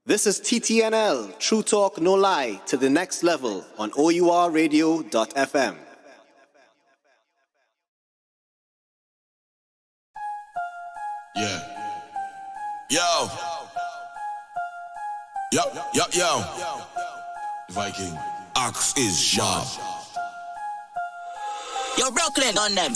This is TTNL, True Talk, No Lie, to the next level on O.U.R radio.fm. Yeah. Yo. Yo. Viking. Axe is sharp. Yo, Brooklyn on them.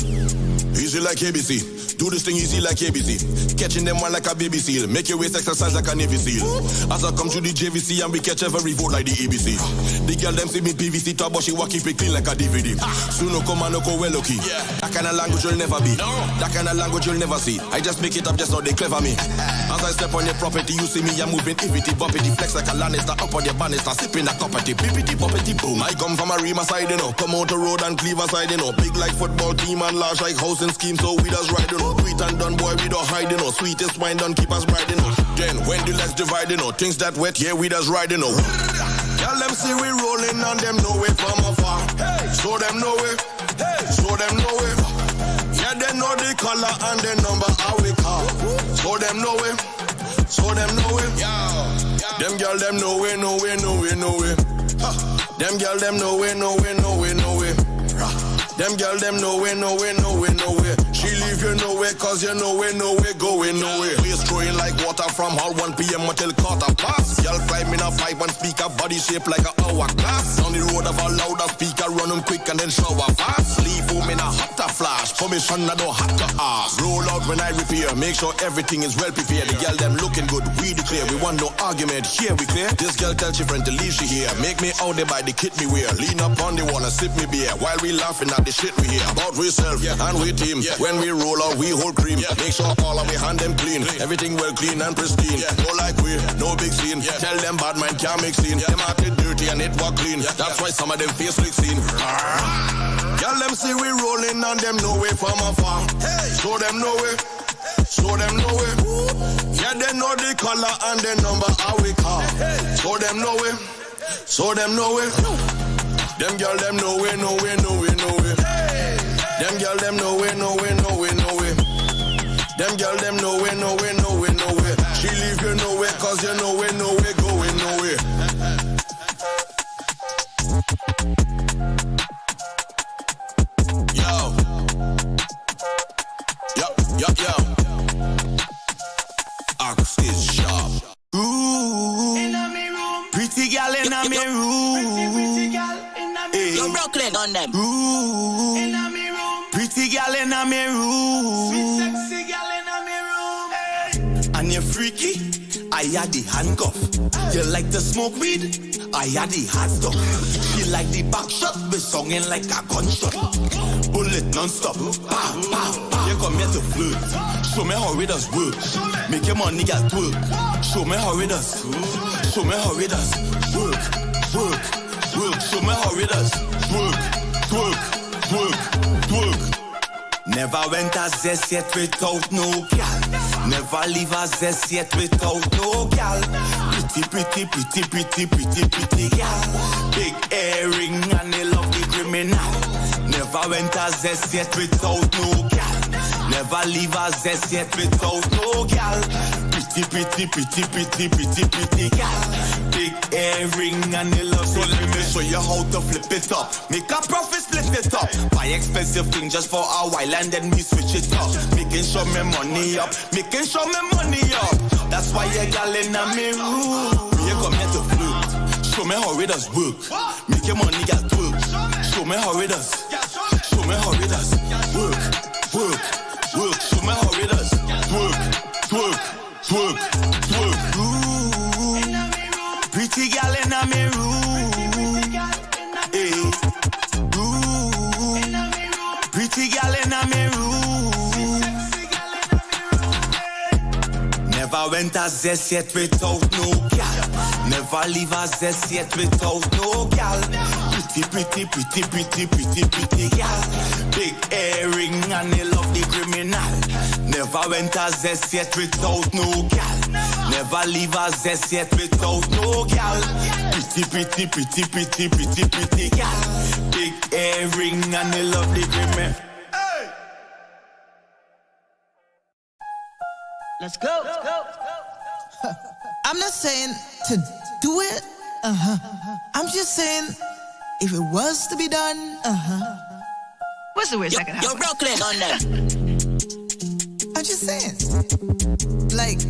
Easy like ABC. Do this thing easy like ABC. Catching them one like a baby seal. Make your waist exercise like a Navy SEAL. As I come to the JVC and we catch every vote like the ABC. The girl them see me PVC top, but she walk keep it clean like a DVD. Soon no come and no go well lucky. That kind of language you'll never be. That kind of language you'll never see. I just make it up just so they clever me. As I step on your property, you see me, I'm moving iffity, bumpity, flex like a Lannister up on your banister, sipping a cuppity, pippity, bumpity, boom. I come from a Rima side, you know. Come out the road and Cleaver side, you know. Big like football team and large like housing scheme, so we just ride, you know. Sweet and done, boy, we don't hide, you know. Sweetest wine done, keep us riding, you know. Then when the legs divide, you know. Things that wet, yeah, we just ride, you know. Tell them see we rolling and them know it from afar. Hey, show them know it. Hey, show them know it. Yeah, they know the color and the number how we call. Show them know it. Show them know it. Them girl them know it, know it, know it, know it. Them girl them know it, know it, know it, know it. Them girl them know it, know it, know it, know it. She leave you nowhere cause you know it, going nowhere. Waist throwing like water from all 1 p.m. until quarter past. Y'all climbing a 5 and speaker, body shape like a hourglass. On the road of a louder speaker, run them quick and then shower fast. Leave home in a hotter flash, permission I don't have to ask. Roll out when I repair, make sure everything is well prepared. The girl them looking good, we declare. We want no argument, here we clear. This girl tell she friend to leave she here. Make me out there by the kid me wear. Lean up on the wall and sip me beer while we laughing at the shit we hear about ourselves and we team. When we roll out, we hold cream. Make sure all of we hand them clean. Everything well clean and pristine. No like we, no big scene. Tell them bad man can't make scene. Them out it dirty and it walk clean. That's why some of them face like scene. Y'all them see we rolling and them know it from afar. Hey, show them know it. Show them know it. Yeah, they know the color and the number how we call. Show them know it. Show them know it. Them girl them know it, know it, know it, know it. Them girl them know it, know it, know it, know it. Them girl them know it, know it, know it, know it. She leave you nowhere cause you know it, going nowhere. Yo. Axe is sharp. Ooh. Inna me room. Pretty gal inna me room. Pretty gal inna me room. Yo, Brooklyn on them. Ooh. Inna me room. Pretty gal inna me room. Sweet sexy gal inna me room. Hey. And you freaky, I had the handcuff. You like to smoke weed, I had the hard stuff. She like the back shot, be songing like a gunshot. Bullet non-stop, pow, pow, pow. You come here to flirt. Show me how it does work. Make your money get twerk. Show me how it does. Show me how it does. Work. Show me how it does. Work. Never went a zest yet without no gal. Never leave a zest yet without no gal. Pretty gal. Big earring and they love the criminal. Never went a zest yet without no gal. Never leave a zest yet without no gal. Pretty gal. Big earring and they love the criminal. Let me show you how to flip it up. Make a profit, split it up. Buy expensive things just for a while and then we switch it up. Making sure me money up. That's why you gal in a me room. You come here to flirt. Show me how it does work. Make your money get work. Show me how it does. Show me how it does. Work. Show me how it does. Work. Ooh. Pretty gal in a me room. Hey. Ooh. Pretty gal in a me room. Never went a zest yet without no gal. Never leave a zest yet without no gal. Pretty gal. Big earring and they love the criminal. Never went a zest yet without no gal. Never leave a zest yet without no gal. Pretty gal. Big earring and they love the criminal. Let's go. I'm not saying to do it. I'm just saying, if it was to be done, What's the worst that could happen? You're Brooklyn on them. I'm just saying. Like,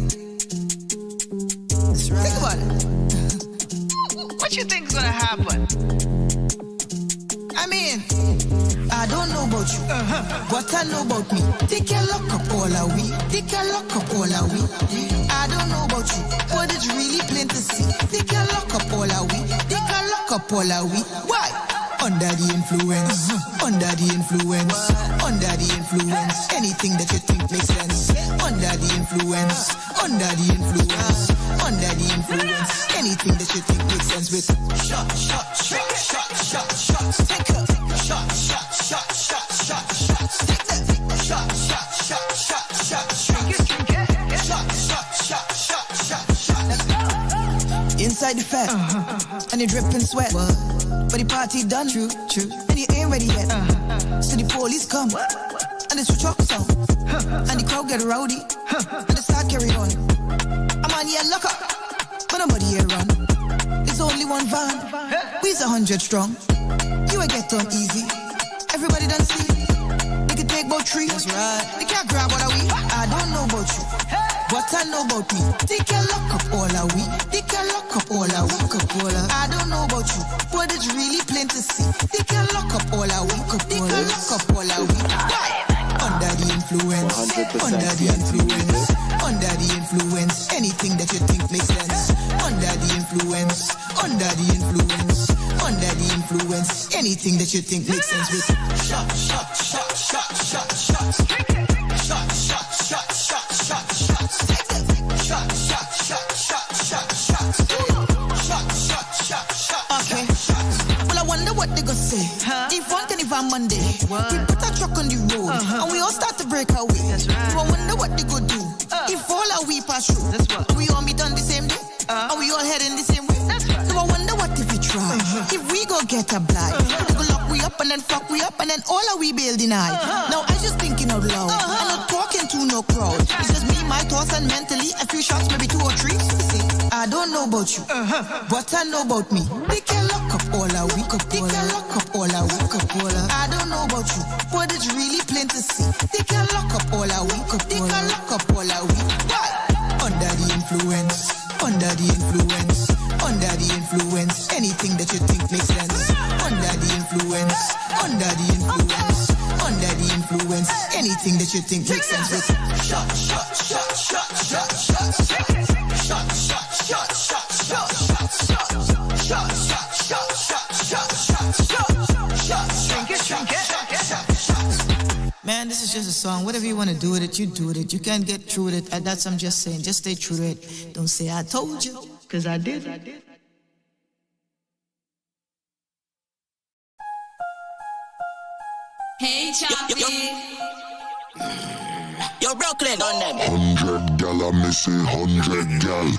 think about it. What you think's gonna happen? I mean, I don't know about you, but I know about me. Take a look up all of we. Take a look up all of we. I don't know about you, but it's really plain to see. Take a look up all of we. Take a look up all of we. Why? Under the influence, under the influence, under the influence. Anything that you think makes sense. Under the influence, under the influence, under the influence. Anything that you think makes sense with shot, shot, shot, shot, shot, shots. Take a shot, shot, shot, shot, shot, shots. Take that shot, shot, shot, shot, shot, shots. Shot, shot, shot, shot, shot, shots. Inside the fat, and you drip and sweat. But the party done, true, and you ain't ready yet. So the police come, and they switch up sound, and the crowd get rowdy, and they start carry on. I'm on here lock up, but nobody here run. It's only one van, we's 100 strong. You ain't get done easy, everybody done see. They can take about 3, that's right. They can't grab what we. I don't know about you, but I know about me. Take a look up all of we. Take a look up all of we. I don't know about you, but it's really plain to see. Take a look up all of we. Take a look up all of we. Under the influence, under the influence, under the influence. Anything that you think makes sense. Under the influence, under the influence, under the influence. Anything that you think makes sense with shot, shot, shot, shot, shot, shots. Shot, shot, shot, shot, shot, shots. Shot, shot, shot, shot, shot, shots. Shot, shot, shot, shot. Okay. Well, I wonder what they gonna say. If one can, if I'm Monday, we put a truck on the road and we all start to break away. That's right. So I wonder what they gonna do if all our we pass through. That's right. We all meet on the same day. Are we all heading the same way? That's right. So I wonder what if we try. If we go get a blind, they go lock we up and then fuck we up and then all are we bail deny. Now I just thinking out loud. I'm not talking to no crowd. It's just me, my thoughts, and mentally a few shots, maybe 2 or 3. See, I don't know about you, but I know about me. Take a look up all our week up. Take a look up all our week up. I don't know about you, but it's really plain to see. Take a look up all our week up. Take a look up all our week. Why? Under the influence, under the influence, under the influence. Anything that you think makes sense. Under the influence, under the influence, under the influence. Anything that you think makes sense with shot, shot, shot, shot, shot, shots. Shot, shot, shot, shot, shot, shots. Shot, shot, shot, shot, shot, shots. Shot, shot, shot. Man, this is just a song. Whatever you want to do with it, you do with it. You can't get through with it. That's I'm just saying. Just stay true to it. Don't say I told you, because I did. Hey, Choppy. You're Brooklyn on them. 100 gal, I miss it. 100 gal.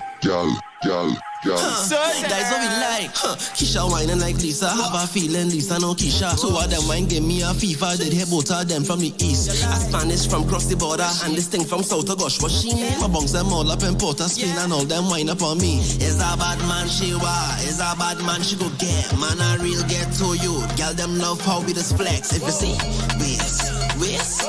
That's what we like. Keisha whining like Lisa. Have a feeling Lisa no Keisha. Two of them wine give me a FIFA. Did hear both of them from the east. A Spanish from cross the border and this thing from south of Gosh. What she name? I bunks them all up in Port of Spain and all them wine up on me. Is a bad man she wa? Is a bad man she go get? Man a real get to you. Girl them love how we just flex. If you see, waist.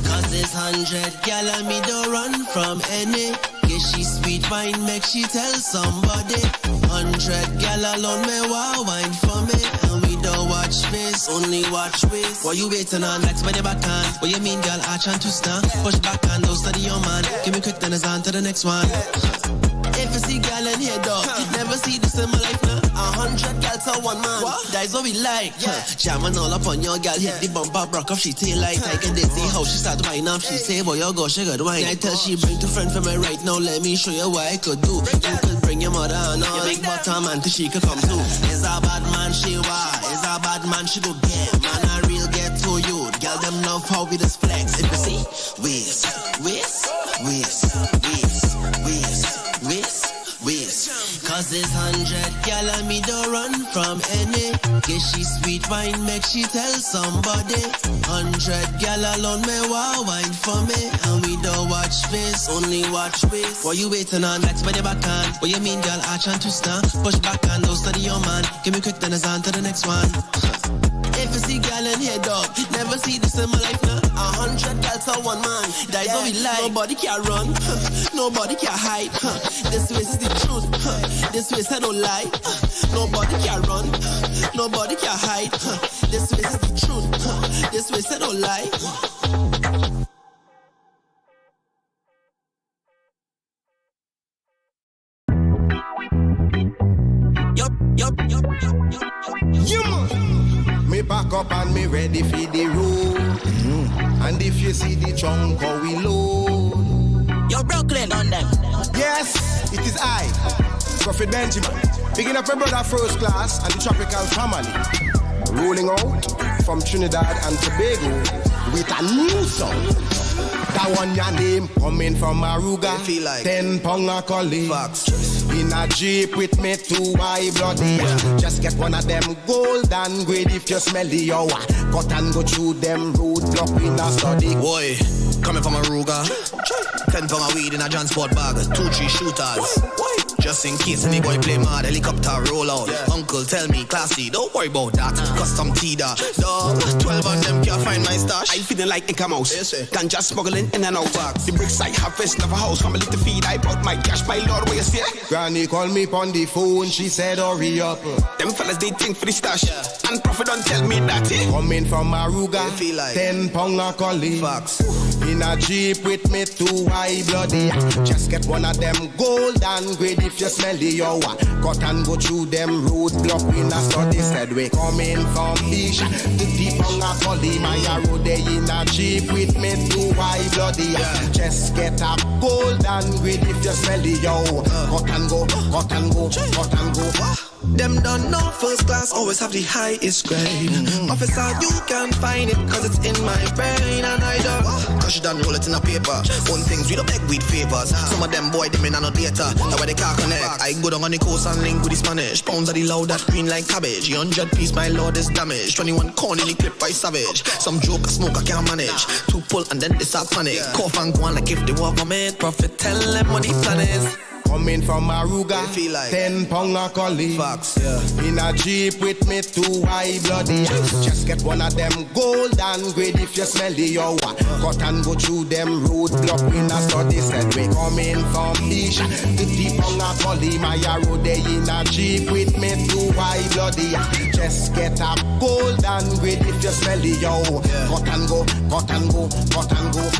Cause this 100 gal and me don't run from any. Get she sweet wine, make she tell somebody. 100 gal alone me wow wine for me. And we don't watch face, only watch waist. What you waiting on? Next by the backhand. What you mean, girl? Arch and twist now. Push back and don't study your man. Give me quick, then it's on to the next one. If you see gal in here, dog, never see this in my life now. 100 gal to one man. What? That's what we like. Jamming all up on your gal, hit the bumper, broke off, she tail light. I can see how she start wine up. She say, boy, you go, she got wine. I tell she bring two friend for me right now. Let me show you what I could do. You could bring your mother and all. Your big bottom man till she could come too. Is a bad man she wa? Is a bad man she go get? Man a real get to you. Gal them love how we just flex. If you see, waist. Cause this 100 gal and me don't run from any. Yeah, she sweet wine, make she tell somebody. 100 gal alone me wow wine for me. And we don't watch face, only watch face. What you waiting on? That's by the back on. What you mean, girl? Arch and twist on. Push back and don't study your man. Give me quick, then it's on to the next one. If you see gal in here, dog, never see this in my life now. 100 gal to one man. That is what we like. Nobody can run, nobody can hide. This way is the truth. This way I don't lie. Nobody can run, nobody can hide. This way is the truth. This way I don't lie. Me back up and me ready for the road. And if you see the trunk how we load. Yo, Brooklyn on them. Yes, it is I, Prophet Benjamin. Picking up a brother first class and the tropical family. Rolling out from Trinidad and Tobago with a new song. That one your name coming from Aruga. Feel like 10 pound a collie. Facts. In a jeep with me 2 high bloody. Just get one of them gold and grade if you smell the hour. Cut and go through them roadblock in a study. Boy, coming from Aruga. 10 pound of weed in a transport bag. 2-3 shooters. Just in case any boy play mad, helicopter roll out. Uncle tell me classy, don't worry about that. Custom Tida, dog. 12 on them can't find my stash. I feeling like Inca Mouse. Ganja smuggling in and out. The bricks I harvest, never house. Family to feed, I brought my cash, my lord, where you see? Granny called me on the phone, she said hurry up. Them fellas they think for the stash. And Prophet don't tell me that. Coming from Aruga, feel like 10 pound a collie. Facts. In a jeep with me 2 high bloody. Just get one of them gold and grade if you smell the hour. Cut and go through them roadblock in a study. Said we coming from beach. The deep on a collie. My road there in a jeep with me 2 high bloody. Just get a gold and grade if you smell the hour. Cut and go, cut and go, cut and go. Them don't know first class always have the highest grade. Officer, you can find it cause it's in my brain. And I don't cause you done roll it in a paper. One things we don't beg weed favors. Some of them boy them in no data. That's why they can't connect. I go down on the coast and link with the Spanish. Pounds are the loud that green like cabbage. 100 piece my lord is damaged. 21 corn in the clip by savage. Some joke a smoke I can't manage. 2 pull and then they start panic. Cough and go on like if they were vomit. Prophet tell them what the plan is. Coming from Aruga, feel like 10 pound a collie. Facts, In a jeep with me 2 high bloody. Just get one of them gold and grade if you smell the hour. Cut and go through them roadblock in a study. Said we coming from beach. The deep pound a collie. My road there in a jeep with me 2 high bloody. Just get a gold and grade if you smell the hour. Cut and go, cut and go, cut and go.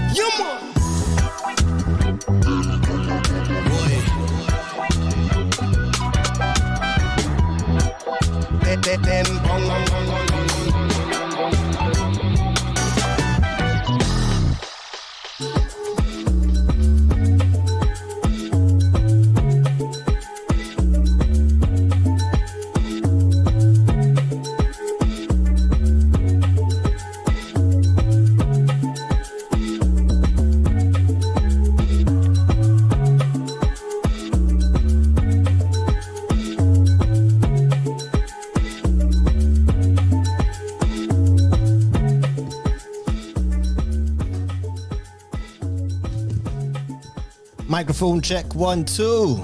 Ten pound. Microphone check 1 2.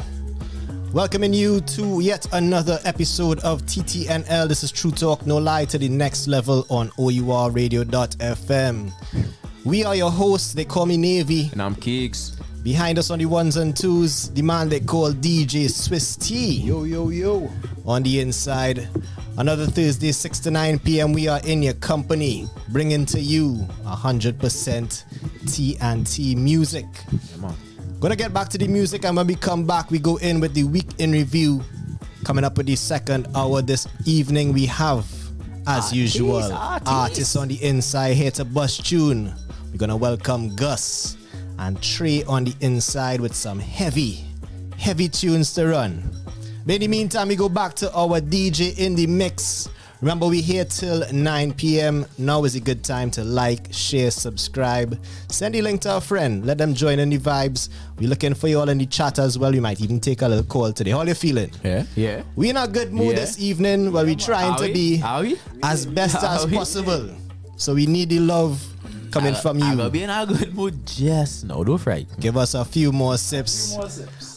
Welcoming you to yet another episode of TTNL. This is True Talk No Lie to the next level on O.U.R radio.fm. We are your hosts. They call me Navy. And I'm Keeks. Behind us on the ones and twos, the man they call DJ Swiss T. Yo, yo, yo. On the inside, another Thursday, 6 to 9 p.m. We are in your company, bringing to you 100% T&T music. Yeah, man. Gonna get back to the music, and when we come back, we go in with the week in review. Coming up with the second hour this evening, we have, as usual, artists on the inside here to bust tune. We're gonna welcome Guss and Trey on the inside with some heavy tunes to run. But in the meantime, we go back to our DJ in the mix, Remember, we here till 9 p.m. Now is a good time to like, share, subscribe. Send the link to a friend. Let them join in the vibes. We're looking for you all in the chat as well. We might even take a little call today. How are you feeling? Yeah. We in a good mood this evening. Well, we're trying to be as best as possible. So we need the love coming from you. I'm gonna be in a good mood just now. Don't frighten. Give us a few more sips.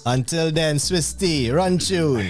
Until then, Swiss T, run tune.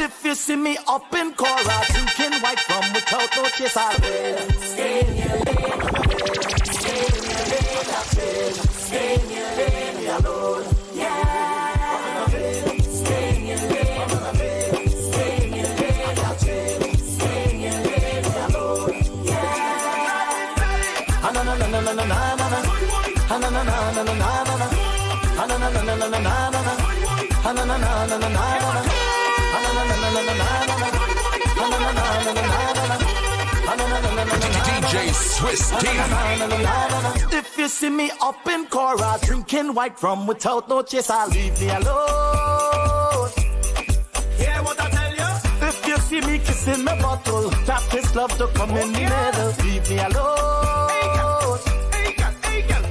If you see me up in Cora, drinking white from without no chase, I'll stay in your lane. Stay in your lane, I'll change. Stay in your lane, me alone. Yeah. Stay in your lane. Stay in your lane, I'll change. Stay in your lane, me alone. Yeah. Na na na na na na na na. Na na na na na na na. Na na na na na na na. Na na na na na na. DJ Swiss T. If you see me up in Cora, drinking white from without no chase, I'll leave me alone. Hear what I tell you? If you see me kissing my bottle, that is love to come in the middle. Leave me alone. Hey girl.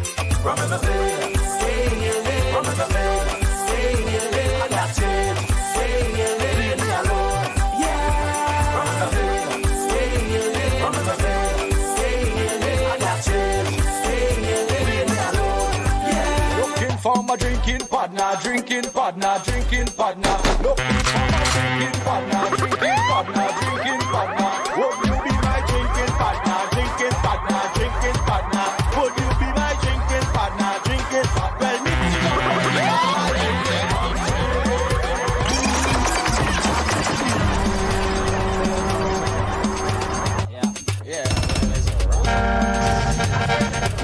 Rum in my vein, stay in your lane. Rum in my vein, stay in your lane. I got change, stay in your lane. Leave me alone. Yeah. Rum in my vein, stay in your lane. Rum in my vein, stay in your lane. I got change, stay in your lane. Leave me alone. Yeah. Looking for my drinking partner. Looking for my drinking partner. Would you be my drinking partner? Would you be my drinking partner? Well, me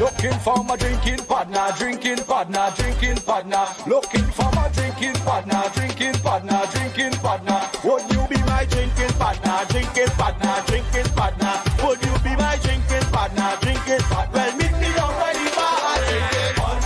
Looking for my drinking partner. Looking for my drinking partner. Would you be my drinking partner? Would you be my drinking partner? Well, meet me down by the bar.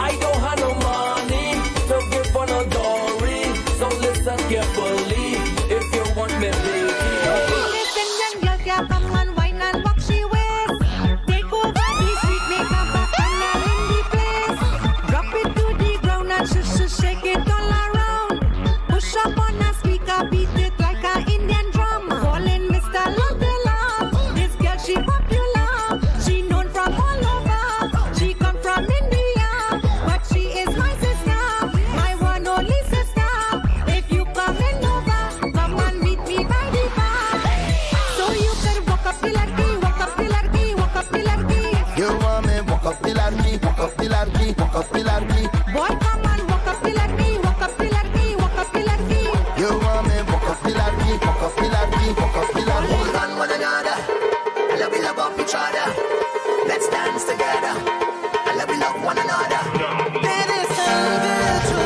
I don't have no money to give for no dowry, so listen carefully if you want me, baby. Listen, young girl, girl, come on, wine and walk she waist. Take over the street, make a back and her in the place. Drop it to the ground and shake it all around. Push up on a speaker, beat it like a Indian drum. Calling Mr. Love. This girl, she popular. She known from all over. She come from India, but she is my sister, my one only sister. If you coming over, come and meet me by the bar. So you can walk up the ladki, walk up the ladki, walk up the ladki. You want me walk up the ladki, walk up the ladki, walk up the ladki. Boy, come and walk up the ladki, walk up the ladki, walk up the ladki. You want me walk up the ladki, walk up the ladki, walk up the ladki. Hold on one another, love we love up each other. Let's dance together. I love we love one another. It is so good to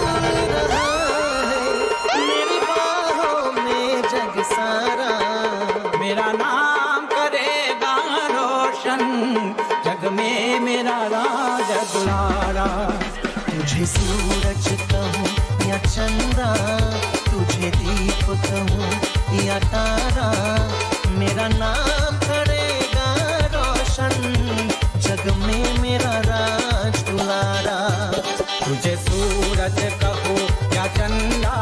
मेरी बाहों में जग सारा मेरा नाम करेगा रोशन मेरा राजा दुलारा तुझे सूरज कहूँ या चंदा तुझे दीप कहूँ या तारा मेरा नाम करेगा रोशन जग में मेरा राज दुलारा तुझे सूरज कहो या चंदा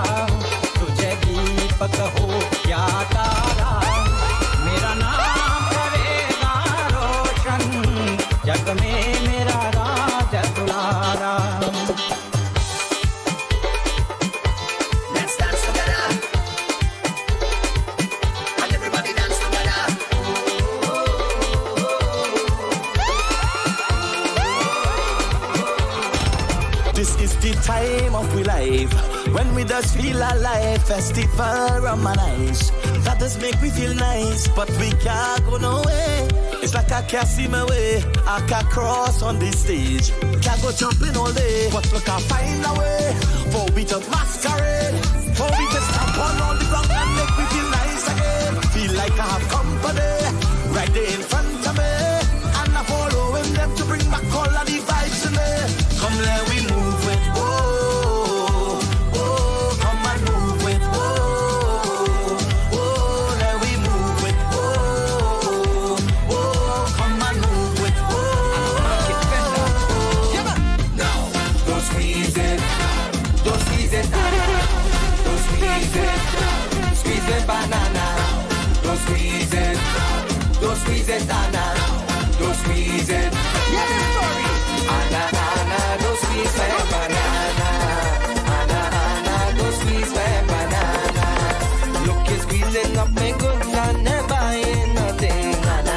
तुझे दीप कहो या तारा मेरा नाम करेगा रोशन जग में मेरा राज दुलारा The time of we life when we just feel alive, festival romanize. That does make me feel nice, but we can't go nowhere. It's like I can't see my way. I can't cross on this stage. Can't go jumping all day, but we can find a way. For we to masquerade, for we to stamp on all the ground and make me feel nice again. Feel like I have company right there in front of me, and I'm following them to bring back all of the vibes in me. Come let we move with whoa, whoa. Come and move with whoa, whoa. Let we move with whoa, whoa. Come and move with whoa. Now, don't squeeze it, don't squeeze it, don't squeeze it, squeeze it banana, don't squeeze it, don't squeeze it banana, don't squeeze it. Yeah, sorry. Anna, don't squeeze my banana. Anna, don't squeeze my banana. Look, you're squeezing up my goods and never buying nothing. Anna,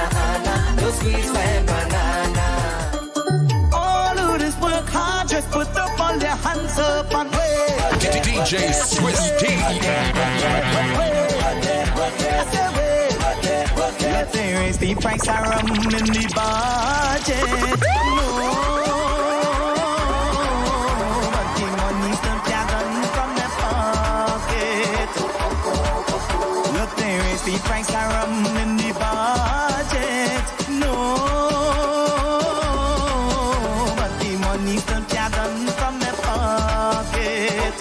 don't squeeze my banana. All who just work hard, just put up all their hands up and wait. DJ Swiss D. Let's raise the price of rum in the budget. No, but the money's not gathered from the pocket. Let's raise the price of rum in the budget. No, but the money's not gathered from the pocket.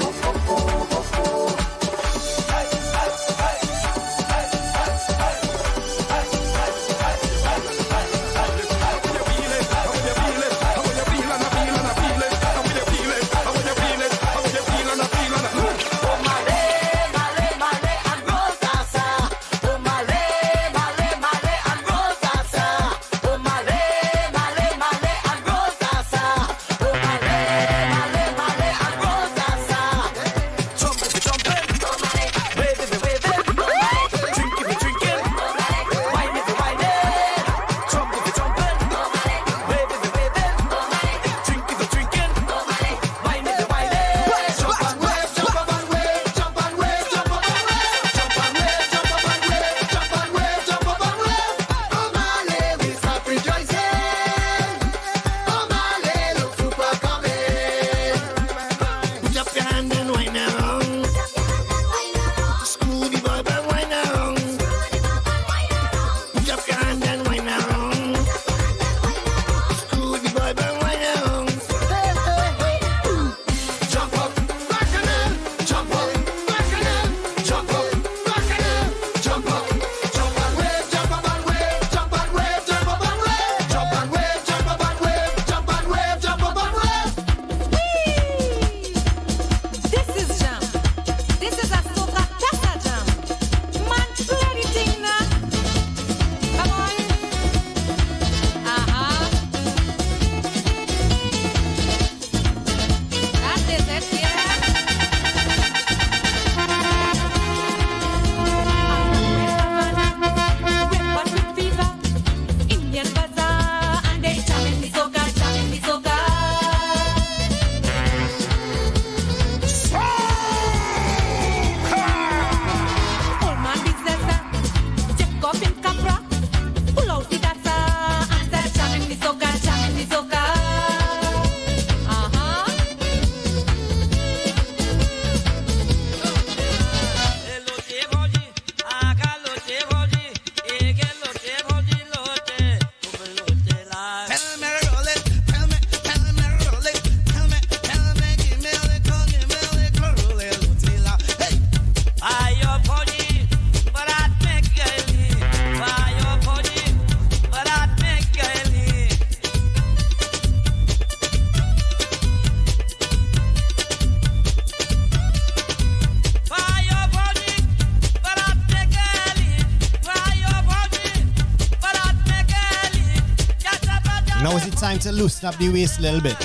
time to loosen up the waist a little bit.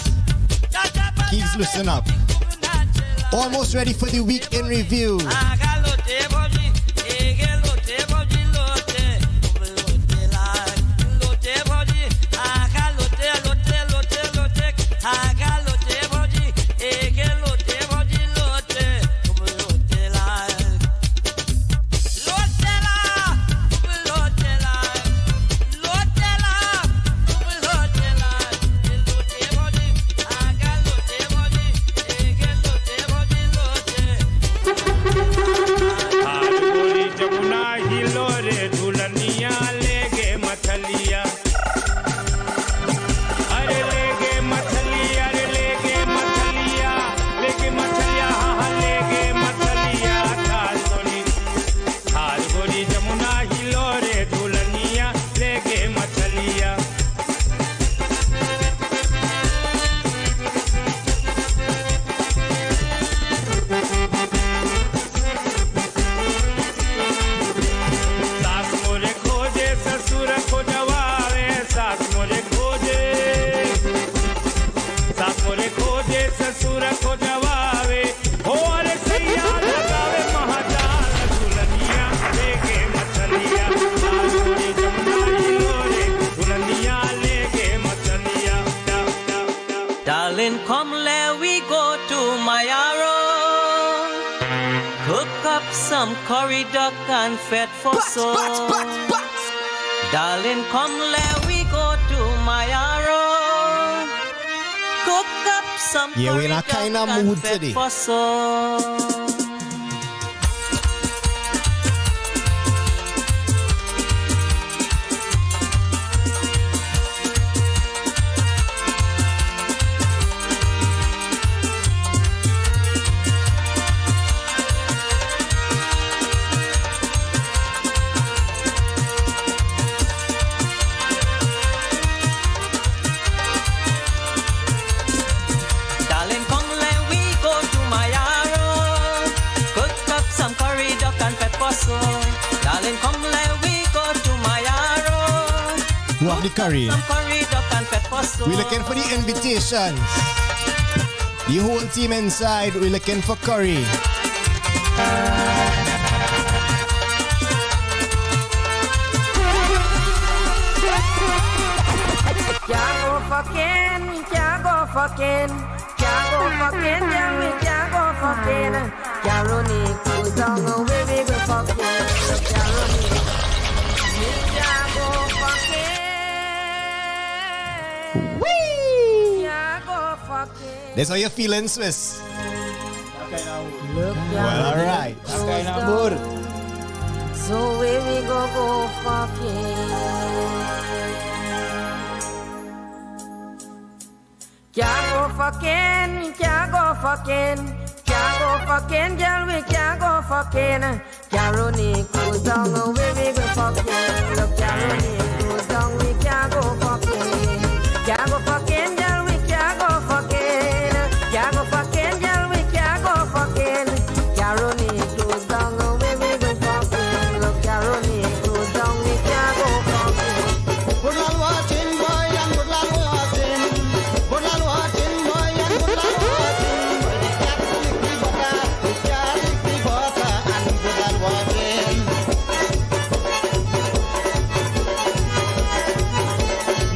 Keeps loosen up. Almost ready for the week in review. Come let we go to my arrow. Cook up some curry duck and fed for soul. Darling, come let we go to my arrow. Cook up some curry duck and fed for soul. Darling, come let we go to my arrow. Who have the curry? Some curry duck and pepper sauce. We're looking for the invitations. The whole team inside, we're looking for curry. Can't go fucking, can't go fucking, can't go fucking, tell me can't go fucking. Caroni goes down the way we go fucking. Caroni, me can't go fucking. Wee! Can't go fucking. That's how you're feeling, Swiss. Look well, alright. So where we go fucking. Can't go fucking, can't go fucking, can't go fucking, girl, we can't go fucking. Caroni goes down the way we go fucking. Look, Caroni goes down, we can't go fucking. Can't go fucking, girl, we can't go fucking. Can't go fucking, girl, we can't go fucking. Caroni goes down the way we go fucking. Look, Caroni goes down, we can't go fucking. Good lad watching, boy, and good lad watching. Good lad watching, boy, and good lad watching. Boy, the cat lick the butter, the cat lick the butter, and good lad watching.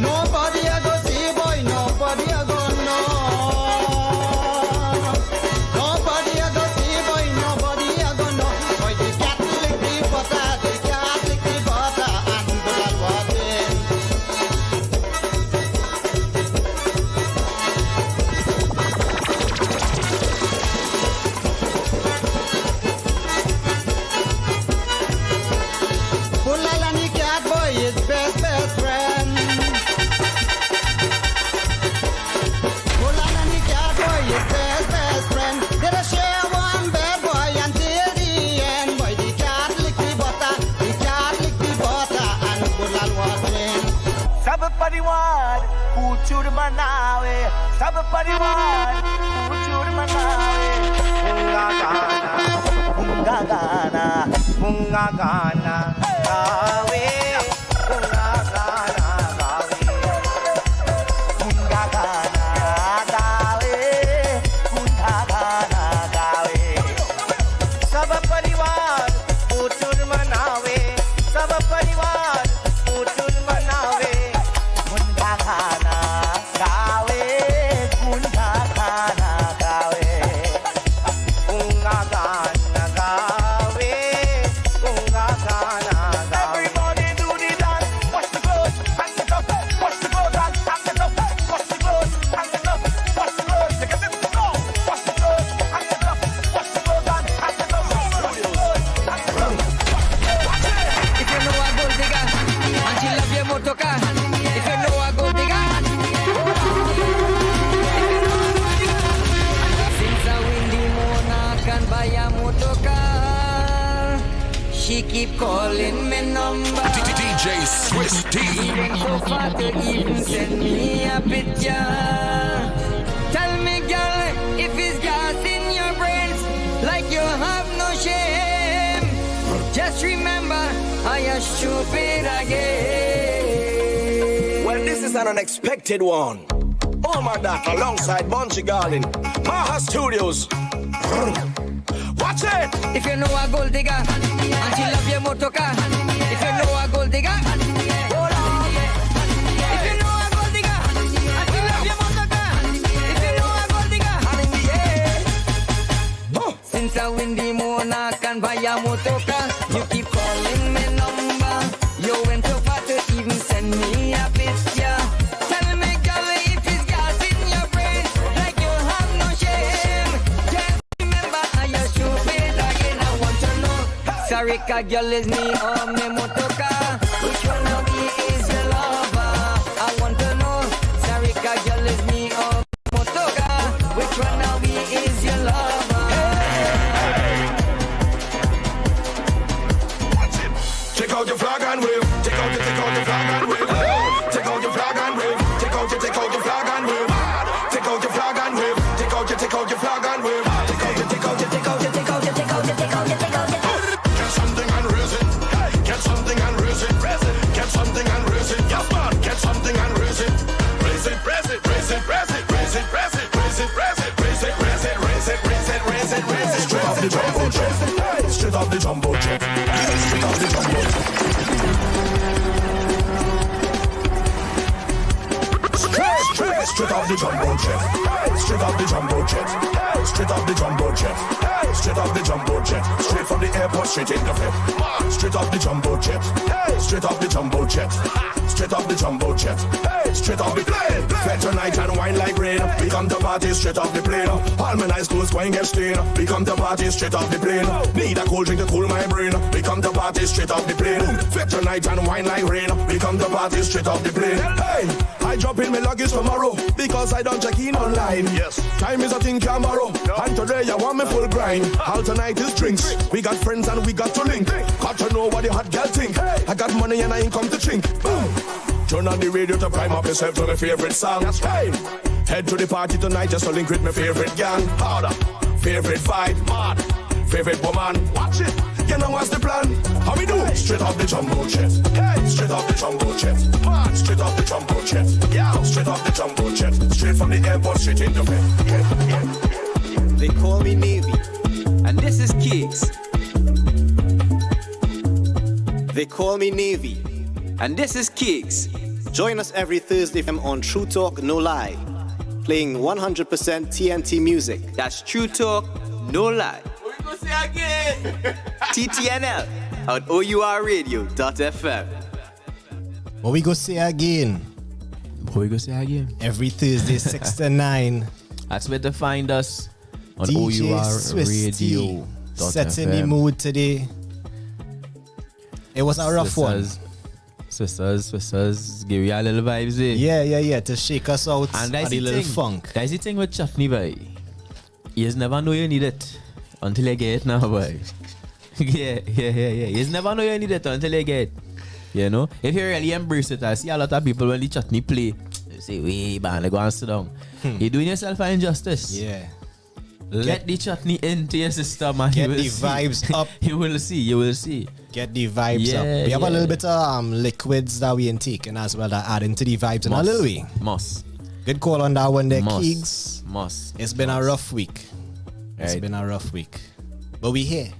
Nobody a go see, boy, nobody a go know. Nobody a go see, boy, nobody a go know. Boy, the cat lick the butter, the cat lick the butter, and good lad watching. Pulalani cat boy is best friend. Pulalani cat boy is best friend. They share one bad boy until the end. Boy, the cat lick the butter, and Pulal watching. Sabapadi wad, puchur manawe. Sabapadi wad, puchur manawe. Bunga gana, bunga gana, gawe. Bunga gana, gawe. Everybody do the dance. Wash the clothes, hang it up. Wash the clothes and hang it up. Wash the clothes, hang it up. Wash the clothes, take a sip, go. Wash the clothes, hang it up. Wash the clothes and hang it up. Wash the clothes, hang it up. If you know a gold digger and she love your motor car, if you know a gold digger, since I win the monarch and buy a motor car, she keep calling me number. DJ Swiss T. So far to even send me a picture. Tell me, girl, if it's gas in your brains, like you have no shame. Just remember, I am stupid again. Well, this is an unexpected one. Oh my God, alongside Bunchy Garlin, Maha Studios. Watch it! If you know a gold digger and she love your motor car, if you know a gold digger, hold on. If you know a gold digger and she love your motor car, if you know a gold digger, since I win the monarch and buy a motor car, you keep calling me number. You went so far to even send me a picture. Tell me, girl, if it's gas in your brain, like you have no shame. Just remember, I am stupid again. I want to know, sorry, girl, is me or me motor car? Which one of me is your lover? I want to know, sorry, girl, is me or me motor car? Which one of me is your lover? Take out your flag and wave. Take out your flag and wave. Take out your flag and wave. Take out your flag and wave. Take out your flag and wave. Take out your flag and wave. Get something and raise it. Get something and raise it. Get something and raise it. Yes, man. Get something and raise it. Raise it, raise it, raise it, raise it, raise it, raise it, raise it, raise it, raise it, raise it, raise it, raise it, raise it, raise it. Straight off the jumbo jet. Straight off the jumbo jet. Straight off the jumbo jet. Straight off the jumbo jet. Straight off the jumbo jet. Straight off the jumbo jet. Straight off the jumbo jet. Straight from the airport, straight in the flip. Straight off the jumbo jet. Straight off the jumbo jet. Straight off the jumbo jet. Straight off the plane. Fed tonight and wine like rain. We come to party straight off the plane. All my nice clothes going get stained. We come to party straight off the plane. Need a cold drink to cool my brain. We come to party straight off the plane. Fed tonight and wine like rain. We come to party straight off the plane. Hey, I drop in my luggage tomorrow because I don't check in online. Yes, time is a thing tomorrow. And today I want me full grind. All tonight is drinks. We got friends and we got to link. Got to know what the hot girl think. I got money and I ain't come to chink. Boom. Turn on the radio to prime up yourself to my favorite song. Hey, head to the party tonight just to link with my favorite gang. Harder, favorite vibe, mad, favorite woman. Watch it, you know what's the plan? How we do it? Straight off the jumbo jet. Hey, straight off the jumbo jet. Man, straight off the jumbo jet. Yeah, straight off the jumbo jet. Straight from the airport, straight in the bed. They call me Navy, and this is Kicks. They call me Navy, and this is Kicks. Join us every Thursday on True Talk No Lie, playing 100% TNT music. That's True Talk No Lie. What we gonna say again? TTNL on O.U.R radio.fm. What we go say again? What we gonna say again? Every Thursday, 6 to 9. That's where to find us on DJ O.U.R Swiss T radio.fm. setting the mood today. It was a rough one. Sisters, give you a little vibes, eh? Yeah, to shake us out and of the little funk. That's the thing with chutney, boy. You just never know you need it until you get it now, boy. yeah. You just never know you need it until you get it. You know? If you really embrace it, I see a lot of people when the chutney play, they say, wait, man, go and sit down. You're doing yourself an injustice. Yeah. Let the chutney into your system and get you will the see. Vibes up. You will see. Get the vibes up. We have a little bit of liquids that we intake and as well that add into the vibes in a little way. Must. Good call on that one there, Keegs. It's been a rough week. It's been a rough week. But we here.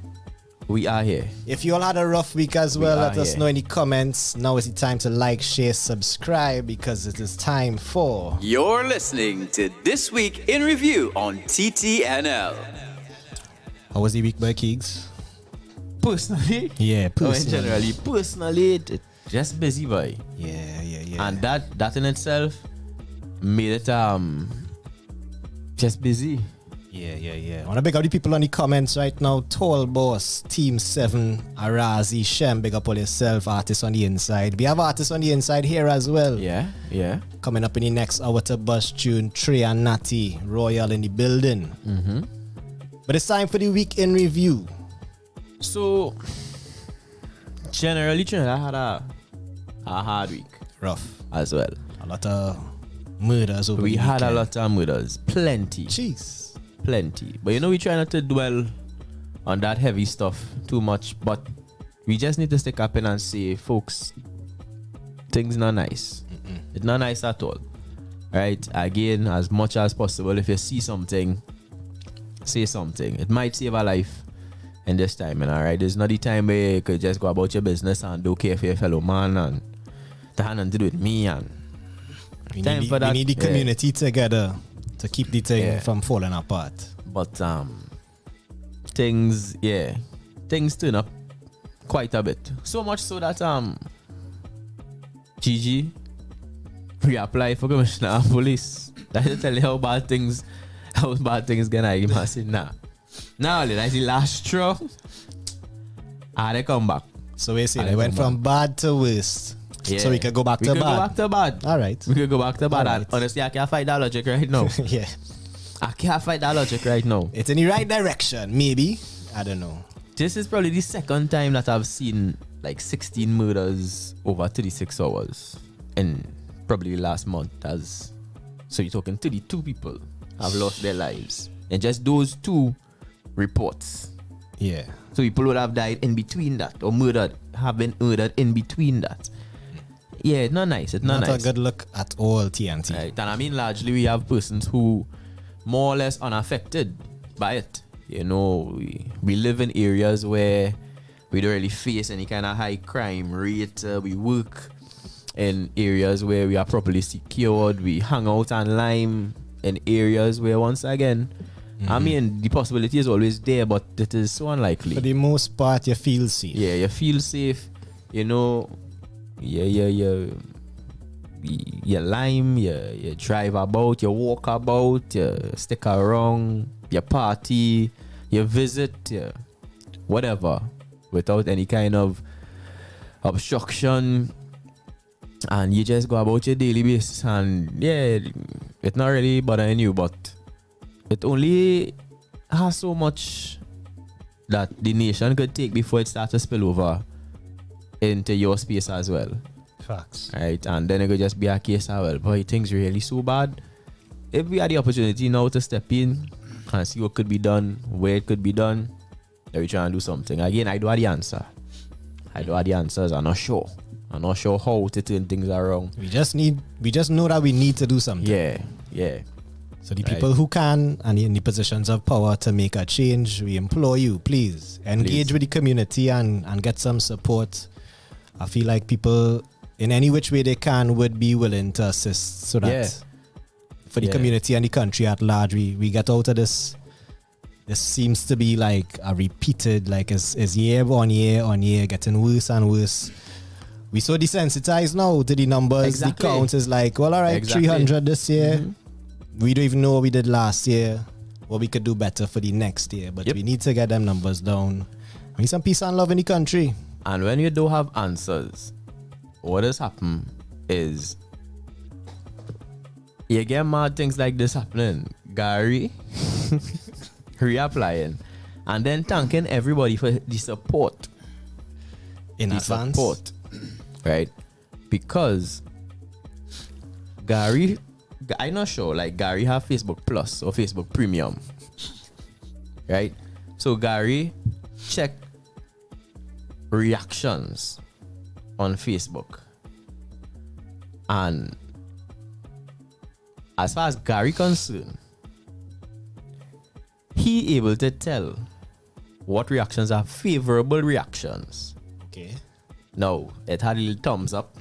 We are here. If you all had a rough week as well, let us know in the comments. Now is the time to like, share, subscribe because it is time for... You're listening to This Week in Review on TTNL. How was the week by Keegs? Personally? Yeah, personally. Personally, just busy, boy. Yeah. And that in itself made it just busy. Yeah. I want to big up the people on the comments right now. Tall Boss, Team 7, Arazi, Shem, big up all yourself, artists on the inside. We have artists on the inside here as well. Yeah. Coming up in the next hour to bust tune, Trey and Natty Royal in the building. Mm-hmm. But it's time for the week in review. So, generally, Trinidad had a hard week. Rough. As well. A lot of murders over We the had a weekend. lot of murders. Plenty. Jeez. Plenty. But we try not to dwell on that heavy stuff too much. But we just need to stick up in and say, folks, things not nice. It's not nice at all. Right? Again, as much as possible, if you see something, say something. It might save a life in this time. Alright? It's not the time where you could just go about your business and don't care for your fellow man and to have nothing to do with me. And we need the community together to keep the thing from falling apart. But things turn up quite a bit. So much so that Gigi reapply for commissioner of police. That should tell you how bad things gonna be. Now that's the last straw. They come back. So we say they went from bad to worst. Yeah. So we can go back to bad. We can go back to bad. All right. We can go back to bad. All And right. honestly, I can't fight that logic right now. Yeah. I can't fight that logic right now. It's in the right direction, maybe. I don't know. This is probably the second time that I've seen like 16 murders over 36 hours in probably last month. So you're talking 32 people have lost their lives. And just those two reports. Yeah. So people would have died in between that or have been murdered in between that. Yeah, it's not nice. It's not nice. a good look at all, TNT. Right. And I mean, largely we have persons who more or less unaffected by it. We live in areas where we don't really face any kind of high crime rate. We work in areas where we are properly secured. We hang out online in areas where, once again, I mean, the possibility is always there, but it is so unlikely. For the most part, you feel safe. Yeah, you feel safe. You lime, you drive about, you walk about, you stick around, you party, you visit, whatever, without any kind of obstruction, and you just go about your daily basis. And it's not really bothering you, but it only has so much that the nation could take before it starts to spill over into your space as well. Facts. Right? And then it could just be a case of, well, boy, things really so bad. If we had the opportunity now to step in and see what could be done, where it could be done, then we try and do something. Again, I don't have the answer. I don't have the answers. I'm not sure. I'm not sure how to turn things around. We just know that we need to do something. Yeah. So the people who can and in the positions of power to make a change, we implore you, please engage with the community and get some support. I feel like people in any which way they can would be willing to assist so that for the community and the country at large, we get out of this. This seems to be like a repeated, like is year on year getting worse and worse. We so desensitized now to the numbers. Exactly. The count is like, well, all right, Exactly. 300 this year. We don't even know what we did last year, what we could do better for the next year. But we need to get them numbers down. We need some peace and love in the country. And when you don't have answers, what has happened is you get mad things like this happening. Gary reapplying and then thanking everybody for the support. In advance. Support. Right? Because Gary, I'm not sure, like Gary have Facebook Plus or Facebook Premium. Right? So Gary check reactions on Facebook. And as far as Gary concerned, he able to tell what reactions are favorable reactions. Okay. No, it had a little thumbs up.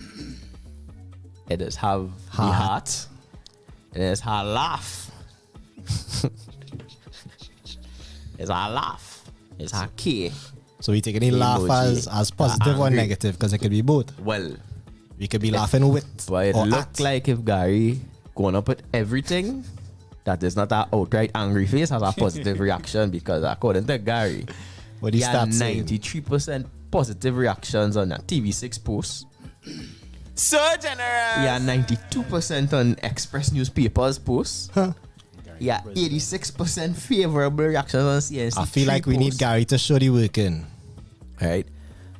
It does have the heart. It has a laugh. It's a laugh. It's a K. So we take any laugh as positive or negative because it could be both. Well, we could be laughing with. But it looked like if Gary going up with everything, that is not an outright angry face, has a positive reaction because according to Gary, what he had saying? 93% positive reactions on that TV6 post. So generous. He had 92% on Express newspapers post. He had 86% favorable reactions on CNC. I feel like we need Gary to show the working. Right?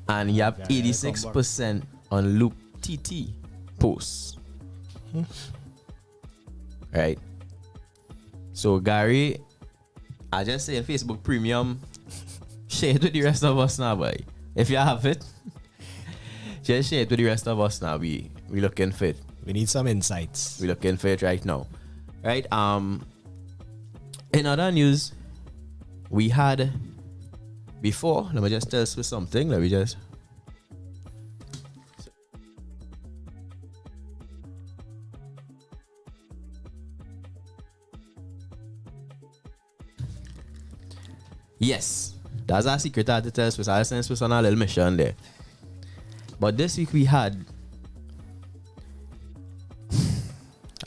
And you have 86% on Loop TT posts. Right? So Gary, I just say Facebook Premium, share it with the rest of us now, boy. If you have it, just share it with the rest of us now. We looking for it. We need some insights. We looking for it right now. Right? In other news, we had before, let me just tell us something. Let me just. Yes, that's our secret to tell us. I sense was on a little mission there. But this week we had,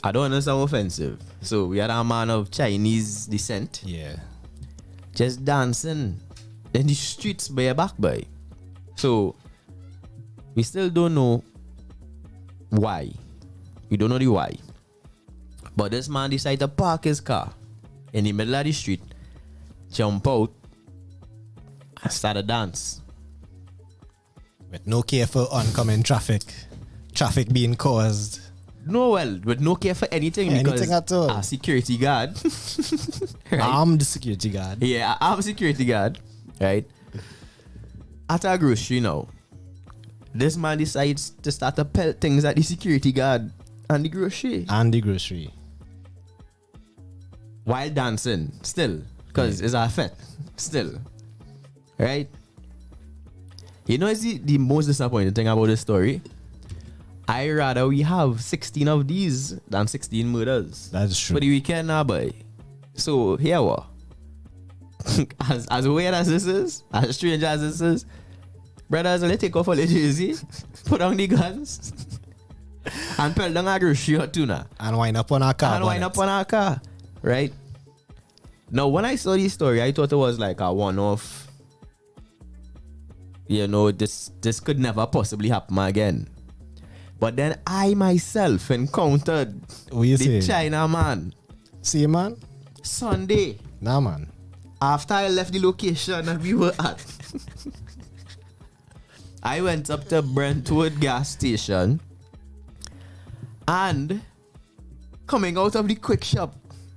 I don't know, sound offensive. So we had a man of Chinese descent. Yeah. Just dancing in the streets by a back by. So we still don't know why. We don't know the why. But this man decided to park his car in the middle of the street, jump out, and start a dance. With no care for oncoming traffic. Traffic being caused. No, well, with no care for anything. Anything at all. A security guard. Right? Armed security guard. Yeah, armed security guard. Right? At a grocery now, this man decides to start to pelt things at the security guard and the grocery. While dancing, still. Because it's a fete. Still. Right? You know, it's the most disappointing thing about this story? I rather we have 16 of these than 16 murders. That's true. For the weekend now, boy. So, here we are. As weird as this is, as strange as this is, brothers, let's take off all the jersey, put on the guns, and pelt down a grocery or two now. And wind up on our car. Right? Now, when I saw this story, I thought it was like a one-off. You know, this could never possibly happen again. But then I myself encountered the China man. See, man? Sunday. Nah, man. After I left the location that we were at, I went up to Brentwood gas station and coming out of the quick shop,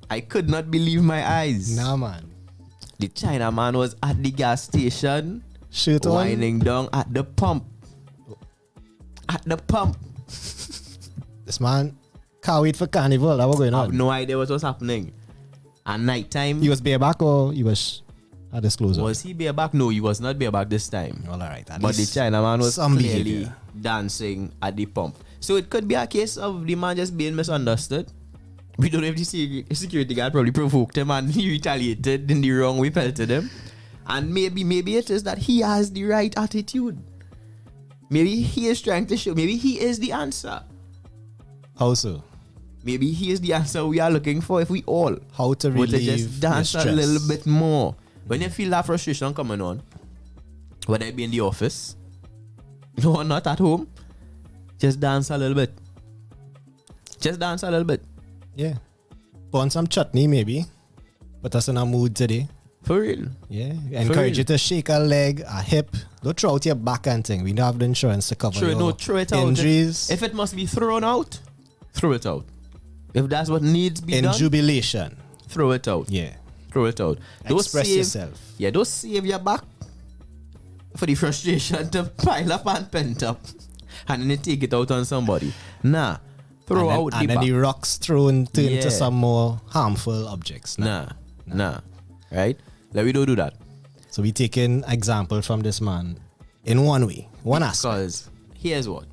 I could not believe my eyes. Nah, man. The China man was at the gas station, Shirt on. winding down at the pump. At the pump. This man can't wait for carnival. That was going on. I have no idea what was happening. At night time. He was bareback or he was at his clothes? Was he bareback? No, he was not bareback this time. All right. But the China man was some clearly behavior. dancing at the pump. So it could be a case of the man just being misunderstood. We don't know if the security guard probably provoked him and he retaliated in the wrong way, pelted him. And maybe it is that he has the right attitude. Maybe he is trying to show, maybe he is the answer. How so? Maybe he is the answer we are looking for if we all how to would relieve just dance your a stress. little bit more. When you feel that frustration coming on, whether it be in the office, or not at home, just dance a little bit. Just dance a little bit. Yeah. Put on some chutney maybe. Put us in a mood today. For real. Yeah. Encourage you to shake a leg, a hip. Don't throw out your back and thing. We don't have the insurance to cover Throw it out. injuries. If it must be thrown out, throw it out. If that's what needs to be in done, jubilation. Throw it out. Yeah. Throw it out. Express yourself. Yeah, don't save your back for the frustration to pile up and pent up and then you take it out on somebody. Nah. Throw out the and then back. the rocks thrown into some more harmful objects. Nah. Right? Let me don't do that. So we take an example from this man in one way, one aspect. Because here's what.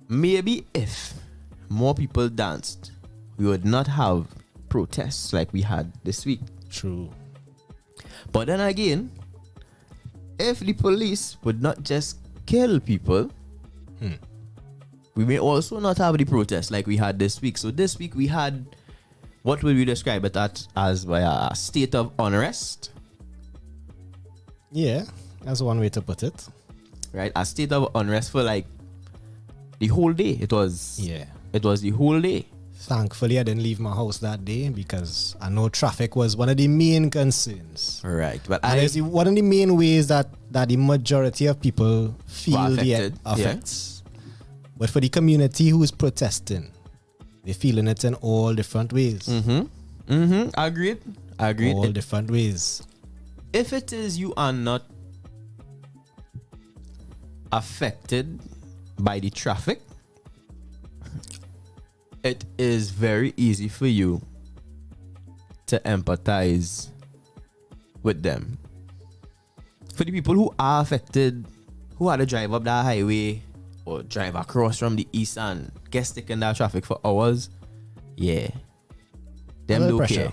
Maybe if more people danced, we would not have protests like we had this week. True. But then again, if the police would not just kill people, we may also not have the protest like we had this week. So this week we had, what would we describe it as a state of unrest? Yeah, that's one way to put it. Right, a state of unrest for like the whole day. It was the whole day. Thankfully, I didn't leave my house that day because I know traffic was one of the main concerns. Right, but and it's one of the main ways that the majority of people feel the effects. Yeah. But for the community who is protesting, they're feeling it in all different ways. Agreed. All different ways. If it is you are not affected by the traffic, it is very easy for you to empathize with them. For the people who are affected, who had to drive up that highway or drive across from the east and get stuck in that traffic for hours, them don't care.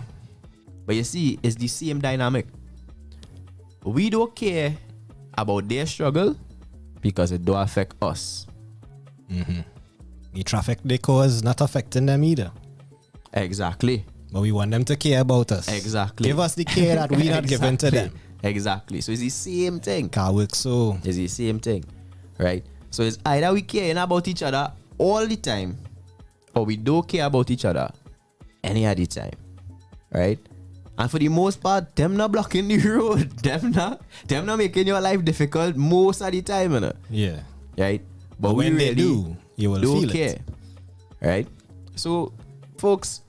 But you see, it's the same dynamic. We don't care about their struggle because it don't affect us. The traffic they cause not affecting them either. Exactly. But we want them to care about us. Exactly. Give us the care that we not giving to them. Exactly. So it's the same thing. Can't work so. It's the same thing. Right? So it's either we care about each other all the time or we don't care about each other any other time. Right? And for the most part, them not blocking the road. Them not making your life difficult most of the time. You know? Yeah. Right? But when really they do, you will feel it. Right? So, folks,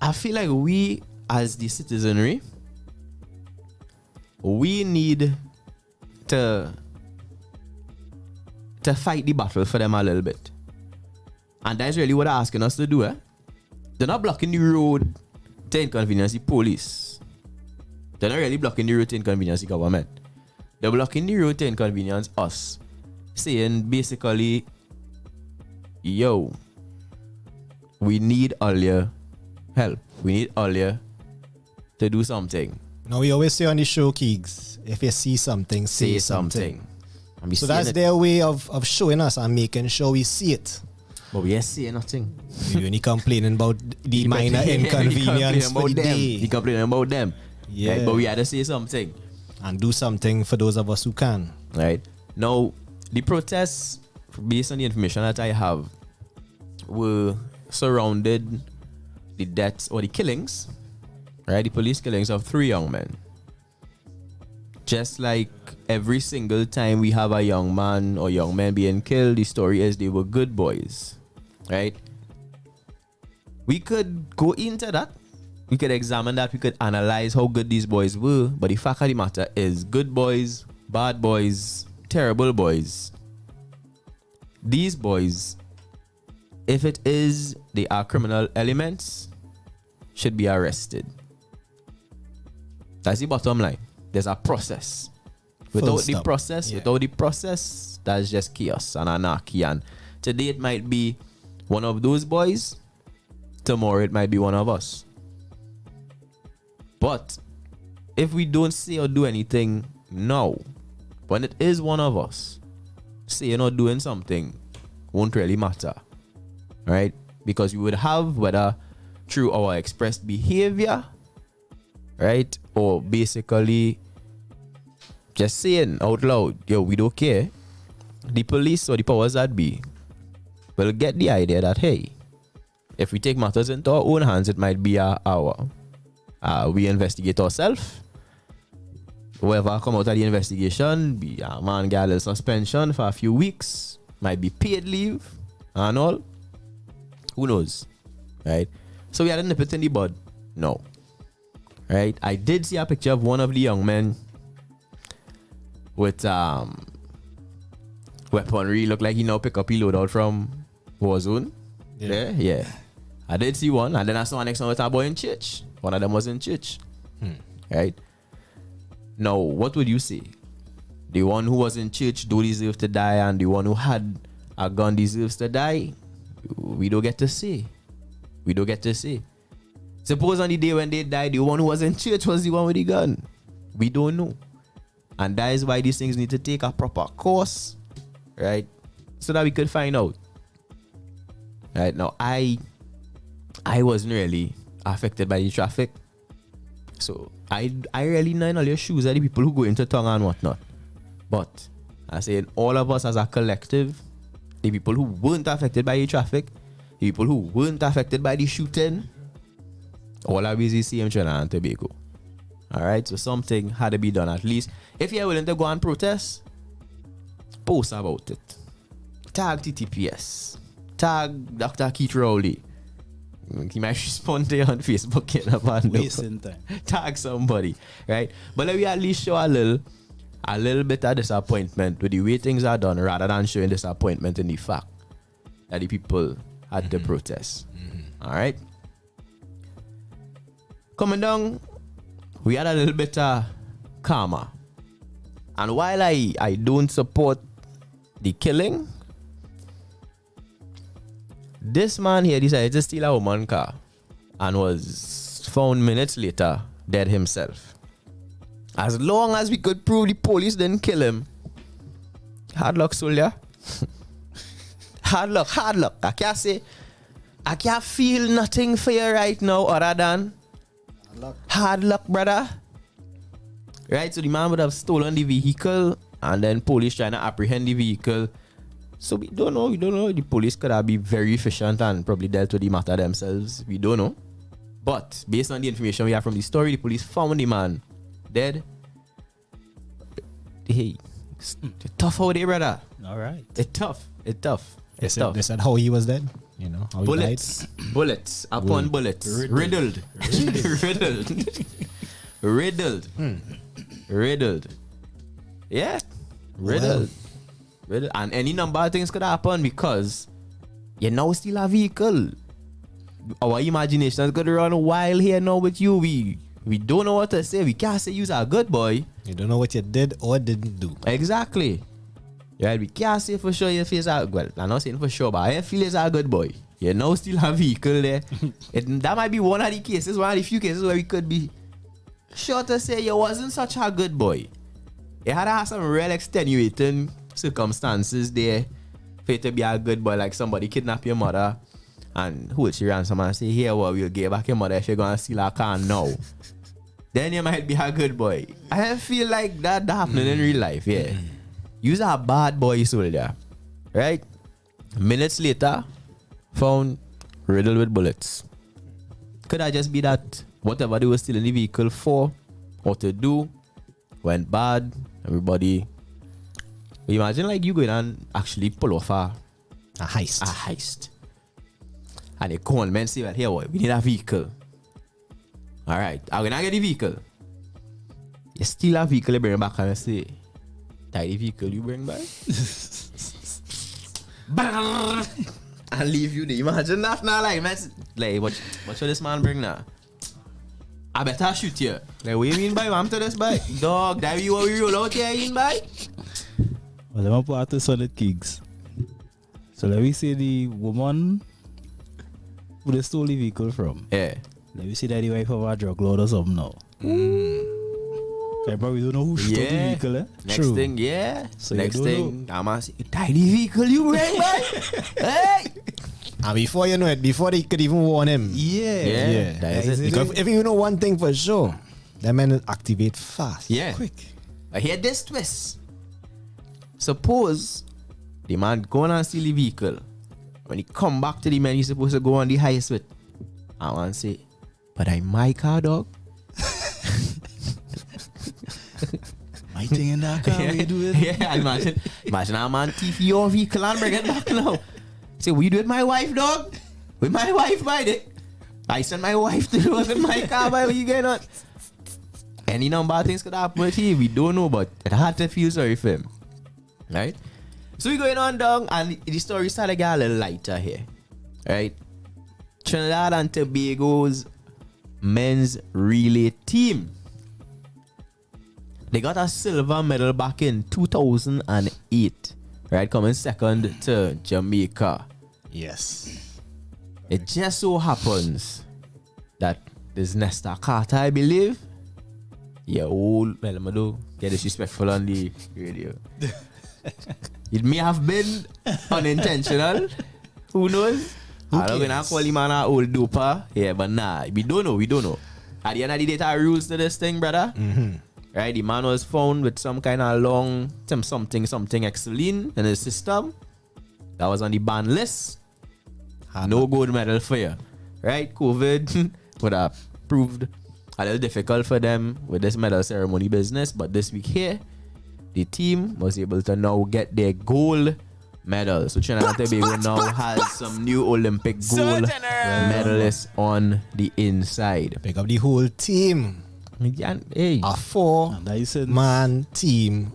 I feel like we as the citizenry, we need to fight the battle for them a little bit. And that's really what they're asking us to do. They're not blocking the road to inconvenience the police. They're not really blocking the road to inconvenience the government. They're blocking the road to inconvenience us. Saying basically, yo, we need all your help. We need all your to do something. Now we always say on the show, Keegs, if you see something, say something. So that's their way of showing us and making sure we see it. But we ain't saying nothing. We're only complaining about the minor inconvenience for the day. You complaining about them. Yeah. Right? But we had to say something. And do something for those of us who can. Right. Now, the protests, based on the information that I have, were surrounded the deaths or the killings, right? The police killings of 3 young men. Just like every single time we have a young man or young men being killed, the story is they were good boys, right? We could go into that. We could examine that. We could analyze how good these boys were. But the fact of the matter is good boys, bad boys, terrible boys. These boys, if it is they are criminal elements, should be arrested. That's the bottom line. There's a process. Without the process, that's just chaos and anarchy. And today it might be one of those boys. Tomorrow it might be one of us. But if we don't say or do anything now, when it is one of us, saying or doing something won't really matter. Right? Because we would have, whether through our expressed behavior, right, or basically just saying out loud, yo, we don't care, the police or the powers that be will get the idea that, hey, if we take matters into our own hands, it might be we investigate ourselves. Whoever come out of the investigation, be a man get a suspension for a few weeks, might be paid leave and all. Who knows? Right? So we had to nip it in the bud. No. Right? I did see a picture of one of the young men with weaponry. Look like he now pick up his loadout from Warzone. Yeah. I did see one, and then I saw next one with a boy in church. One of them was in church. Right? Now, what would you say? The one who was in church do deserve to die, and the one who had a gun deserves to die? We don't get to say. Suppose on the day when they died, the one who was in church was the one with the gun. We don't know. And that is why these things need to take a proper course, right? So that we could find out. Right now, I wasn't really affected by the traffic. So I really know in all your shoes are the people who go into town and whatnot. But I say all of us as a collective, the people who weren't affected by the traffic, the people who weren't affected by the shooting, all are busy seeing Trinidad and Tobago. Alright, so something had to be done at least. If you're willing to go and protest, post about it. Tag TTPS. Tag Dr. Keith Rowley. He might respond to you on Facebook. Wasting time. Tag somebody, right? But let me at least show a little bit of disappointment with the way things are done rather than showing disappointment in the fact that the people had to protest. Alright? Coming down, we had a little bit of karma. And while I don't support the killing, this man here decided to steal a woman's car and was found minutes later dead himself. As long as we could prove the police didn't kill him, hard luck, soldier. Hard luck. I can't feel nothing for you right now other than hard luck, brother. Right, so the man would have stolen the vehicle and then police trying to apprehend the vehicle. So we don't know. The police could have been very efficient and probably dealt with the matter themselves. We don't know. But based on the information we have from the story, the police found the man dead. Hey, it's tough out there, brother. All right. It's tough. They said how he was dead. You know, how bullets. he died. Bullets upon bullets. Riddled. Riddled. Yeah. Riddled. And any number of things could happen because you now still a vehicle. Our imagination is going to run wild here now with you. We don't know what to say. We can't say you're a good boy. You don't know what you did or didn't do. Exactly. Yeah, we can't say for sure you feel well, I'm not saying for sure, but I feel a good boy. You now still a vehicle there. That might be one of the cases, one of the few cases where we could be sure to say you wasn't such a good boy. You had to have some real extenuating circumstances there for you to be a good boy, like somebody kidnap your mother and hold you ransom and say, here, well, we'll get back your mother if you're going to steal a car now. Then you might be a good boy. I feel like that happening in real life, yeah. You're a bad boy soldier, right? Minutes later, found riddled with bullets. Could I just be that whatever they were stealing the vehicle for or to do went bad, everybody. Imagine like you going and actually pull off a heist. And they call men say, well, here, we need a vehicle. Alright, I'm gonna get the vehicle. You steal a vehicle, you bring it back and you say, that the vehicle you bring back? And leave you there. Imagine that now, like what should this man bring now? I better shoot you. Like, what you mean by I'm to this by? Dog, that you what we roll out here in by? Well, let me put out the solid gigs. So let me say the woman who they stole the vehicle from. Yeah. Let me say that the wife of a drug lord or something now. I probably don't know who stole the vehicle, eh? Next thing, yeah. So next thing, I'm going to say, tie the vehicle you bring by? Hey! And before you know it, before they could even warn him. Yeah. That is it. Because if you know one thing for sure, that man will activate fast. Yeah. Quick. I hear this twist. Suppose the man go on and steal the vehicle. When he come back to the man he's supposed to go on the heist with, I want to say, but I'm my car, dog. My thing in that car, we do it. Yeah, imagine a man thief your vehicle and bring it back now. Say, we do it with my wife, dog. With my wife, by it. I send my wife to do it with my car, by what you getting on? Any number of things could happen with him. We don't know, but it had to feel sorry for him. Right? So we going on down, and the story started to get a little lighter here. Right? Trinidad and Tobago's men's relay team. They got a silver medal back in 2008. Right? Coming second to Jamaica. Yes. It just so happens that This Nesta Carter, I believe. Yeah, old. Well, I'm do get disrespectful on the radio. It may have been unintentional. Who knows? I don't gonna call him an old doper. Yeah, but nah, we don't know. At the end of the day, there are rules to this thing, brother. Right? The man was found with some kind of long something excellent in his system. That was on the ban list. No gold medal for you. Right? COVID would have proved a little difficult for them with this medal ceremony business. But this week here, the team was able to now get their gold medal. So Trinidad and Tobago now has some new Olympic gold medalists on the inside. Pick up the whole team. Hey. A 4-man team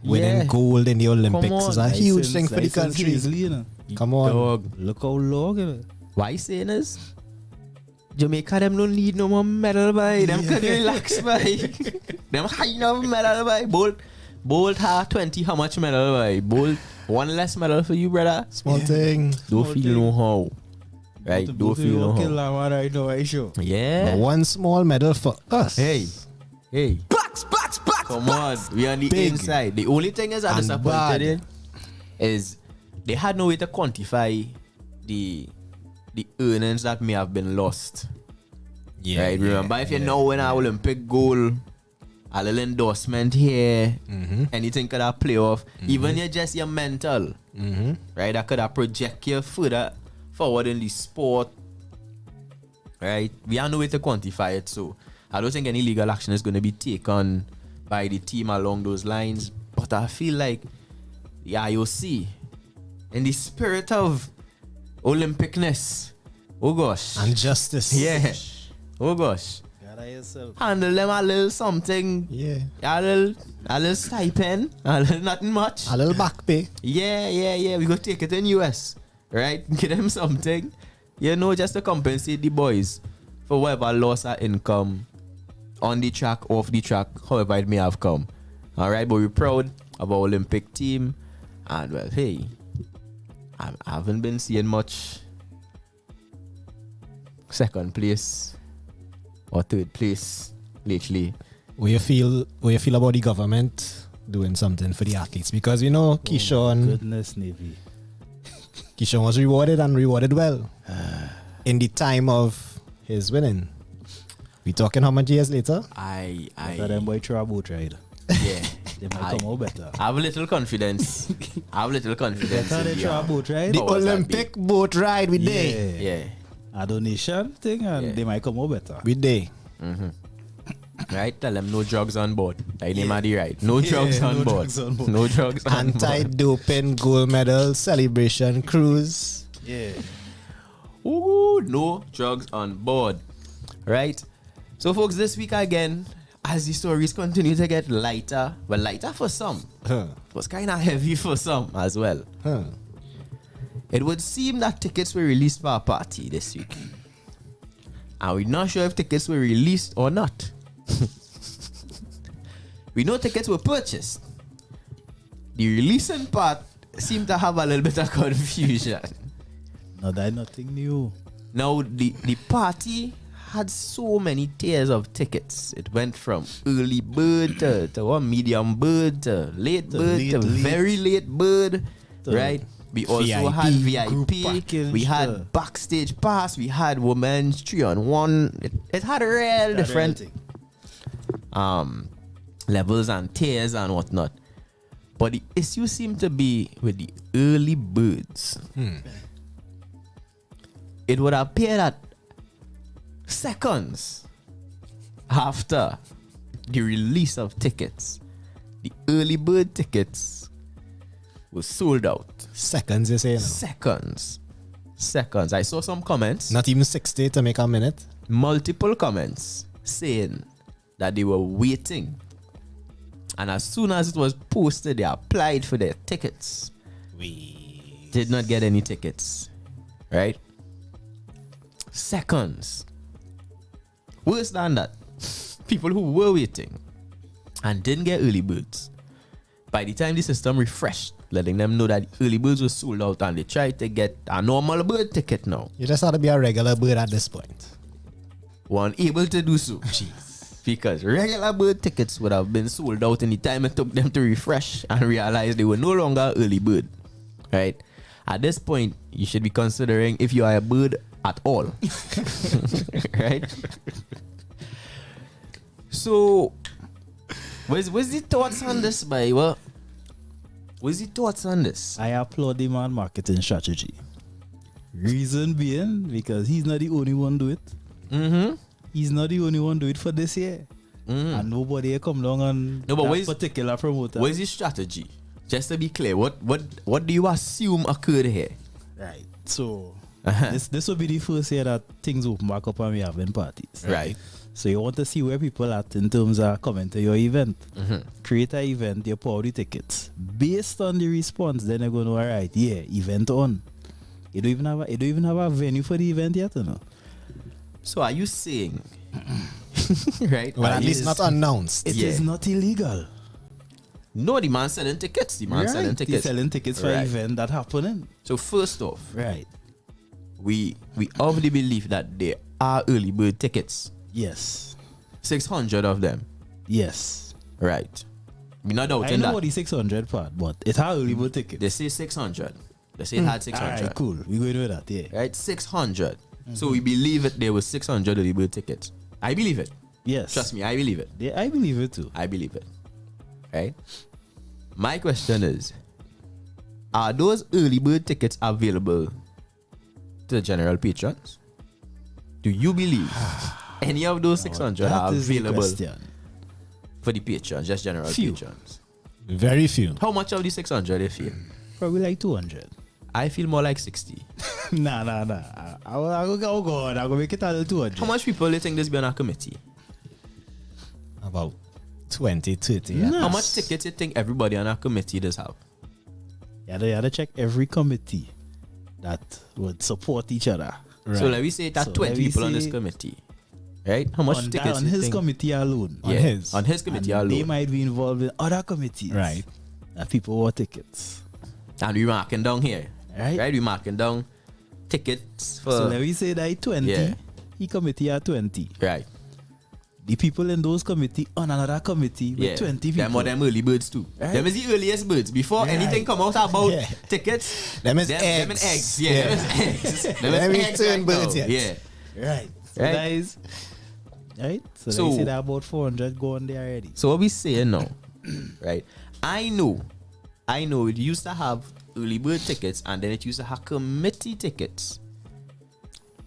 winning gold in the Olympics is a huge thing for the country. Come on. Dog. Look how long. Why you saying this? Jamaica them don't need no more medal by. Them can relax by. Them high enough medal by. Bolt have 20 how much medal by. Bolt one less medal for you, brother. Small thing. Don't feel no how. Right? Don't feel no how. Yeah. But one small medal for us. Hey. Box. Come on. We are on the inside. The only thing is I'm disappointed in is they had no way to quantify the earnings that may have been lost. Yeah. Right? Remember, if you know when an Olympic goal, a little endorsement here, anything could have play off. Even your mental, right? That could have project you further forward in the sport. Right? We have no way to quantify it, so I don't think any legal action is going to be taken by the team along those lines. But I feel like the IOC, in the spirit of Olympicness, oh gosh, and justice, yeah, oh gosh, handle them a little something, a little stipend, a little nothing much, a little back pay, yeah. We go take it in US, right? Give them something, just to compensate the boys for whatever loss of income on the track, off the track, however it may have come. All right, but we're proud of our Olympic team, and well, hey, I haven't been seeing much second place or third place lately. What you feel about the government doing something for the athletes? Because Keyshawn, goodness, Navy. Keyshawn was rewarded well in the time of his winning. We talking how much years later? I them boy try boat ride. Yeah. They might come out better. I have a little confidence. Better they try boat ride. The Olympic boat ride we did. Yeah. A donation thing and they might come out better. We did. Right? Tell them no drugs on board. I name the right. No drugs on board. No drugs on board. Anti-doping gold medal celebration cruise. Yeah. Ooh, no drugs on board. Right? So folks, this week again, as the stories continue to get lighter, well, lighter for some, it was kind of heavy for some as well. It would seem that tickets were released for a party this week. And we're not sure if tickets were released or not. We know tickets were purchased. The releasing part seemed to have a little bit of confusion. No, that's nothing new. Now, the party had so many tiers of tickets. It went from early bird to medium bird to late bird to very late bird, right? We also had VIP, we had backstage pass, we had women's 3-on-1. It had a real different levels and tiers and whatnot. But the issue seemed to be with the early birds. It would appear that seconds after the release of tickets, the early bird tickets were sold out. Seconds, you say? No? Seconds. I saw some comments. Not even 60 to make a minute. Multiple comments saying that they were waiting. And as soon as it was posted, they applied for their tickets. We did not get any tickets. Right? Seconds. Worse than that, people who were waiting and didn't get early birds, by the time the system refreshed, letting them know that early birds were sold out and they tried to get a normal bird ticket now. You just ought to be a regular bird at this point. were unable to do so. Because regular bird tickets would have been sold out in the time it took them to refresh and realize they were no longer early bird. Right? At this point, you should be considering if you are a bird at all. Right? So, what's the thoughts on this, by what? What's the thoughts on this? I applaud the man marketing strategy. Reason being, because he's not the only one do it. Mm-hmm. He's not the only one do it for this year. And nobody come along on that particular promoter. What is his strategy? Just to be clear, what do you assume occurred here? Right. So, this will be the first year that things open back up and we having parties. Right. So you want to see where people are at in terms of coming to your event. Create an event, you pour the tickets. Based on the response, then you're going to know, all right, yeah, event on. You don't even have a venue for the event yet, you know. So are you saying, right? Well, at least not announced. It is not illegal. No, the man selling tickets. The man selling tickets. He's selling tickets for an event that happening. So first off, right, we of the belief that there are early bird tickets. Yes. 600 of them. Yes. Right. We're not doubting that. I know about the 600 part, but it had early bird tickets. They say 600. They say it had 600. Alright, cool. We're going with that, yeah. Right, 600. So we believe it. There were 600 early bird tickets. I believe it. Yes. Trust me, I believe it. Yeah, I believe it too. I believe it. Right? My question is, are those early bird tickets available to the general patrons? Do you believe any of those 600 are available for the patrons, just general patrons? Very few. How much of the 600 they feel? Probably like 200. I feel more like 60. Nah. I'll go make it a little 200. How much people do you think this be on a committee? About 20, 30. Yes. How much tickets you think everybody on our committee does have? You had to check every committee that would support each other. Right. So let me say that 20 people on this committee. Right? How much tickets on his committee alone? Yeah, on his committee alone. They might be involved in other committees. Right. That people want tickets. And we're marking down here. Right? We're marking down tickets for... So let me say that 20. Yeah. He committee at 20. Right. The people in those committee on another committee with 20 people. Them are them early birds too. Right? Them is the earliest birds. Before anything come out about tickets, them is eggs. Them is eggs. Them is eggs right birds now. Yeah. Right. So that is... Right? So you say that about 400 go on there already. So what we saying now, right? I know it used to have early bird tickets and then it used to have committee tickets.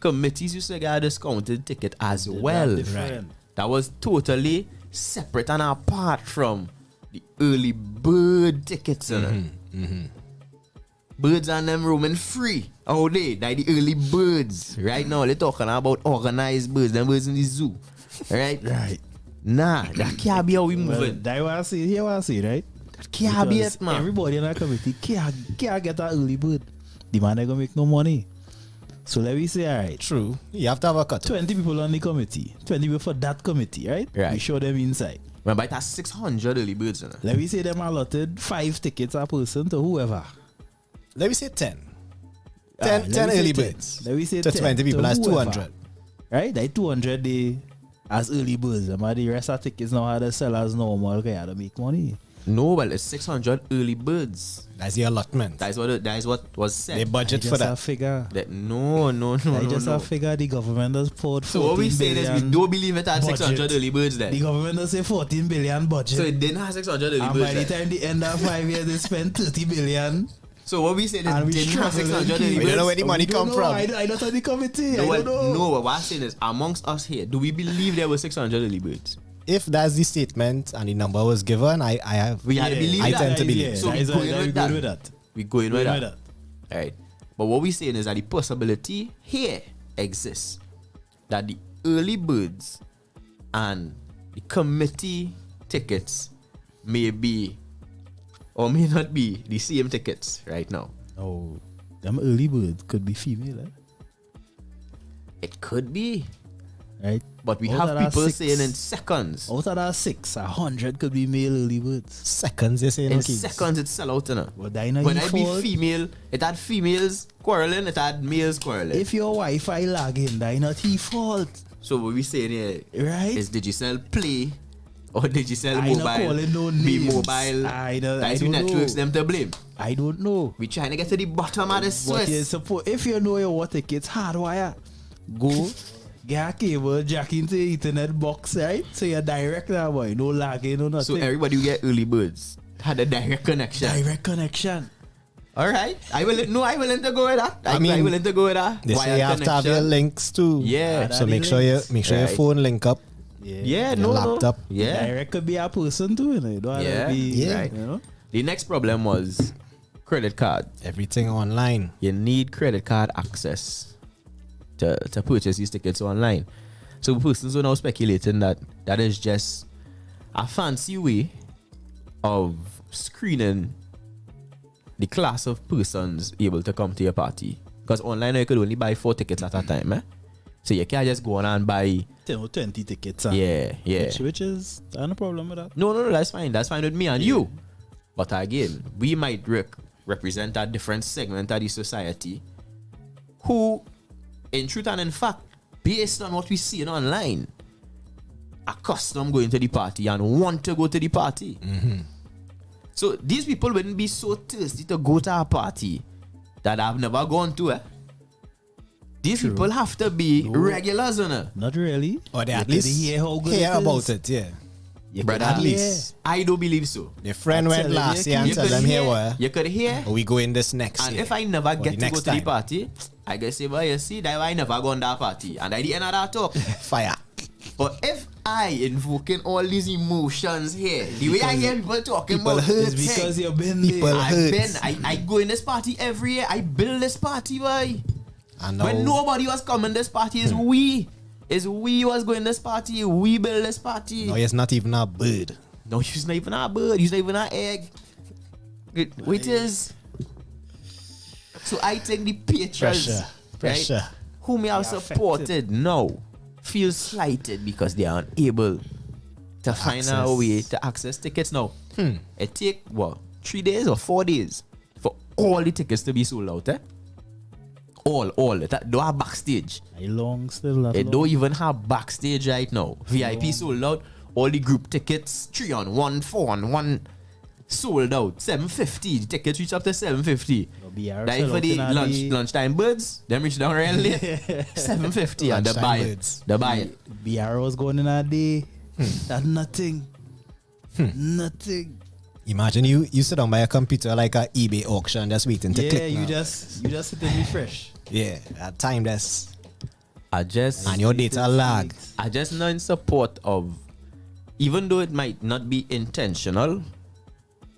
Committees used to get a discounted ticket as well. Right. That was totally separate and apart from the early bird tickets. Birds and them roaming free all day. Like the early birds. Right now, they're talking about organized birds. Them birds in the zoo. Right? Right. Nah, that can't be how we moving. That what I see. Here what I see, right? That can't be it, man. Everybody in that committee can't get that early bird. The man ain't gonna make no money. So let me say, all right. True. You have to have a cut. 20 people on the committee. 20 people for that committee, right? Right. We show them inside. Remember, it has 600 early birds in it. Let me say them allotted 5 tickets a person to whoever. Let me say 10. 10 early birds. Let me say to 10 20 people, that's 200. Right? That 200 they as early birds. And the rest of tickets now how to sell as normal. Okay, how to make money. No, well, it's 600 early birds. That's the allotment. That is what was said. They budget for that. Figure. No. I just a figure the government has poured 14 So what we saying is we don't believe it had budget. 600 early birds then. The government has say 14 billion budget. So it didn't have 600 early and birds. by the time the end of 5 years they spend 30 billion. So what we saying is it didn't have 600 early birds. We don't know where the money come from. I don't know the committee. No, I don't know. No, what I'm saying is amongst us here, do we believe there were 600 early birds? If that's the statement and the number was given, I tend to believe. So we go in with that. We go in with that. that. Right. But what we're saying is that the possibility here exists that the early birds and the committee tickets may be or may not be the same tickets right now. Oh, them early birds could be female, eh? It could be. Right? But we have people saying in seconds. Out of that 6, 100 could be male early birds. Seconds, they say in seconds it sell out, you know. Well, when I be female, it had females quarreling, it had males quarreling. If your Wi-Fi lagging, that not his fault. So what we saying here is did you sell Play or did you sell I mobile? not calling no Be names. mobile. I don't That's who networks them to blame. I don't know. We trying to get to the bottom of the What you Swiss. suppose if you know your water tickets hardwire, go get a cable, jack into the internet box, right? So you're direct now, boy. No lagging, no nothing. So everybody who get early birds had a direct connection. Direct connection. All right. I willing to go with that. I willing to go with that. They say you have to have your links too. Yeah. So make sure your phone link up. Yeah, your laptop. Yeah. Direct could be a person too, you know. You don't have to be, right. You know? The next problem was credit card. Everything online. You need credit card access to purchase these tickets online. So persons are now speculating that is just a fancy way of screening the class of persons able to come to your party. Because online you could only buy 4 tickets at a time, eh? So you can't just go on and buy 10 or 20 tickets. Yeah. Which is, I have no problem with that. No, that's fine. That's fine with me and you. But again, we might represent a different segment of the society who, in truth and in fact, based on what we see online, accustomed going to the party and want to go to the party. Mm-hmm. So these people wouldn't be so thirsty to go to a party that I've never gone to. These people have to be regulars, Not really. Or they at least hear about it, yeah. Brother, at least. I don't believe so. Your friend went last year and tell them here where you could hear. We go in this next and year. if I never get to go to the time. party, I guess if you see that I never gone to that party. And at the end of that talk, fire. But if I invoking all these emotions here, the way I hear people talking people about hurt. it's because you've been people there. I go in this party every year. I build this party, boy. When nobody was coming this party, is we. Is we was going this party. We build this party. No, it's not even a bird. No, he's not even a bird. He's not even an egg. Which is. So I think the patrons, Pressure. Right, whom we have supported now feel slighted because they are unable to find a way to access tickets now. It take 3 days or 4 days for all the tickets to be sold out, eh? All. That don't have backstage. It don't even have backstage right now. VIP sold out. All the group tickets, 3 on 1, 4 on 1, sold out. 750. The tickets reach up to 750. That for the lunchtime birds. Them reach down real late. 750 and the buy. BR was going in a day. That's nothing. Nothing. Imagine you sit down by a computer like a eBay auction just waiting to click. You just sit and refresh. Yeah, at time that's and your data lag. I just know in support of, even though it might not be intentional,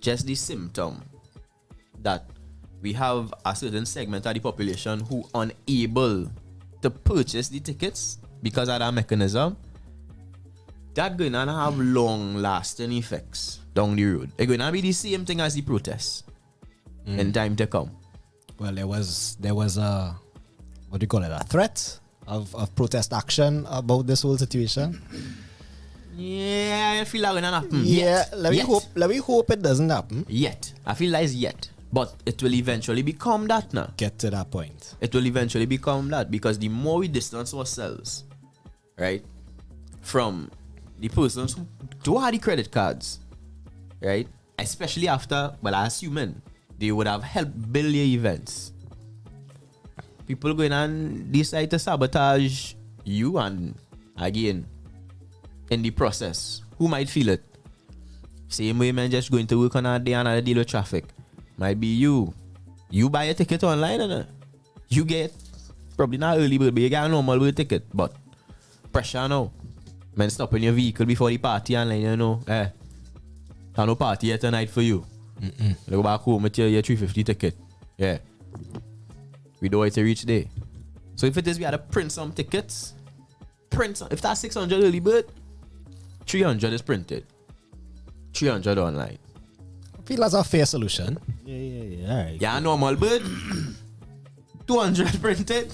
just the symptom that we have a certain segment of the population who are unable to purchase the tickets because of that mechanism. That going to have long-lasting effects down the road. It's going to be the same thing as the protests in time to come. Well, there was a, what do you call it, a threat of protest action about this whole situation. Yeah, I feel like it's not happen. Yeah, let me hope it doesn't happen. Yet. I feel like it's yet. But it will eventually become that now. Get to that point. It will eventually become that because the more we distance ourselves, right, from the persons who don't have the credit cards, right, especially after, well, I assuming they would have helped build your events. People going and decide to sabotage you, and again, in the process, who might feel it? Same way, man, just going to work on a day and a deal with traffic. Might be you. You buy a ticket online and you get probably not early bird, but you get a normal bird ticket. But pressure now. Man, stopping your vehicle before the party and like, you know, there's no party yet tonight for you. Go back home with your 350 ticket. Yeah. We don't want to reach there. So if it is, we had to print some tickets. If that's 600 early bird, 300 is printed. 300 online. I feel that's a fair solution. Yeah. All right. Yeah, normal bird. 200 printed.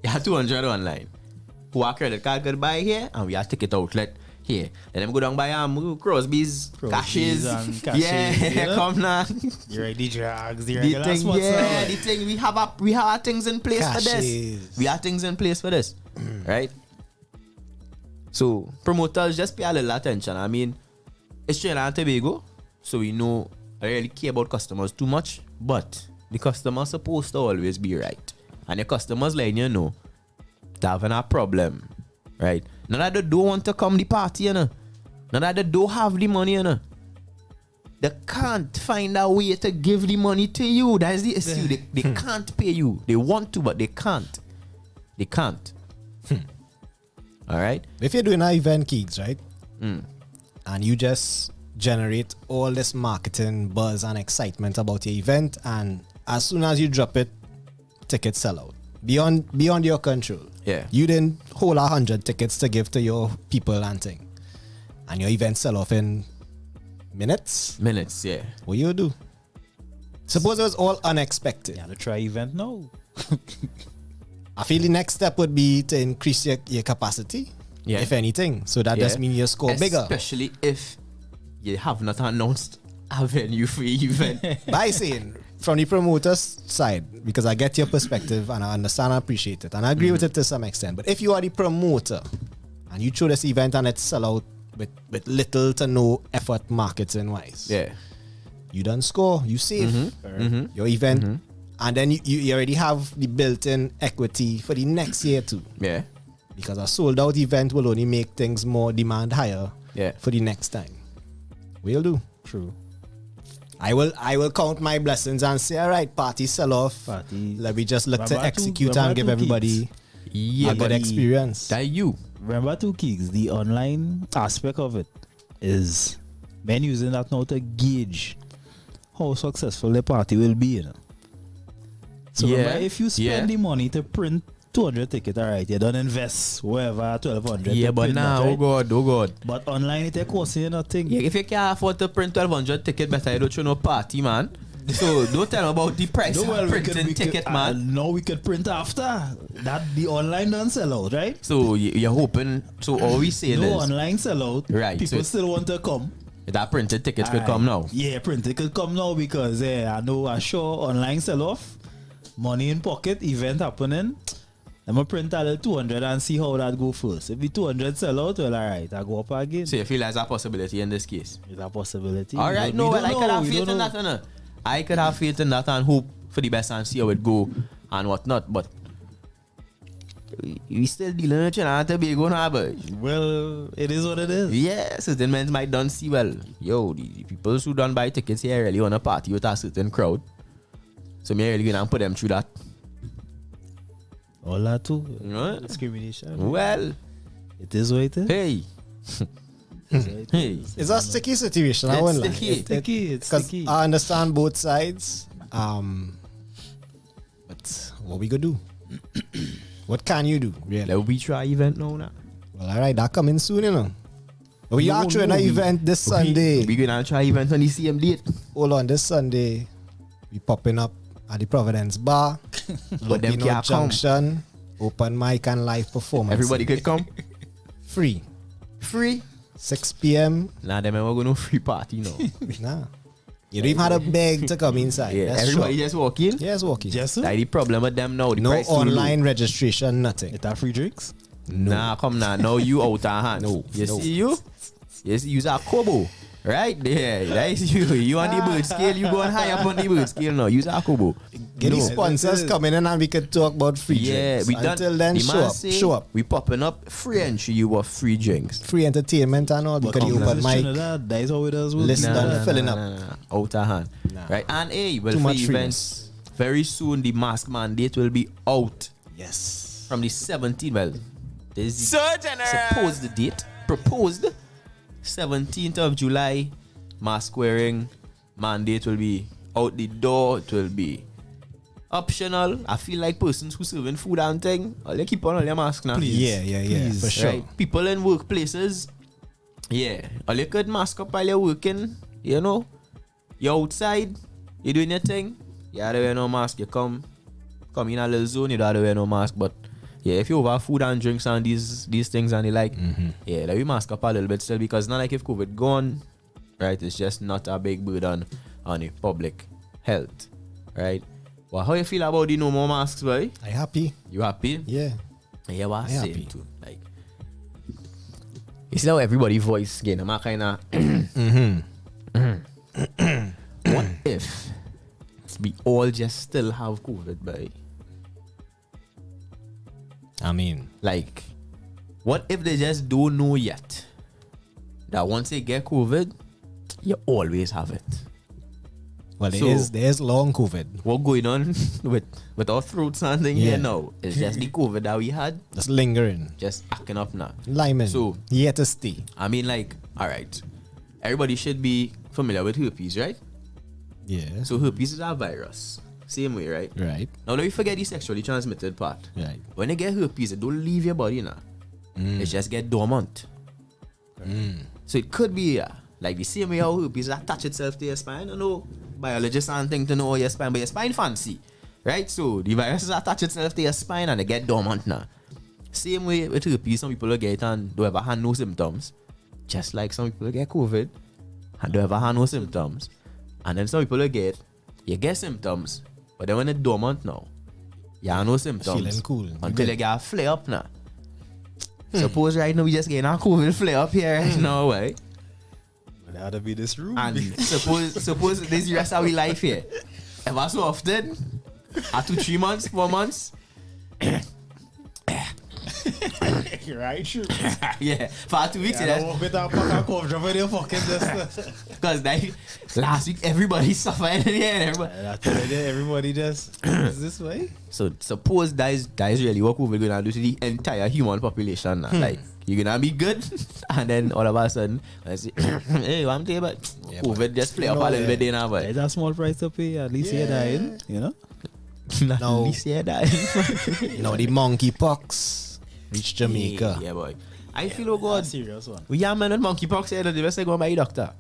Yeah, 200 online. Who our credit card could buy here, and we have ticket outlet here. Let them go down by Crosby's cashes. Yeah, come now. You ready, drugs? The thing. We have our things in place for this. We have things in place for this, right? So promoters just pay a little attention. I mean, it's Trinidad and Tobago, so we know I really care about customers too much, but the customer's supposed to always be right. And the customers letting you know they're having a problem, right? Not that they don't want to come the party, you know. Not that they don't have the money, you know. They can't find a way to give the money to you. That is the issue. They can't pay you. They want to, but they can't. They can't. All right? If you're doing an event, Keeks, right? And you just generate all this marketing buzz and excitement about your event, and as soon as you drop it, tickets sell out. Beyond your control. Yeah. You didn't hold 100 tickets to give to your people and thing. And your event sell off in minutes? Minutes, yeah. What you do? Suppose it was all unexpected. Yeah, to try event now. I feel the next step would be to increase your capacity, if anything. So that does mean you score bigger. Especially if you have not announced a venue for your event. By saying, from the promoter's side, because I get your perspective and I understand and appreciate it, and I agree with it to some extent. But if you are the promoter and you throw this event and it sell out with little to no effort marketing wise, you done score, you save your event, and then you already have the built-in equity for the next year too. Yeah. Because a sold out event will only make things more demand higher for the next time. We'll do. True. I will count my blessings and say, all right, party sell off. Let me just look to execute and give everybody a good experience. That you. Remember two keys. The online aspect of it is men using that now to gauge how successful the party will be. You know? So remember, if you spend the money to print 200 tickets, all right, you don't invest wherever 1,200. Yeah, but now, right? oh God. But online it costs you nothing. Yeah, if you can't afford to print 1,200 tickets, better you don't show no party, man. So don't tell me about the price of printing ticket, man. No, we could print after that. The online don't sell out, right? So you're hoping. So all we saying no is online sell out. Right. People so still want to come. That printed tickets could come now. Yeah, printed could come now because I know I sure online sell off. Money in pocket, event happening. I'm going to print a little 200 and see how that go first. If the 200 sell out, well, all right, I go up again. So you feel there's a possibility in this case? There's a possibility. All right, no, well, I could have faith in that. I could have faith in that and hope for the best and see how it go and whatnot. But we still dealing with Trinidad and Tobago now, but well, it is what it is. Yeah, certain men might don't see well. Yo, the people who don't buy tickets here really want to party with a certain crowd. So me really gonna put them through that. All that too. Right? Discrimination. Well, it is what it is. Hey. It's a sticky situation. I won't lie. It's sticky. Because I understand both sides. But what we gonna do? What can you do? Really? Let we try event now. Well, all right, that coming soon, you know. We are trying an event this Sunday. We gonna try event on the same date. Hold on, this Sunday we popping up at the Providence Bar, Lupino Junction, open mic and live performance. Everybody could come. Free. 6 p.m. Nah, them ever go no free party, no. Nah. You don't even have to beg to come inside. Yeah, everybody just walk in. Yes, walk in. Just that's the problem with them now. The no price online registration, nothing. It have free drinks? No. Nah, come now. No, you out of hand. No. See you? Yes, use a kobo. Right there, that's you. You on the bird scale, you go on high up on the bird scale now. Use a kobo. Get the sponsors coming in and we can talk about free drinks. We Until then, show up. We popping up free entry, you want free drinks. Free entertainment and all because you open mic. That is how it does. List done filling up. Out of hand. Right, and well, for events, very soon the mask mandate will be out. Yes. From the 17th, well, there's the date, proposed 17th of July, mask wearing mandate will be out the door. It will be optional. I feel like persons who serving food and thing, they keep on their mask now. Please. Yeah, Please. for sure. Right? People in workplaces, all you could mask up while you're working, you know. You're outside, you're doing your thing, you don't wear no mask, you come in a little zone, you don't wear no mask, but yeah, if you over food and drinks and these things and they like, let me mask up a little bit still because it's not like if COVID gone, right? It's just not a big burden on the public health, right? Well, how you feel about the no more masks, boy? I happy. You happy? Yeah. Yeah, what I say happy too. Like, You see how everybody voice again, I'm kind of. What if we all just still have COVID, boy? I mean, like, what if they just don't know yet that once they get COVID, you always have it? Well, there's long COVID. What going on with our throats and thing here now? It's just the COVID that we had. Just lingering. Just acting up now. Lyman. So, here to stay. I mean, like, all right. Everybody should be familiar with herpes, right? Yeah. So herpes is a virus. Same way, right? Right. Now, let me forget the sexually transmitted part. Right. When you get herpes, it don't leave your body now. It just get dormant. So it could be like the same way how herpes attach itself to your spine. I know biologists and thing to know your spine, but your spine fancy, right? So the viruses attach itself to your spine and they get dormant now. Same way with herpes, some people will get it and don't ever have no symptoms. Just like some people will get COVID and don't ever have no symptoms. And then some people will get, you get symptoms, but then when it's dormant now, you have no symptoms. Feeling cool. Until you get a flare up now. Suppose right now we just getting a COVID flare up here right now, right? But that'll be this room. And suppose this is the rest of our life here. Ever so often, after 3 months, 4 months. Right, true. Yeah, for 2 weeks. Yeah, walk with a pack of cough drop in your fucking because last week everybody suffered in here and everybody just is this way. So suppose that is really what COVID gonna do to the entire human population now. Like you're gonna be good and then all of a sudden I say, hey, I'm telling you, but COVID just play up a little bit there now, but it's a small price to pay. At least you're dying, you know. At least you're dying. The monkeypox reach Jamaica. Yeah, boy. I feel oh God. Serious one. We are men with monkeypox here. They just say go and buy the doctor.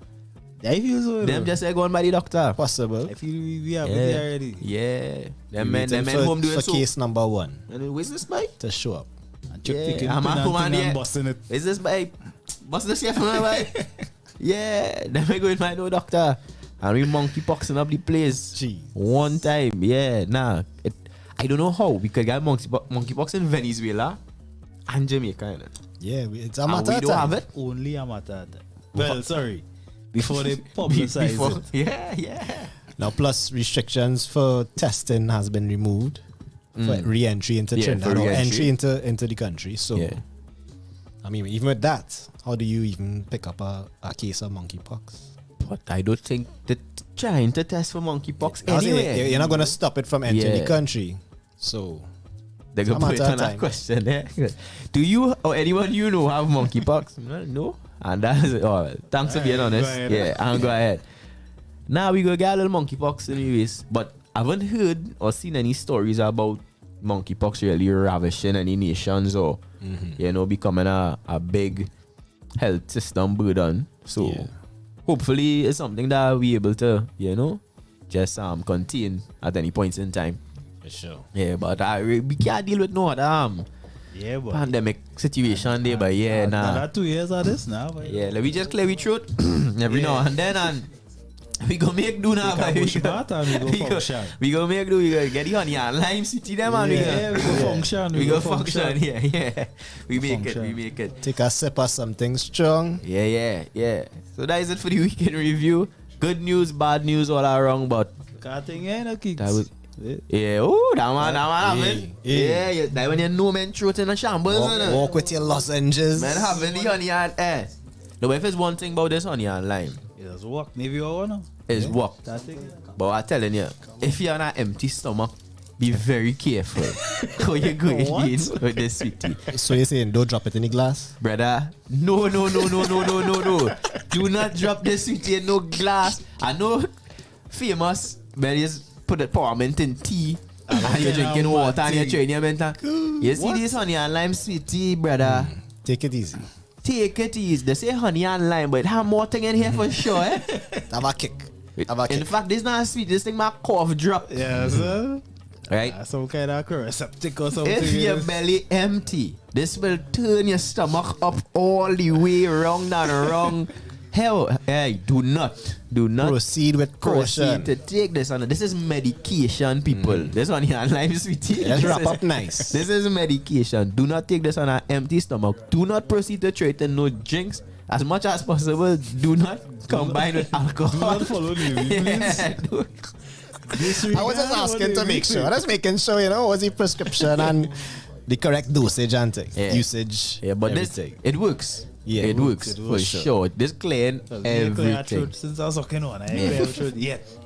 I feel so. Them just say go and buy the doctor. Possible. I feel we have it already. Yeah. Them men home doing for case number 1. And where's this bike? To show up. I'm a woman here. Busting it. Is this bike? What's this here for my bike? Yeah. Then we go and find no doctor. And we monkeypoxing up the place. Jeez. One time. Yeah. Nah. I don't know how we could get monkeypox in Venezuela and Jamaica. You know? Yeah, it's a matter we of don't time. have it. Only a matter of time. Well, sorry. Before they publicize it. Yeah. Now, plus restrictions for testing has been removed for re-entry into Trinidad or entry into the country. So, I mean, even with that, how do you even pick up a case of monkeypox? But I don't think that trying to test for monkeypox anyway. You're not going to stop it from entering the country. So, they're going to put it on that question there. Do you or anyone you know have monkeypox? No. And that's it. Thanks for being honest. I'll go ahead. Now we go get a little monkeypox anyways. But I haven't heard or seen any stories about monkeypox really ravishing any nations or becoming a big health system burden. So hopefully it's something that we able to, just contain at any point in time. For sure. Yeah, but we can't deal with no other pandemic situation there, but nah. 2 years of this now. But yeah, let me just clear we throat every now and then, and we go make do now. We go function. We go make do. We go get the honey and lime city them, and we go function. We go function. Yeah. We make it. Take a sip of something strong. Yeah. So that is it for the weekend review. Good news, bad news, all around, but cutting in a kick. Yeah, that one. Yeah, that when you know men throat in a shambles. Walk with your lozenges. Man having the honey and no, but if it's one thing about this honey and lime, it's work. Maybe you want to. It's work. But I'm telling you, if you're on an empty stomach, be very careful how you going in with this sweetie. So you're saying don't drop it in the glass? Brother, no. Do not drop this sweetie in no glass. I know famous berries put the peppermint in tea and you're drinking water and you're trying your mental. You see this honey and lime sweetie, brother? Take it easy. They say honey and lime, but it have more thing in here for sure. Have a kick. In fact, this not sweet. This thing my cough drop. Yeah, sir. Right? Some kind of receptacle or something. If your belly empty, this will turn your stomach up all the way round and round. Hell, hey, do not proceed with caution. Proceed to take this on. This is medication, people. This one here, live sweetie. Let's wrap up nice. This is medication. Do not take this on an empty stomach. Do not proceed to try to no drinks. As much as possible, do not combine with alcohol. Do not follow me, please. I was just asking to make sure. I was making sure, was the prescription and the correct dosage and usage. Yeah, but everything. It works. Yeah, it works for sure. This clean everything. Since I was talking on,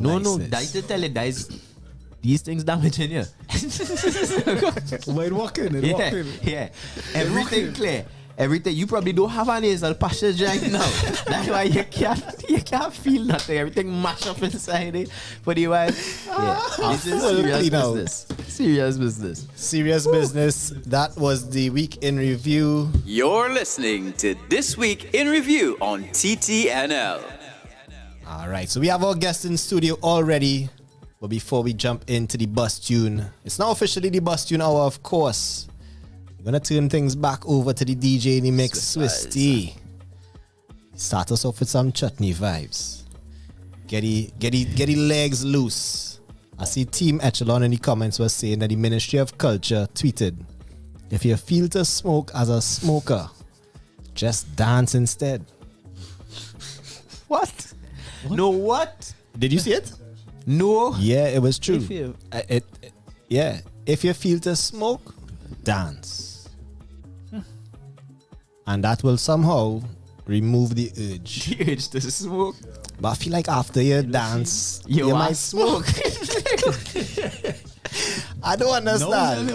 No, that to tell you, these things damaging you. It walking. Yeah. Everything clear. Everything. You probably don't have a nasal passage right now. That's why you can't feel nothing. Everything mash up inside it. But you this is serious business. Serious business. That was the week in review. You're listening to This Week in Review on TTNL. All right, so we have our guest in studio already. But before we jump into the bus tune, it's now officially the bus tune hour, of course. We're gonna turn things back over to the DJ in the mix, Swiss T. Start us off with some chutney vibes. Get the legs loose. I see Team Echelon in the comments was saying that the Ministry of Culture tweeted, if you feel to smoke as a smoker, just dance instead. What? No, what? Did you see it? No. Yeah, it was true. If you feel to smoke, dance. And that will somehow remove the urge. The urge to smoke. But I feel like after you dance, you might smoke. I don't understand.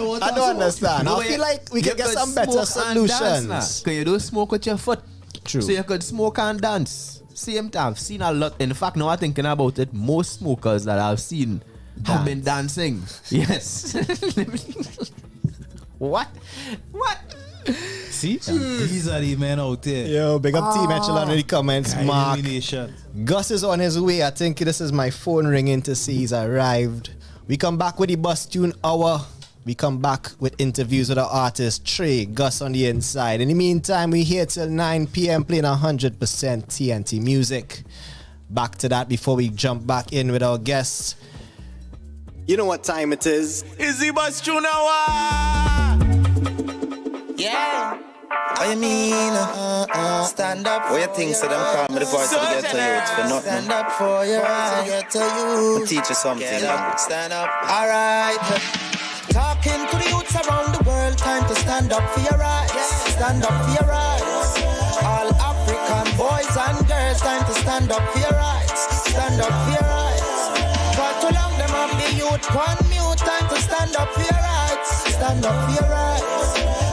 No, I feel like we can get some better solutions. Because you don't smoke with your foot. True. So you could smoke and dance. Same time. I've seen a lot. In fact, now I'm thinking about it, most smokers that I've seen have been dancing. Yes. What? See? These are the men out there. Yo, big up Team Echelon in the comments. Mark. Guss is on his way. I think this is my phone ringing to see he's arrived. We come back with the bus tune hour. We come back with interviews with our artist Trey, Guss on the inside. In the meantime, we're here till 9 p.m. playing 100% TNT music. Back to that before we jump back in with our guests. You know what time it is. Is the bus tune hour? Yeah. What you mean? Stand up. What you think? So them call me the voice of the ghetto youth for nothing. Stand up for your right. Ghetto youth. I'll teach you something. Stand up. All right. Talking to the youths around the world. Time to stand up for your rights. Stand up for your rights. All African boys and girls. Time to stand up for your rights. Stand up for your rights. For too long them have the youth one mute. Time to stand up for your rights. Stand up for your rights.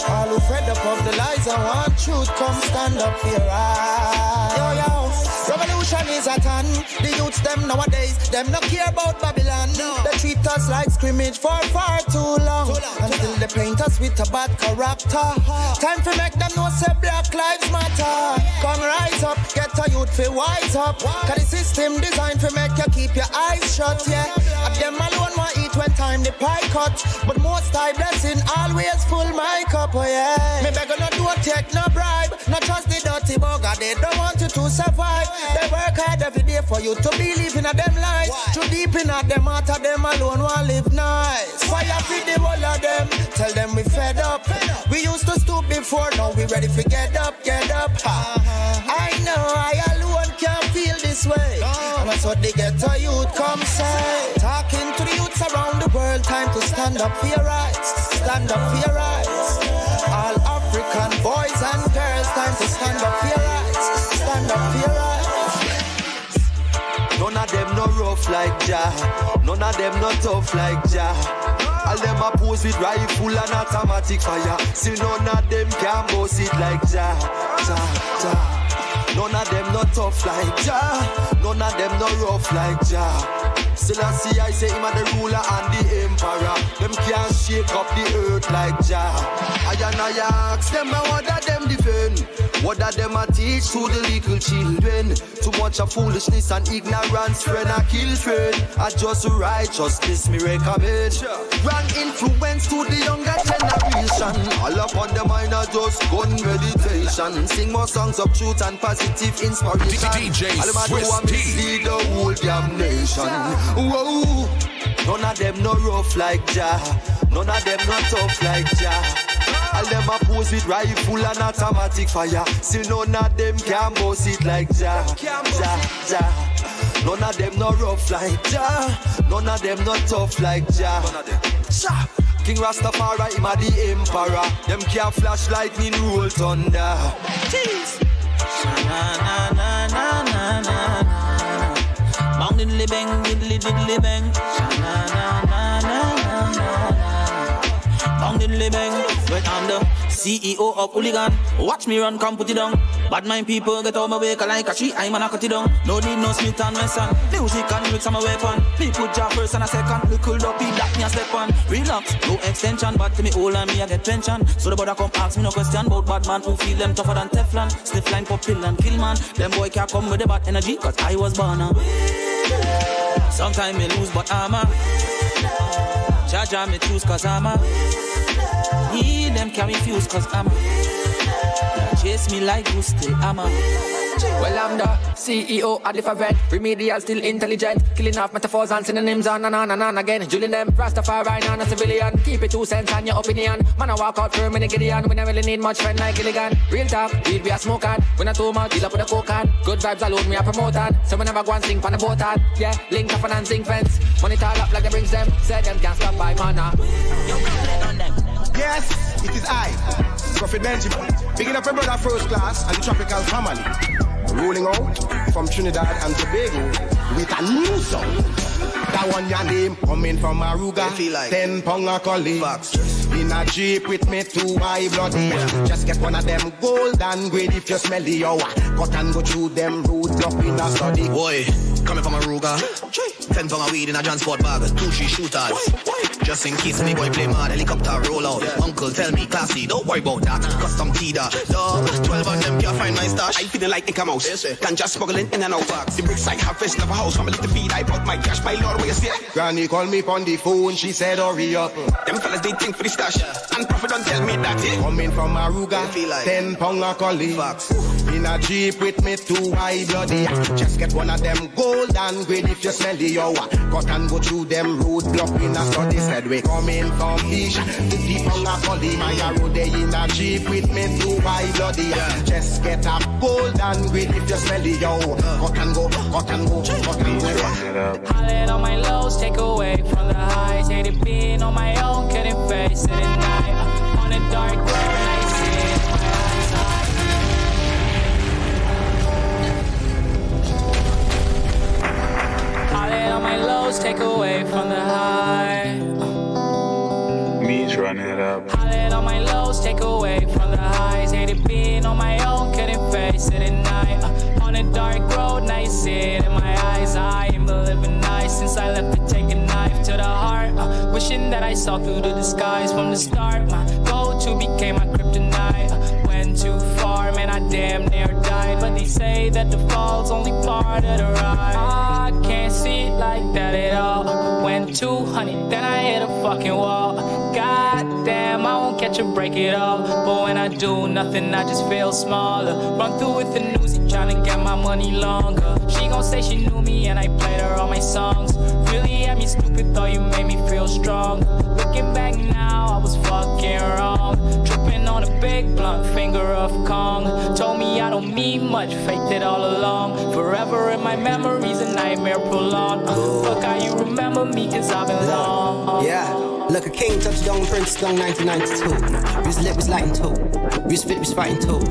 All who fed up of the lies and want truth, come stand up for your rights. Yo, revolution is at hand. The youths them nowadays, them not care about Babylon. They treat us like scrimmage for far too long. Until they paint us with a bad character. Time to make them know say Black Lives Matter. Come rise up, get a youth feel wise up. Cause the system designed to make you keep your eyes shut, yeah. And them alone want eat when time the pie cut. But most high blessing always full my cup, oh yeah. Me beg no don't take no bribe. Not trust the dirty bugger, they don't want you to survive. They work hard every day for you to believe in them lies. Too deep in them heart, them alone want live nice. Fire feed the whole of them, tell them we fed up. We used to stoop before, now we ready for get up. I know I alone can't feel this way. And that's what they get to youth come say. Talking to the youths around the world, time to stand up for your rights. Stand up for your rights. All African boys and girls, time to stand up for your rights. Stand up for your rights. None of them no rough like Jah. None of them no tough like Jah. All them a pose with rifle and automatic fire. Still none of them can boss it like Jah. None of them no tough like Jah. None of them no rough like Jah. Selassie, I say him a the ruler and the emperor. Them can't shake up the earth like Jah. I ask them what that them defend. What that them a teach to the little children. Too much of foolishness and ignorance, friend I kill friend. I just righteousness me recommend. Wrong influence to the younger generation. All up on the mind are just gun meditation. Sing more songs of truth and positive inspiration. All of my do a mislead the whole damn nation. Whoa, none of them no rough like Jah. None of them no tough like Jah. All them a pose with rifle and automatic fire. Still none of them can boss it like Jah. None of them no rough like Jah. None of them no tough like Jah. King Rastafari, him a the emperor. Them can't flash lightning, roll thunder. Jeez. Na na na na na na. Bang diddly bang, diddly diddly bang. Na na na na na na. Bang diddly bang. But I'm the CEO of Hooligan. Watch me run, come put it down. Bad mind people get out my way, like a tree, I'm gonna cut it down. No need no Smith and Wesson. Music and lyrics are my weapon. People job first and a second. We could up in that me a step on. Relax, no extension, but to me all and me I get pension. So the brother come ask me no question about bad man who feel them tougher than Teflon. Sniff line, pop pill and kill man. Them boy can't come with the bad energy, cause I was born a winner. Sometimes me lose but I'm a Jaja me choose cause I'm a he them can refuse cause I'm a chase me like Guss still I'm a well, I'm the CEO of the Favette. Remedial, still intelligent. Killing off metaphors and synonyms on and on and on again. Juling them, Rastafari, non a civilian. Keep it 2 cents on your opinion. Man, I walk out firm in the Gideon. We don't really need much friend like Gilligan. Real talk, we'll be a smoke on. When I too much, deal up with a coke on. Good vibes alone, me a promote on. So we never go and sing pan the boat on. Yeah, link up and sing fence. Money tall up like they brings them. Say them can't stop by mana. Yes, it is I, Prophet Benjamin. Picking up a brother first class and the tropical family. Rolling out from Trinidad and Tobago with a new song. That one your name coming from Aruga. 10 pound a collie. In a jeep with me 2 high bloody. Just get one of them gold and grade if you smell the hour. Cut and go through them roadblock in a study. Boy, coming from Aruga. 10 pound of weed in a transport bag. 2-3 shooters. Just in case any boy play mad, helicopter roll out. Uncle tell me classy, don't worry about that. Custom Tida, dog. 12 on them can't find my stash. I feeling like Inca Mouse. Can just smuggling in and out bags. The bricks I have fish never house. From a little feed, I brought my cash. My lord, where you see? Granny called me on the phone, she said hurry up. Them fellas they think for the stash. And Prophet don't tell me that. Coming from Aruga, 10 pound a collie. In a jeep with me 2 high bloody. Just get one of them gold and grade if you smell the hour. Cut and go through them roadblock in a study. Said we coming from Fish to deep on a collie. My road they in a jeep with me 2 high bloody. Just get a gold and grade if you smell the hour. Cut and go, cut and go, cut and go. Hollering on my lows, take away from the highs. Hated being on my own, couldn't face it at night. On a dark road, I see it in my eyes. Hollering on my lows, take away from the high. Me's running it up. Hollering on my lows, take away from the highs. Hated being on my own, couldn't face it at night. On a dark road, now you see it in my eyes. I ain't been living nice since I left to take a knife to the heart. Wishing that I saw through the disguise from the start. My go-to became my kryptonite. Went too far, man, I damn near died. But they say that the fall's only part of the ride. I can't see it like that at all. Went 200, then I hit a fucking wall. God damn, I won't catch a break at all. But when I do nothing, I just feel smaller. Run through with the news, tryna get my money longer. She gon' say she knew me and I played her all my songs. Really had me stupid, though you made me feel strong. Looking back now, I was fucking wrong. Tripping on a big blunt finger of Kong. Told me I don't mean much, faked it all along. Forever in my memories, a nightmare prolonged. Fuck how you remember me, cause I've been long. Yeah. Look, a king touched young prince, young 1992. We was lit, was lighting too. We was fit, was fighting too.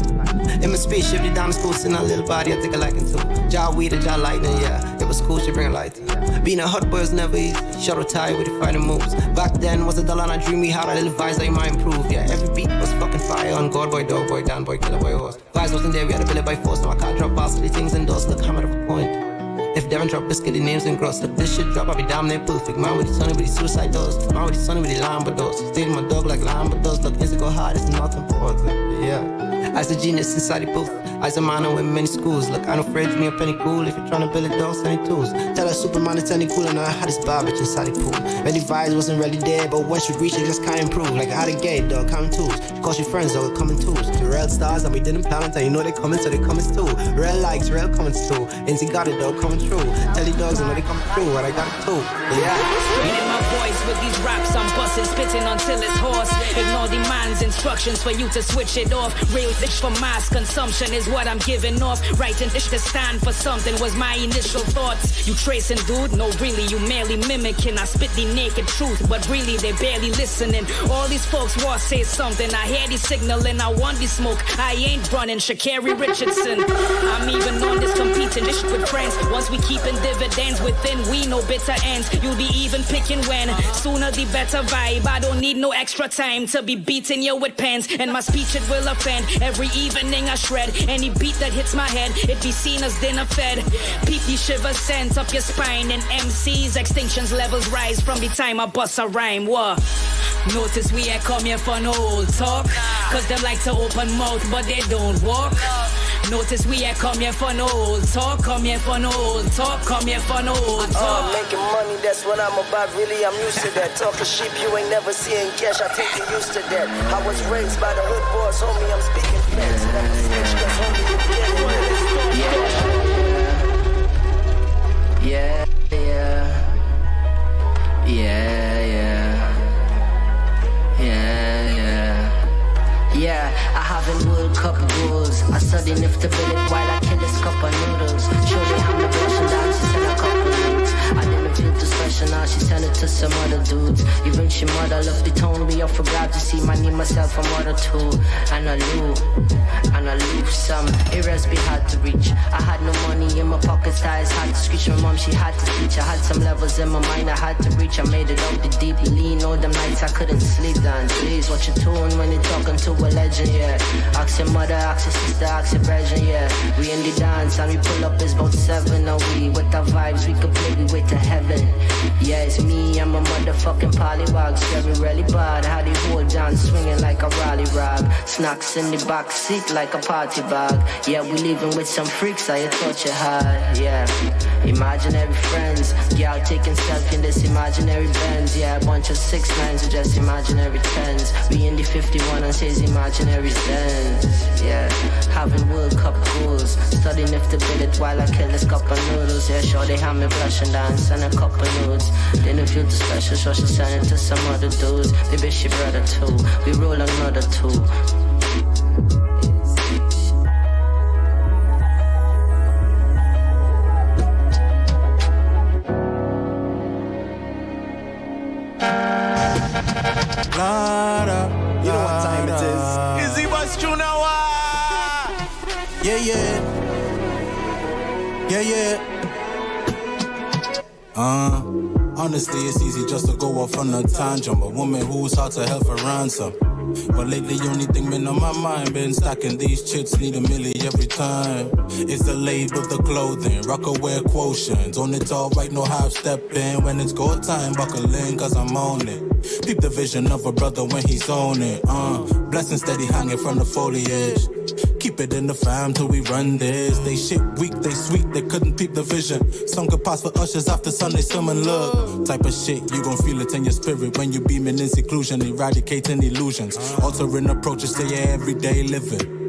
In my spaceship, the diamonds cool, in her little body, I think I like it too. Jaw weed, jaw lightning, yeah. It was cool, she bring a light. Being a hot boy was never easy. Shuttle tired with the fighting moves. Back then was a dollar and I dream we had a little vibes that you might improve. Yeah, every beat was fucking fire on God boy, dog boy, down boy, killer boy, horse. Vibes wasn't there, we had to build it by force. Now I can't drop past the things indoors. Look, I'm at a point. If Devon drop biscuit, the names and gross. If this shit drop, I'll be dominant perfect. Man with the sunny with the suicide doors. Man with the sunny with the Lamborghini. Stay my dog like Lamborghini. Look, is it go hard, it's not important. Yeah. As a genius inside the booth, as a man with many schools. Look, I don't afraid me a penny cool. If you're trying to build a dog, send tools. Tell her Superman it's any cool, and I had this bar bitch inside the pool. When the vibes wasn't really there, but once you reach it, just can't improve. Like how the gate dog coming tools. You call your friends, dog, coming tools. The real stars, and we didn't plan, and you know they coming, so they coming too. Real likes, real comments too. Ain't got it, dog, coming true. Tell the dogs, I know they coming through, what I got it too. Yeah. Reading my voice with these raps, I'm busting, spitting until it's hoarse. Ignore demands, instructions for you to switch it off. Real fish for mass consumption is what I'm giving off. Writing this to stand for something was my initial thoughts. You tracing, dude? No, really, you merely mimicking. I spit the naked truth, but really they barely listening. All these folks want say something. I hear the signaling, I want the smoke. I ain't running, Sha'Carri Richardson. I'm even on this competing this with friends. Once we keeping dividends within, we know bitter ends. You'll be even picking when. Sooner the better vibe. I don't need no extra time to be beating you with pens. And my speech it will offend. Every evening I shred. Any beat that hits my head, it be seen as dinner fed. Peep the shivers sent up your spine. And MC's extinctions levels rise from the time I bust a rhyme. What? Notice we ain't come here for no old talk. Cause them like to open mouth but they don't walk. Notice we ain't come here for no old talk. Come here for no old talk. Come here for no old talk. Making money, that's what I'm about. Really, I'm used to that. Talking sheep, you ain't never seeing cash. I think you're used to that. I was raised by the hood boys, homie. I'm speaking facts. Never snitch, cause homie, you get it. Yeah, yeah. Yeah, yeah. Yeah, yeah. Yeah, I having World Cup goals. I study lift the billet while I kill this cup of noodles. Surely I'm the best and down, she sent a couple notes. I didn't feel too special, now she sent it to some other dudes. Even she mother love the tone, we up for grab to see my need myself a mother too. And I lose some areas be hard to reach. I had no money in my pockets, ties had to screech. My mom, she had to teach. I had some levels in my mind I had to reach. I made it out the deep lean. All them nights I couldn't sleep down. Please watch your tone when you're talking to a legend, yeah. Ask your mother, ask your sister, ask your brethren, yeah. We in the dance and we pull up, it's about 7. Now we with our vibes, we could play, we way to heaven. Yeah, it's me, I'm a motherfucking pollywog. Very really bad, how the whole dance swinging like a rally rag. Snacks in the back seat like a party bag. Yeah, we living with some freaks, I touch it hard, yeah. Imaginary friends, yeah, taking selfie in this imaginary Benz. Yeah, a bunch of 6'9s with just imaginary 10s. We in the 51 and says imaginary Zens. Yeah, having World Cup goals. Studying if the billet while I kill this cup of noodles. Yeah, sure they have me blushing dance and a couple nudes. Didn't feel too special, so she sent it to some other dudes. Maybe she brother too. We roll another 2. You know what time it is. Izzy Bus Junawa. Yeah, yeah. Yeah, yeah. Honestly, it's easy just to go off on a tangent. A woman who's hard to hell for ransom. But lately, only thing been on my mind been stacking these chicks, need a milli every time. It's the label, the clothing, rocker wear quotient. On it all right, no half stepping. When it's go time, buckle in, cause I'm on it. Peep the vision of a brother when he's on it. Blessing steady hanging from the foliage. Keep it in the fam till we run this. They shit weak, they sweet, they couldn't peep the vision. Some could pass for ushers after Sunday sermon look. Type of shit, you gon' feel it in your spirit when you beaming in seclusion, eradicating illusions. Altering approaches to your everyday living.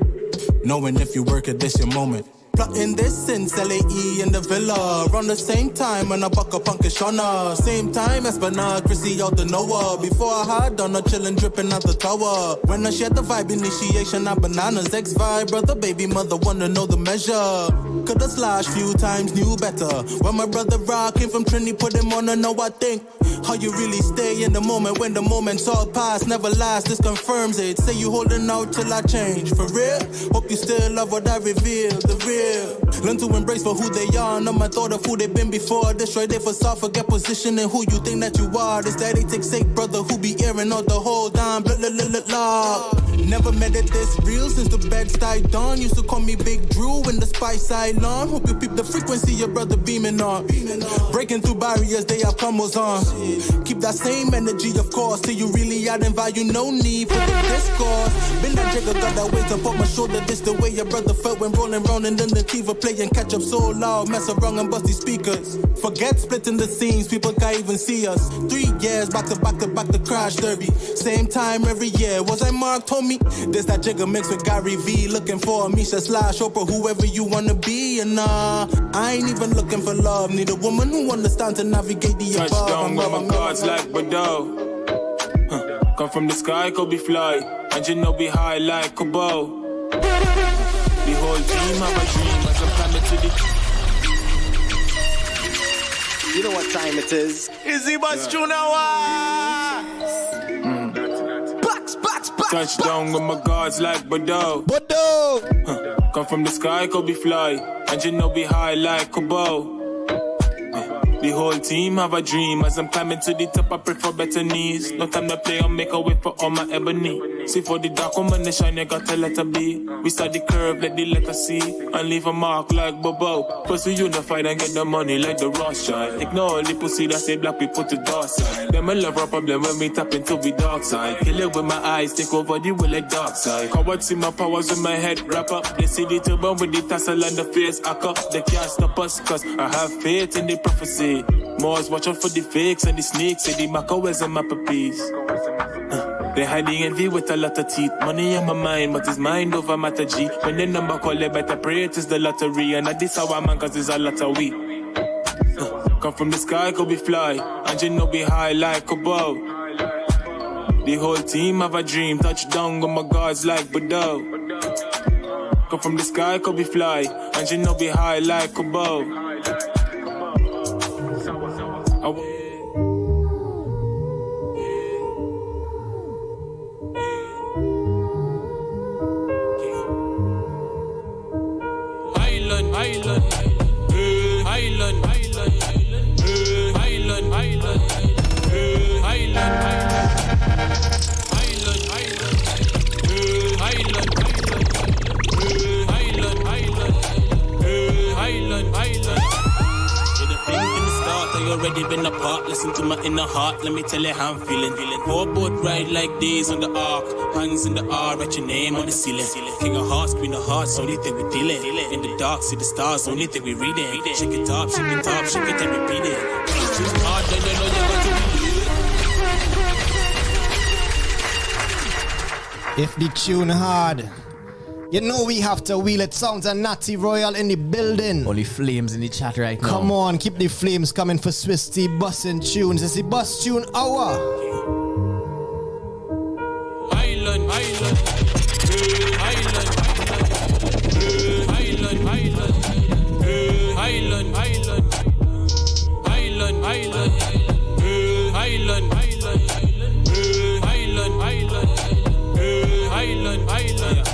Knowing if you work it, this your moment. Plotting this since LAE in the villa. Around the same time when I buck up on Kishona. Same time Esplanade, Chrissy out the Noah. Before I had done a chillin' dripping out the tower. When I shared the vibe, initiation of bananas. X-vibe, brother, baby, mother, wanna know the measure. Coulda slashed few times, knew better. When my brother Rock came from Trinity, put him on, I know I think. How you really stay in the moment when the moment's all past, never last, this confirms it. Say you holding out till I change, for real? Hope you still love what I reveal, the real. real. Learn to embrace for who they are, not my thought of who they've been before. Destroy their facade, forget position and who you think that you are. This that they take sake, brother, who be airing out the whole time. Blah, blah, blah, blah, blah. Never met it this real since the bed died dawn. Used to call me Big Drew in the Spice Island. Hope you peep the frequency your brother beaming on. Breaking through barriers, they have promos on. Keep that same energy, of course, till you really add and value. No need for the discourse. Been that jigger, got that weight up on my shoulder. This the way your brother felt when rolling round and then the Kiva play and catch up so loud. Mess around and bust these speakers. Forget splitting the scenes, people can't even see us. 3 years back to back to back the crash derby. Same time every year. Was I Mark told me? This that jigger mix with Gary V. Looking for a Misha / Oprah, whoever you wanna be. And I ain't even looking for love. Need a woman who understands to navigate the above. Touchdown with my cards like Bordeaux. Come from the sky, could be fly. And you know we high like a bow. The whole team have a dream as I'm coming to the... You know what time it is? Izzy Bastrunawa! Touchdown with my guards like Bordeaux. Come from the sky, could be fly. And you know we high like a bow. The whole team have a dream. As I'm climbing to the top, I pray for better knees. No time to play, I'll make a way for all my ebony. See for the dark woman, the shine, you got a letter B. We start the curve, let the letter C. And leave a mark like Bobo. Plus we unified and get the money like the Rothschild. Ignore all the pussy that say black people to dark side. Them a love our problem when we tap into the dark side. Kill it with my eyes, take over the will like dark side. Cowards see my powers in my head, wrap up. They see the turban with the tassel and the face, hack up. They can't stop us, cause I have faith in the prophecy. Moors watch out for the fakes and the snakes. Say the macawes and my puppies. They hiding envy with a lot of teeth. Money in my mind, but it's mind over matter G. When the number call, they better pray it is the lottery. And I this our man, cause it's a lot of we. Come from the sky, could be fly. And you know we high like a bow. The whole team have a dream. Touchdown with my guards like Bordeaux. Come from the sky, could be fly. And you know we high like a bow. Already been apart, listen to my inner heart. Let me tell you how I'm feeling. Poor boat ride like days on the ark. Hands in the R, write your name on the ceiling. King of hearts, queen of hearts, only thing we dealing. In the dark, see the stars, only thing we reading. Shake it up, shake it up, shake it and repeat it. Ain't too hard, then you know you got to be. If the tune hard, you know we have to wheel it. Sounds and Natty Royal in the building. Only flames in the chat right now. Come on, keep the flames coming for Swiss T bussing tunes. It's the bus tune hour. Island, island, island, island, island, island, island, island, island, island, island, island.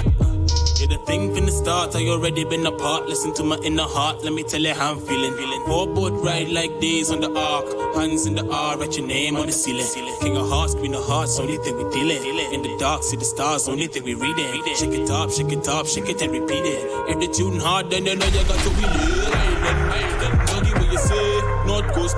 The thing from the start, I already been apart. Listen to my inner heart, let me tell you how I'm feeling. Poor boat ride like days on the ark. Hands in the R, write your name on the ceiling. King of hearts, queen of hearts, only thing we dealing. In the dark, see the stars, only thing we reading. Shake it up, shake it up, shake it and repeat it. If the tune hard, then you know you got to wheel it. Island, island, doggy what you say. North coast,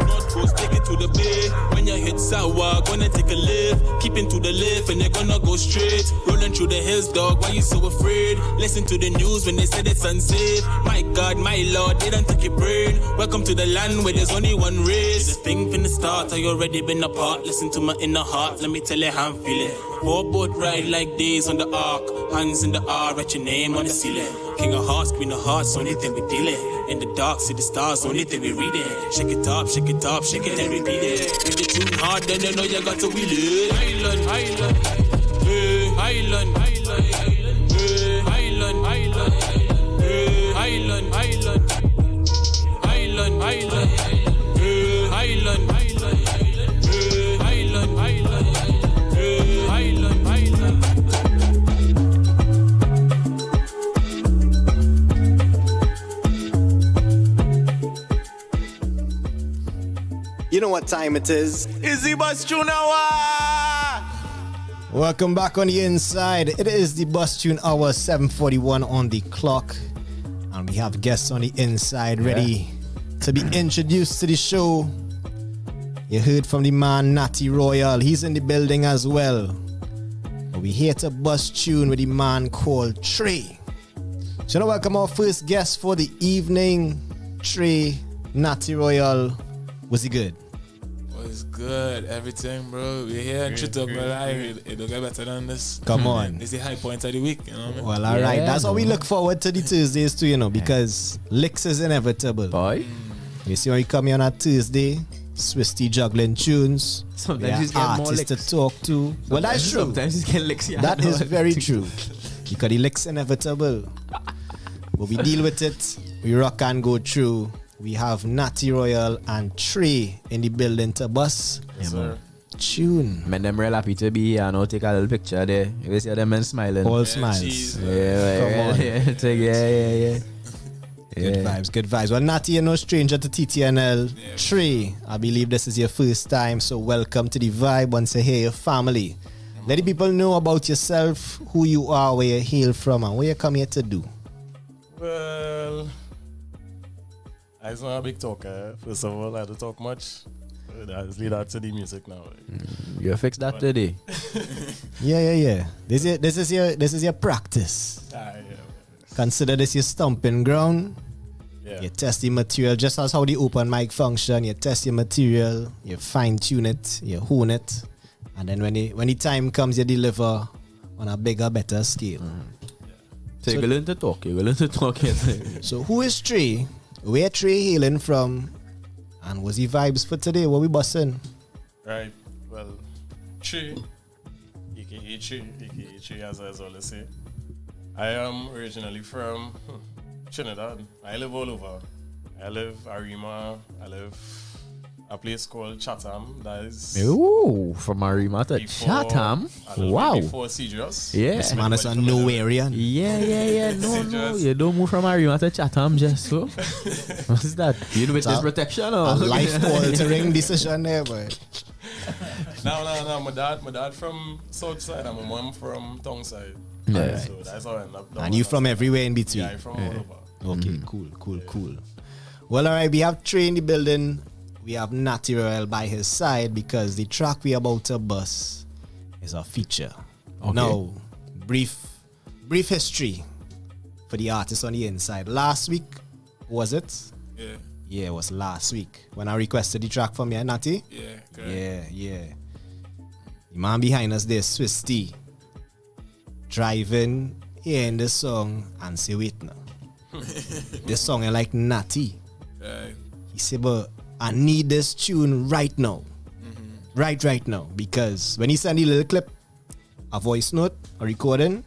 take it to the bay. When you hit sour, gonna take a lift. Keeping to the lift and you're gonna go straight. Rolling through the hills, dog, why you so afraid? Listen to the news when they said it's unsafe. My God, my Lord, they don't take your brain. Welcome to the land where there's only one race. The thing from the start, I already been apart. Listen to my inner heart, let me tell you how I'm feeling. Poor boat ride like days on the ark. Hands in the R, write your name on the ceiling. King of hearts, queen of hearts, only thing we dealing. In the dark, see the stars, only thing we reading. Shake it up, shake it up, shake it and repeat it. If the tune hard, then you know you got to wheel it. Island, island, island, island, island, island, island, island, island, island, island, island, island, island, island. You know what time it is. Izzy Bus Tune Hour! Welcome back on the inside. It is the Bus Tune Hour, 7:41 on the clock. And we have guests on the inside ready to be introduced to the show. You heard from the man Natty Royal. He's in the building as well. But we here to bust tune with the man called Trey. So now welcome our first guest for the evening, Trey, Natty Royal. Was he good? Was good. Everything, bro. We're here in True Talk No Lie. It don't get better than this. Come on. It's the high point of the week, you know what I mean? Well, all right. That's how we look forward to the Tuesdays too, you know, because licks is inevitable. Boy. You see when you come here on a Tuesday, Swisty juggling tunes. Sometimes he's getting more artists licks. to talk to. Well, that's true. Sometimes he's getting licks. Yeah, That is very true. Because the licks inevitable. But we deal with it. We rock and go through. We have Natty Royal and Trey in the building to bus. Yes, sir. Tune. Man, them real happy to be here and I'll take a little picture there. You see them men smiling. All smiles. Cheese, Come on. Yeah. Good vibes, good vibes. Well, Natty, you're no stranger to TTNL. Yeah. Trey, I believe this is your first time, so welcome to the vibe. Once you hear your family, let the people know about yourself, who you are, where you hail from, and what you come here to do. Well, I'm not a big talker. First of all, I don't talk much. I just lead out to the music now. You fix that today. Yeah. This is your practice. Consider this your stomping ground. Yeah. You test the material just as how the open mic function. You test your material, you fine tune it, you hone it, and then when the time comes, you deliver on a bigger, better scale. So you learn to talk. So who is Trey? Where Trey hailing from? And what's the vibes for today? What we bussing? Right. Well, Trey, aka Trey, as I always say. I am originally from Trinidad. I live all over. I live Arima. I live a place called Chatham. That is. Ooh, from Arima to Chatham. Wow. Before Cedros. Yeah. This man is a nowhereian. Yeah. No. You don't move from Arima to Chatham just so. What's that? You know, with this protection or a life-altering decision there, boy. No. My dad from South Side and my mom from Tongue Side. Yeah. So that's how I ended up. And you from everywhere in between? Yeah, I'm from all over. Okay, cool. Well, all right, we have Trey in the building. We have Natty Royal by his side because the track we about to bust is a feature. Okay. Now, brief history for the artist on the inside. Last week, was it? Yeah. Yeah, it was last week when I requested the track from you, Natty. Yeah, correct. Yeah. The man behind us there, Swisty, driving, hearing the song and say, wait now. This song is like Natty. Right. He said, but I need this tune right now. Right now. Because when he sent the little clip, a voice note, a recording,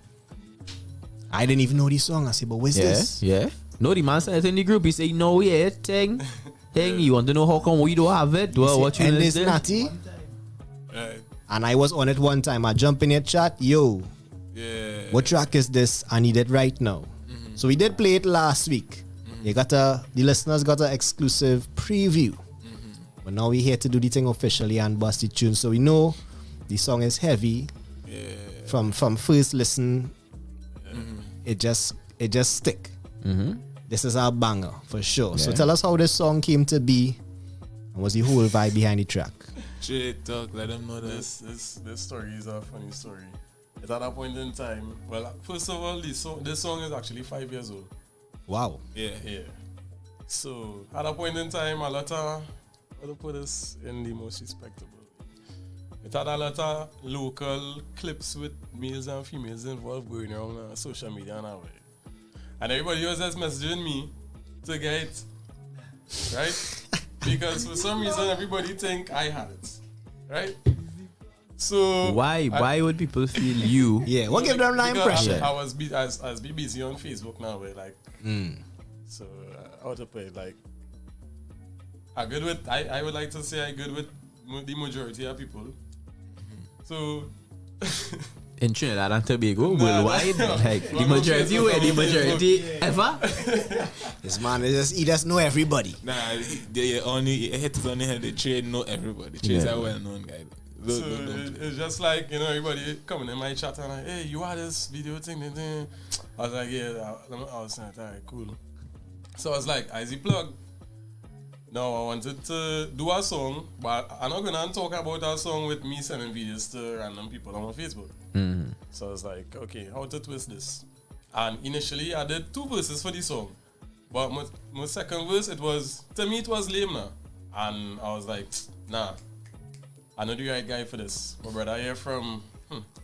I didn't even know the song. I said, but what's this? Yeah. No, the man said in the group, he said, no, yeah, thing. You want to know how come we don't have it? Well, what you and this Natty? Right. And I was on it one time. I jump in your chat, yo. Yeah. What track is this? I need it right now. So we did play it last week. The listeners got an exclusive preview. But now we're here to do the thing officially and bust the tune. So we know the song is heavy. Yeah. From first listen, it just stick. This is our banger for sure. So tell us how this song came to be and what's the whole vibe behind the track. Trey, talk, let them know this story is a funny story. At that point in time, well, first of all, this song is actually 5 years old. Wow. Yeah. So at that point in time, how to put this in the most respectable. It had a lot of local clips with males and females involved going around on social media and that way. And everybody was just messaging me to get it, right? Because for some reason everybody think I had it, right? So why would people feel you? Yeah, what gave them that impression? I was busy on Facebook now, where like, so how to put it, like, I would like to say I good with the majority of people. So in Trinidad and Tobago, worldwide, like the majority ever. This man is just, he doesn't know everybody. Nah, they only hits only the Trey know everybody. Trey's a well-known guy. It's just like, you know, everybody coming in my chat and like, hey, you are this video thing. I was like, yeah, I was like, all right, cool. So I was like, Izzy plug. Now I wanted to do a song, but I'm not going to talk about a song with me sending videos to random people on my Facebook. Mm-hmm. So I was like, okay, how to twist this? And initially I did 2 verses for the song. But my second verse, to me it was lame now. And I was like, nah, I'm not the right guy for this. My brother here from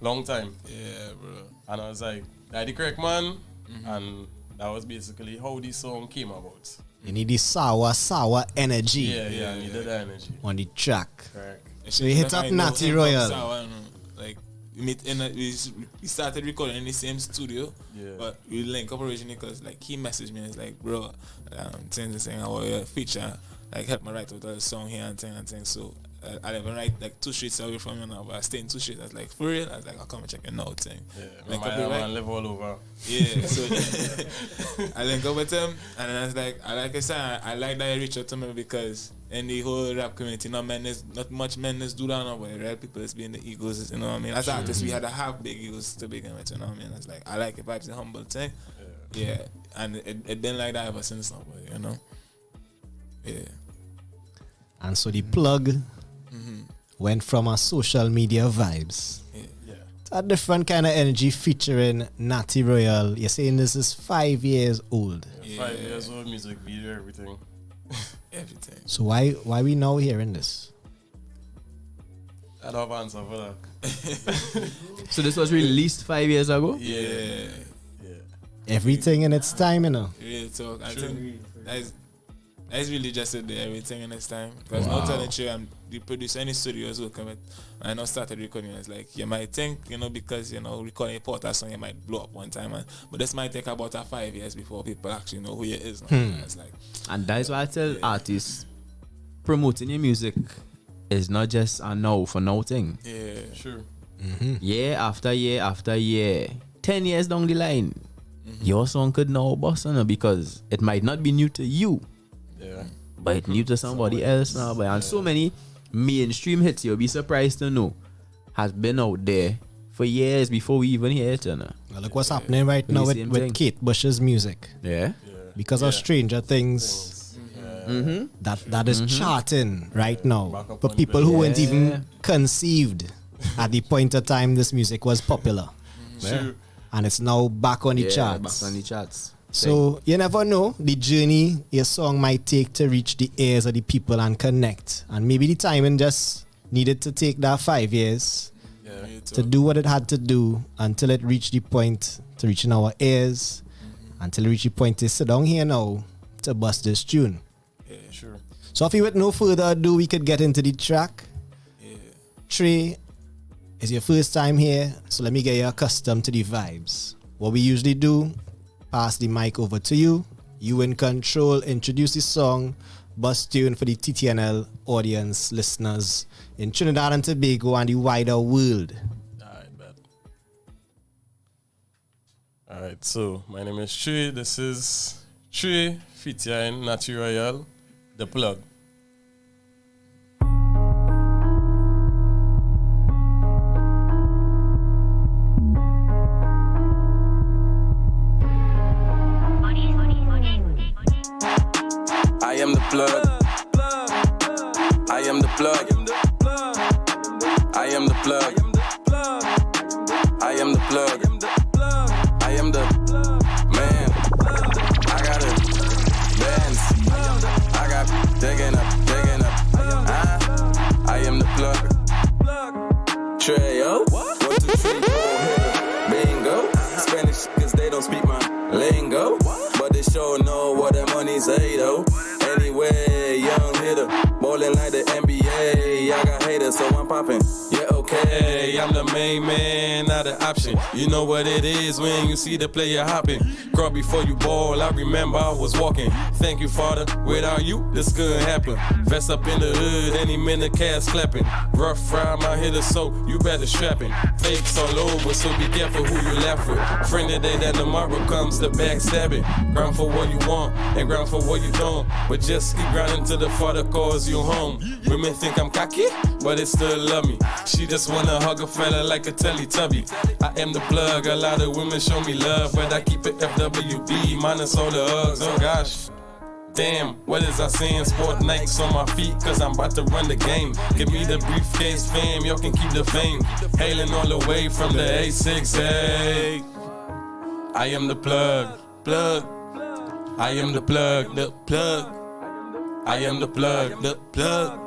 long time. Yeah, bro. And I was like, that's the correct man. And that was basically how the song came about. You need the sour energy. Yeah, I needed that energy. On the track. Correct. So you hit up Natty Royal. Like, we started recording in the same studio, but we linked up originally because like he messaged me and he's like, bro, saying I want a feature, like help me write out a song here and thing. So I live right like 2 streets away from you now, but I stay in 2 streets. I was like, for real? I was like, I'll come and check it out thing. Yeah, I live all over. Yeah, so I link up with him, and then I was like, I like that he reached out to me because in the whole rap community, not much men do that now, but real people is being the egos, you know what I mean? As artists, we had to have big egos to begin with, you know what I mean? It's like, I like it, but it's a humble thing. Yeah, and it been like that ever since now, but, you know? Yeah. And so the plug went from our social media vibes to a different kind of energy featuring Natty Royal. You're saying this is 5 years old. 5 years old, music video, everything. Everything. So why we now hearing this? I don't have answer for that. So this was released 5 years ago? Yeah. Everything in its time, you know. Real talk. I think that's really just everything in its time. Because not telling you, the producer in the studios will come and I started recording. It's like, you might think, you know, because, you know, recording a Porter song, you might blow up one time. But this might take about 5 years before people actually know who you is. It's like, and that's why I tell artists, promoting your music is not just a now for now thing. Yeah, sure. Year after year after year, 10 years down the line, your song could now bust on it because it might not be new to you. Yeah. But it's new to somebody else now. But and so many mainstream hits, you'll be surprised to know, has been out there for years before we even hear it. You know? Well, look what's happening right now with Kate Bush's music. Yeah. Because of Stranger Things. That is charting right now for people who weren't even conceived at the point of time this music was popular. And it's now back on the charts. Back on the charts. So you never know the journey your song might take to reach the ears of the people and connect. And maybe the timing just needed to take that 5 years to do what it had to do until it reached the point to reaching our ears, until it reached the point to sit down here now to bust this tune. Yeah, sure. So if you with no further ado, we could get into the track. Trey, it's your first time here, so let me get you accustomed to the vibes. What we usually do, pass the mic over to you. You in control, introduce the song, bust tune for the TTNL audience, listeners in Trinidad and Tobago and the wider world. Alright, so my name is Trey. This is Trey featuring Natty Royal, The Plug. I am the plug. I am the plug. I am the plug. I am the plug. I am the man. I got a Benz. I got digging up. I am the plug. Trey, yo. 1, 2, 3, 4, hit bingo. Spanish cause they don't speak my lingo. But they sure know what that money say though. Anyway, young hitter, ballin' like the NBA. I got haters, so I'm poppin'. Yeah, okay. Hey, I'm the main man. not an option. You know what it is when you see the player hopping. Crawl before you ball, I remember I was walking. Thank you, Father, without you, this couldn't happen. Vest up in the hood, any minute cast clapping. Rough fry, my hitter, so you better strap it. Fakes all over, so be careful who you laugh with. Friend today that tomorrow comes the backstabbing. Ground for what you want, and ground for what you don't. But just keep grinding till the Father calls you home. Women think I'm cocky, but they still love me. She just wanna hug a fella like a Teletubby. I am the plug, a lot of women show me love, but I keep it FWB, minus all the hugs, oh gosh. Damn, what is I saying? Sport Nikes on my feet, cause I'm about to run the game. Give me the briefcase fam, y'all can keep the fame. Hailing all the way from the A6, hey. I am the plug. I am the plug, the plug. I am the plug, the plug.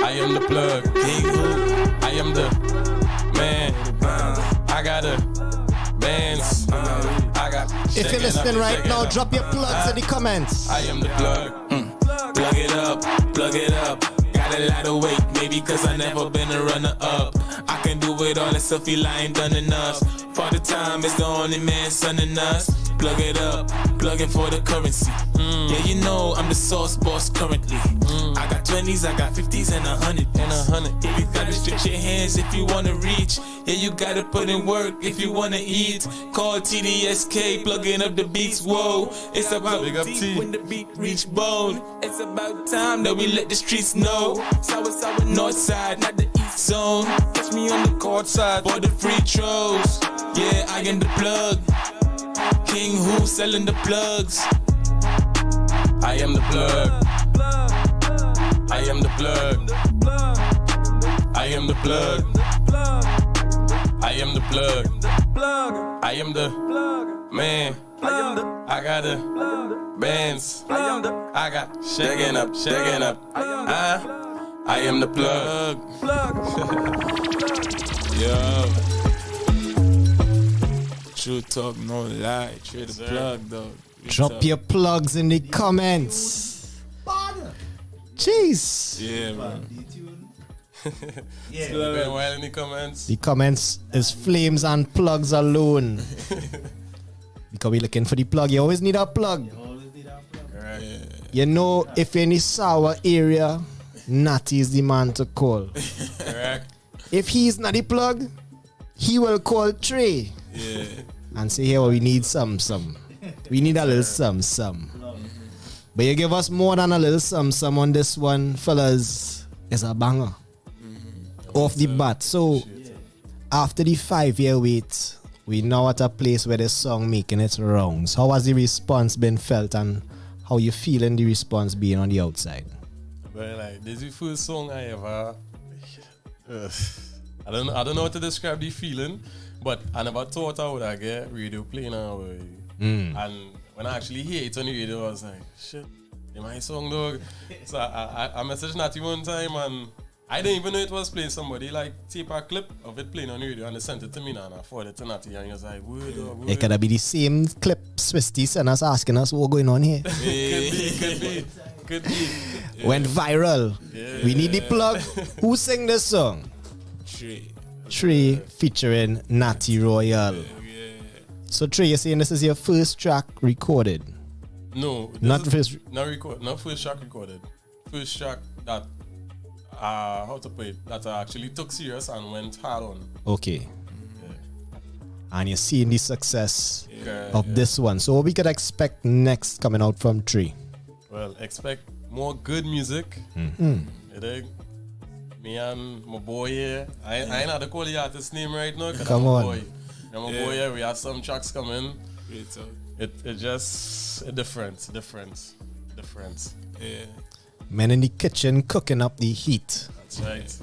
I am the plug, King Who. I am the man. I got a bands. I got. If you're listening right now, drop your plugs in the comments. I am the plug. Plug it up, plug it up. Got a lot of weight, maybe cause I never been a runner up. I can do it all, it's a feel I ain't done enough. For the time, it's the only man sunning us. Plug it up, plug it for the currency. Yeah, you know I'm the sauce boss currently. I got 20s, I got 50s and 100. Yeah, you gotta stretch your hands if you wanna reach. Yeah, you gotta put in work if you wanna eat. Call TDSK, plugging up the beats. Whoa, it's about deep when the beat reach bone. It's about time that we let the streets know. Sour, north side, not the east zone. Catch me on the court side for the free throws. Yeah, I am the plug. King Who selling the plugs. I am the plug. I am the plug. I am the plug. I am the plug. I am the man. I got the bands. I got shaking up. I am the plug. Yo. True talk, no lie. Trey the plug, though. Drop your plugs in the comments. Jeez. Yeah, man. Still been wild in the comments. The comments is flames and plugs alone. Because we're looking for the plug. You always need a plug. Right. You know, if you're in the sour area, Natty is the man to call. Correct. If he's not the plug, he will call Trey. Yeah. And say, here, we need some. We need a little some. But you give us more than a little some on this one, fellas. It's a banger. Off the bat. So, after the 5-year wait, we now at a place where the song making its rounds. How has the response been felt and how you feeling the response being on the outside? But like, this is the first song I ever... I don't know how to describe the feeling, but I never thought I would get radio playing now. And when I actually hear it on the radio, I was like, shit, it's my song, dog. So I messaged Natty one time and I didn't even know it was playing. Somebody like tape a clip of it playing on the radio and they sent it to me now and I forwarded it to Natty and he was like, word, dog. It could be the same clip Swisty sent us asking us what's going on here. Could be. Yeah. Went viral. Yeah. We need the plug. Who sang this song? Trey featuring Natty Royal. So Trey, you're saying this is your first track recorded? No, not first track recorded. First track that how to put it, that I actually took serious and went hard on. Okay. Yeah. And you're seeing the success of this one. So what we could expect next coming out from Trey? Well, expect more good music. Mm-hmm. You dig? Me and my boy here. I ain't had to call the artist name right now. Come on. Boy. I'm a boy here. We have some tracks coming. It just different. Yeah. Men in the kitchen cooking up the heat. That's right.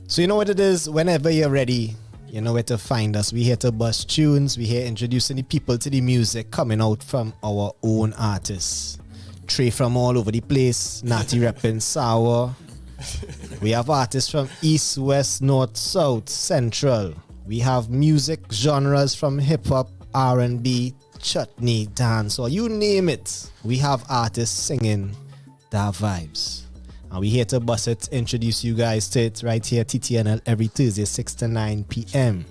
So you know what it is? Whenever you're ready, you know where to find us. We're here to bust tunes. We're here introducing the people to the music coming out from our own artists. Trey from all over the place. Natty repping Sour. We have artists from East, West, North, South, Central. We have music genres from hip-hop, R&B, chutney, dance, or you name it. We have artists singing their vibes. And we're here to bust it, introduce you guys to it right here, TTNL, every Thursday, 6 to 9 p.m.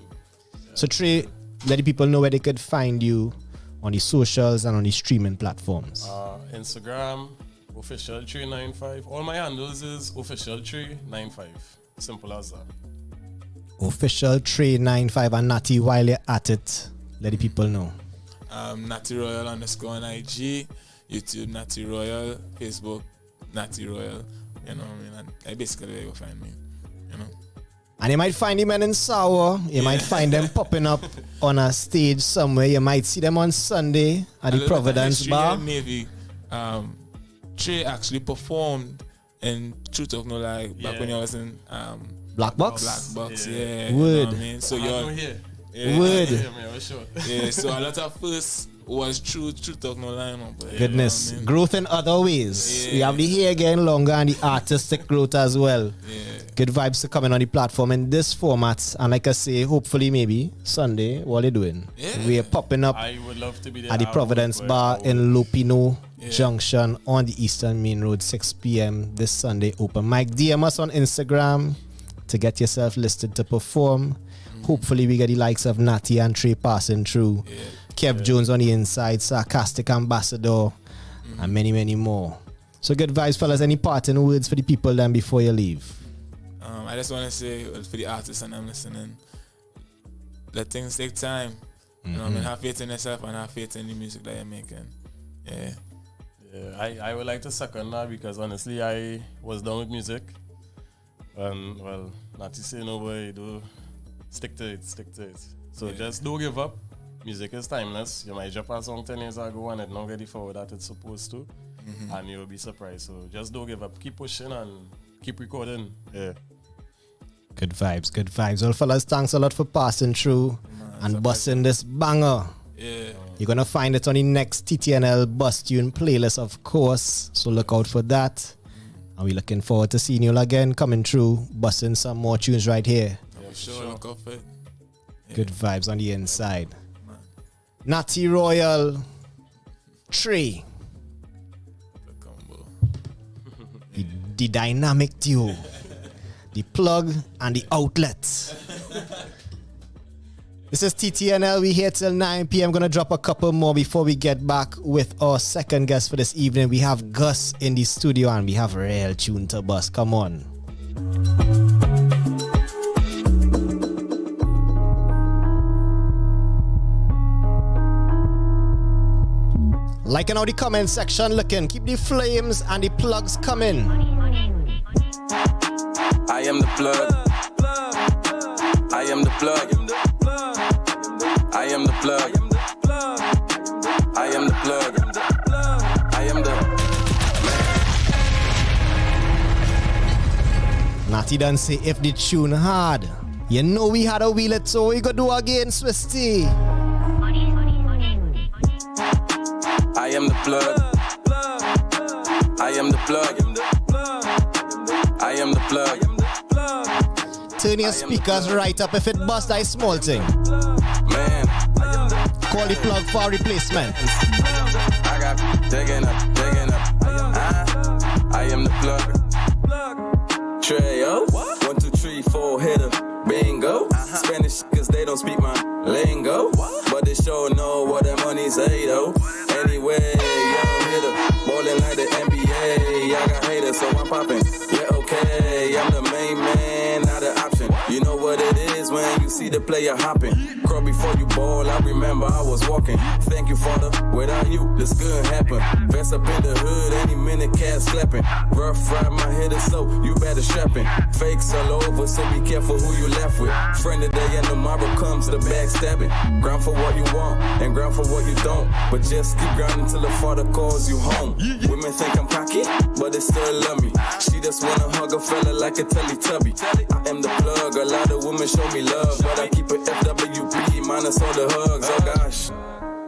So Trey, let the people know where they could find you on the socials and on the streaming platforms. Instagram, official Trey95. All my handles is official Trey95. Simple as that. Official Trey95 and Natty, while you're at it, let the people know. Natty Royal _ on IG, YouTube Natty Royal, Facebook Natty Royal. You know what I mean? And that's basically where you'll find me. You know. And you might find them in Sour. You might find them popping up on a stage somewhere. You might see them on Sunday at the Providence Bar. Navy, Trey actually performed in Truth of No Lie back when I was in Black Box. Black Box, yeah. Wood. You know what I mean? So you're here. Yeah, Wood. Yeah, so a lot of first was Truth of No Lie. Goodness, You know what I mean? growth in other ways. Yeah. We have the hair getting longer and the artistic growth as well. Yeah. Good vibes to coming on the platform in this format. And like I say, hopefully maybe Sunday, what are you doing? Yeah. We are popping up I would love to be there. at the Providence Bar in Lupino Junction on the Eastern Main Road, 6 p.m. this Sunday open. Mike, DM us on Instagram to get yourself listed to perform. Hopefully we get the likes of Natty and Trey passing through. Kev Jones on the inside, Sarcastic Ambassador, and many, many more. So good vibes, fellas. Any parting words for the people then before you leave? I just want to say for the artists and I'm listening, let things take time. You know what I mean? Have faith in yourself and have faith in the music that you're making. Yeah. I would like to second that because honestly I was done with music. And well, not to say no way, do stick to it. So just don't give up. Music is timeless. You might drop a song 10 years ago and it not ready for that it's supposed to. And you'll be surprised. So just don't give up. Keep pushing and keep recording. Yeah. Good vibes. Well, fellas, thanks a lot for passing through and busting this banger. Yeah. You're going to find it on the next TTNL Bus Tune playlist, of course. So look out for that. And we're looking forward to seeing you all again coming through, busting some more tunes right here. Yeah, sure. Look out for it. Yeah. Good vibes on the inside. Natty Royal, Trey. The dynamic duo. The plug and the outlet. This is TTNL. We here till 9 p.m. Gonna drop a couple more before we get back with our second guest for this evening. We have Guss in the studio and we have a real tune to bust. Come on. Liking out the comment section, looking. Keep the flames and the plugs coming. I am the plug. I am the plug. I am the plug. I am the plug. I am the man. Natty done say if the tune hard, you know we had a wheel it, so we go do again, Swisty. I am the plug. I am the plug. I am the plug. Turn your speakers right up if it bust that small thing. Man. Call the plug for replacement. I got digging up. I am the plug. Trey, 1, 2, 3, 4 hitter. Bingo. Spanish cause they don't speak my lingo. But they sure know what that money say though. Anyway, young hitter. Ballin' like the NBA. I got haters so I'm poppin'. Yeah, okay. I'm the main man, not an option. You know what it is when you see the player hopping. Crawl before you ball, I remember I was walking. Thank you, Father. Without you, this couldn't happen. Vest up in the hood, any minute, cats clapping. Rough ride my hitter, so you better strap in. Fakes all over, so be careful who you left with. Friend today and tomorrow comes the backstabbing. Ground for what you want and ground for what you don't. But just keep grounding till the Father calls you home. Women think I'm cocky, but they still love me. She just wanna hug a fella like a Teletubby. I am the plug, a lot of women show me love, but I keep it FWB minus all the hugs. Oh gosh.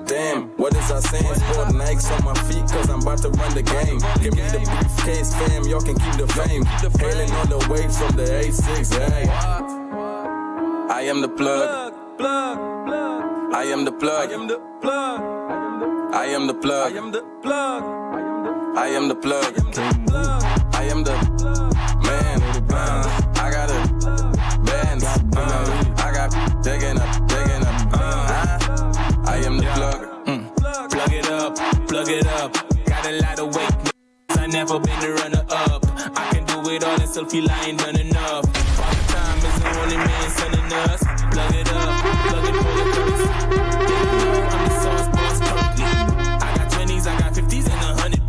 Damn, what is I saying? Sport Nikes on my feet, cause I'm about to run the game. Give me the briefcase, fam, y'all can keep the fame. Hailing on the way from the A6, hey. I am the plug. I am the plug. I am the plug. I am the plug. I am the plug. I am the man. I got a band. I got digging up. never been the runner-up. I can do it all and still feel I ain't done enough. Father Time is the only man sending us. Plug it up, plug it for the currency. I'm the sauce boss currently. I got 20s, I got 50s and 100.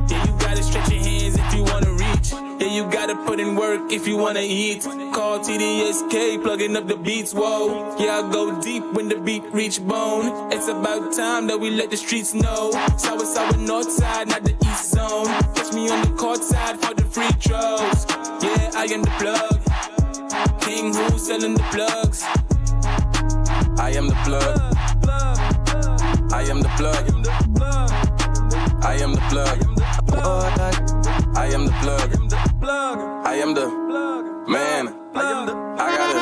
Yeah, you gotta stretch your hands if you wanna reach. Yeah, you gotta put in work if you wanna eat. Call TDSK, plugging up the beats, whoa. Yeah, I go deep when the beat reach bone. It's about time that we let the streets know. Sour north side, not the east zone. Catch me on the court side for the free throws. Yeah, I am the plug. King who selling the plugs. I am the plug. I am the plug. I am the plug. I am the plug. I am the man. I got the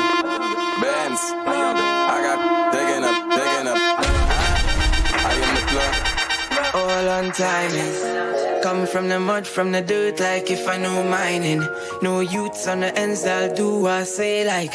bands. I got digging up. I am the plug. All on timing. Come from the mud, from the dirt, like if I know mining. No youths on the ends, I'll do what I say, like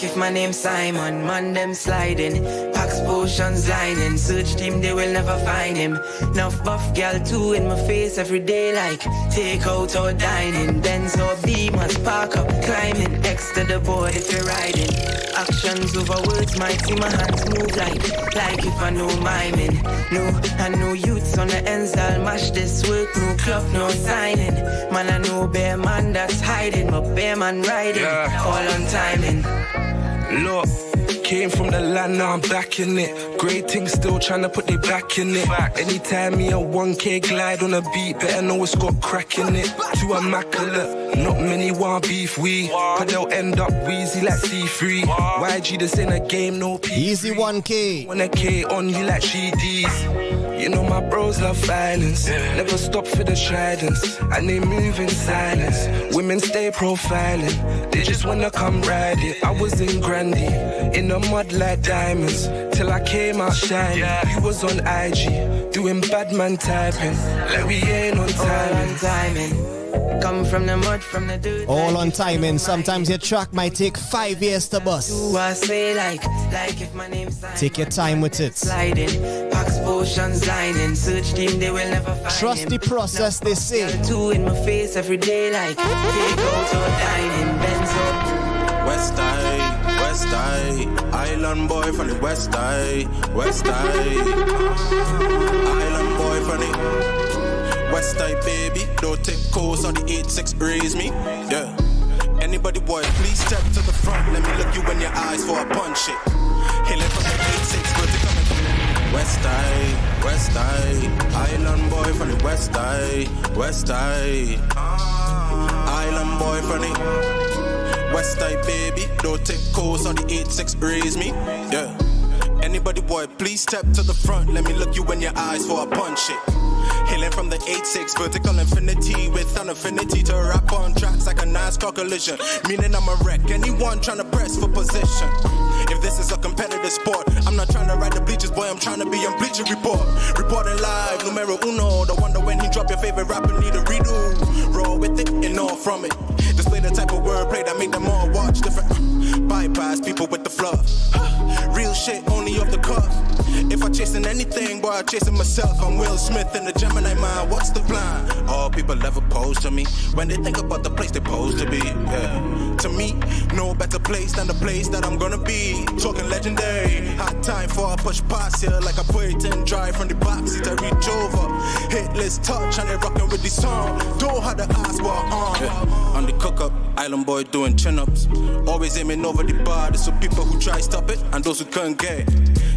if my name's Simon. Man, them sliding, packs potions lining. Search team, they will never find him. Enough buff gal too in my face every day, like take out or dining. Benz or Beamers, park up, climbing next to the board if you're riding. Actions over words, might see my hands move like if I know miming. No youths on the ends, I'll mash this work. No club, no signing. Man, I know bear man that's hiding, but bear man riding. All on timing. Look, came from the land, now I'm back in it. Great things still trying to put they back in it. Anytime me a 1K glide on a beat, better know it's got crack in it. Too immaculate, not many want beef we. But they'll end up wheezy like C3. YG, this ain't a game, no peace. Easy 1K. When a K on you like GDs. You know my bros love violence. Never stop for the tridents. And they move in silence. Women stay profiling. They just wanna come ride it. I was in Grandy, in the mud like diamonds. Till I came out shining. You was on IG, doing bad man typing. Like we ain't on timing. Come from the mud, from the dirt. All on timing. Sometimes your track might take 5 years to bust. Do I say like if my name's Simon. Take your time with it. Sliding, packs potions lining. Search team, they will never find Trust him. the process, they say. Two in my face every day, like take out or dining. Benz up. West Side, island boy from the West Side, island boy from the West Side, baby. Don't take calls on the 8-6 raise me, yeah. Anybody boy, please step to the front. Let me look you in your eyes for a punch it. Hailing from the 8-6, vertical coming from West Side, island boy from the West Side, island boy from the West Side, baby, don't take calls on the 8-6 raise me, yeah. Anybody boy, please step to the front. Let me look you in your eyes for a punch it. Hailing from the 8-6, vertical infinity with an affinity to rap on tracks like a NASCAR collision. Meaning I'm a wreck, anyone trying to press for position. If this is a competitive sport, I'm not trying to ride the bleachers, boy, I'm trying to be on Bleacher Report. Reporting live, numero uno, the wonder when he drop your favorite rapper need a redo. Roll with it and all from it. Display the type of wordplay that make them all watch different. Bypass people with the fluff. Real shit only off the cuff. If I chasing anything, boy, I'm chasing myself. I'm Will Smith in the Gemini mind. What's the plan? All people ever pose to me when they think about the place they pose to be. Yeah. To me, no better place than the place that I'm gonna be. Talking legendary. Hot time for I push past here like I put it in drive from the box to reach over. Hit list touch and they rocking with the song. Don't have to ask what on. Yeah. On the cook up, island boy doing chin ups. Always aiming over the bar. There's some people who try stop it and those who couldn't get it.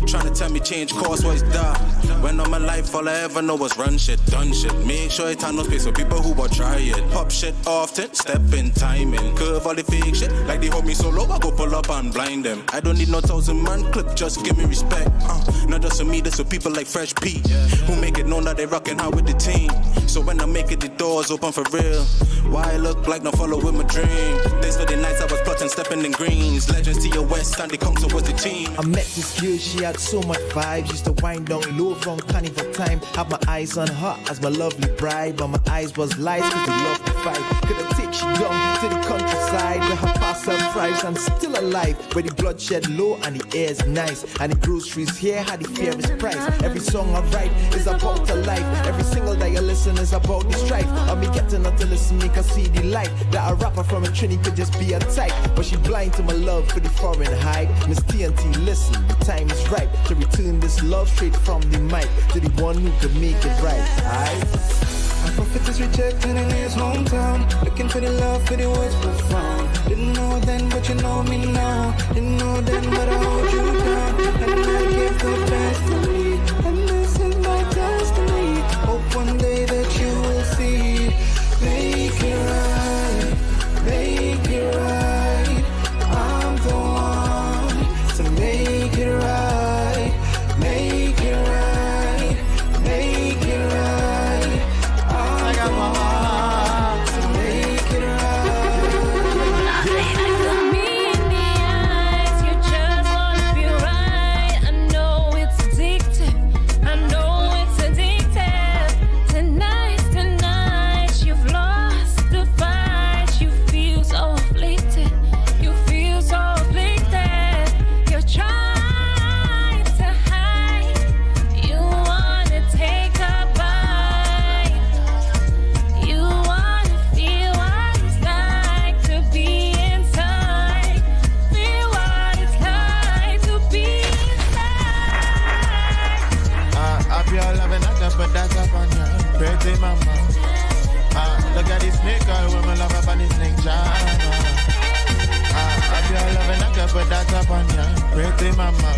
Trying to tell me change course, what is that? When all my life, all I ever know was run shit, done shit. Make sure it's no space for people who will try it. Pop shit often, step in timing. Curve all the fake shit, like they hold me so low, I go pull up and blind them. I don't need no 1,000-man clip, just give me respect. Not just for me, this for people like Fresh P, who make it known that they rockin' hard with the team. So when I make it, the doors open for real. Why I look like no follow with my dream? Days for the nights I was plotting, stepping in greens. Legends to your west, and they come towards the team. I met this girl, she had so much vibes. Used to wind down low from carnival time. Had my eyes on her as my lovely bride, but my eyes was lights cause they love to fight. Couldn't take she gone to the countryside where her past her thrives and still alive. Where the bloodshed low and the air's nice. And the groceries here, how the fear is priced. Every song I write is about a life. Every single that you listen is about the strife. And me getting her to listen, make her see the light. That a rapper from a Trini could just be a type. But she blind to my love for the foreign hype. Miss TNT, listen, the time is right to return this love straight from the mic to the one who could make it right. Aight? My prophet is rejected in his hometown. Looking for the love, for the words profound. Didn't know then, but you know me now. Didn't know then, but I hold you down. And I give the best to me. And this is my destiny. Hope one day that you will see. Make it right, make it right. I'm the one to make it right, make it right, make it right. I got my heart to make it right. Look me in the eyes, you just wanna feel right. I know it's addictive, I know it's addictive. Tonight, you've lost the fight. You feel so afflicted, you feel so afflicted. You're trying to hide, you wanna take a bite. You wanna feel what it's like to be inside. Feel what it's like to be inside. I feel loving, I can put that up on you. Pretty mama. Look at this nigga, woman love up on this ninja. I feel loving, I can put that up on you. Pretty mama.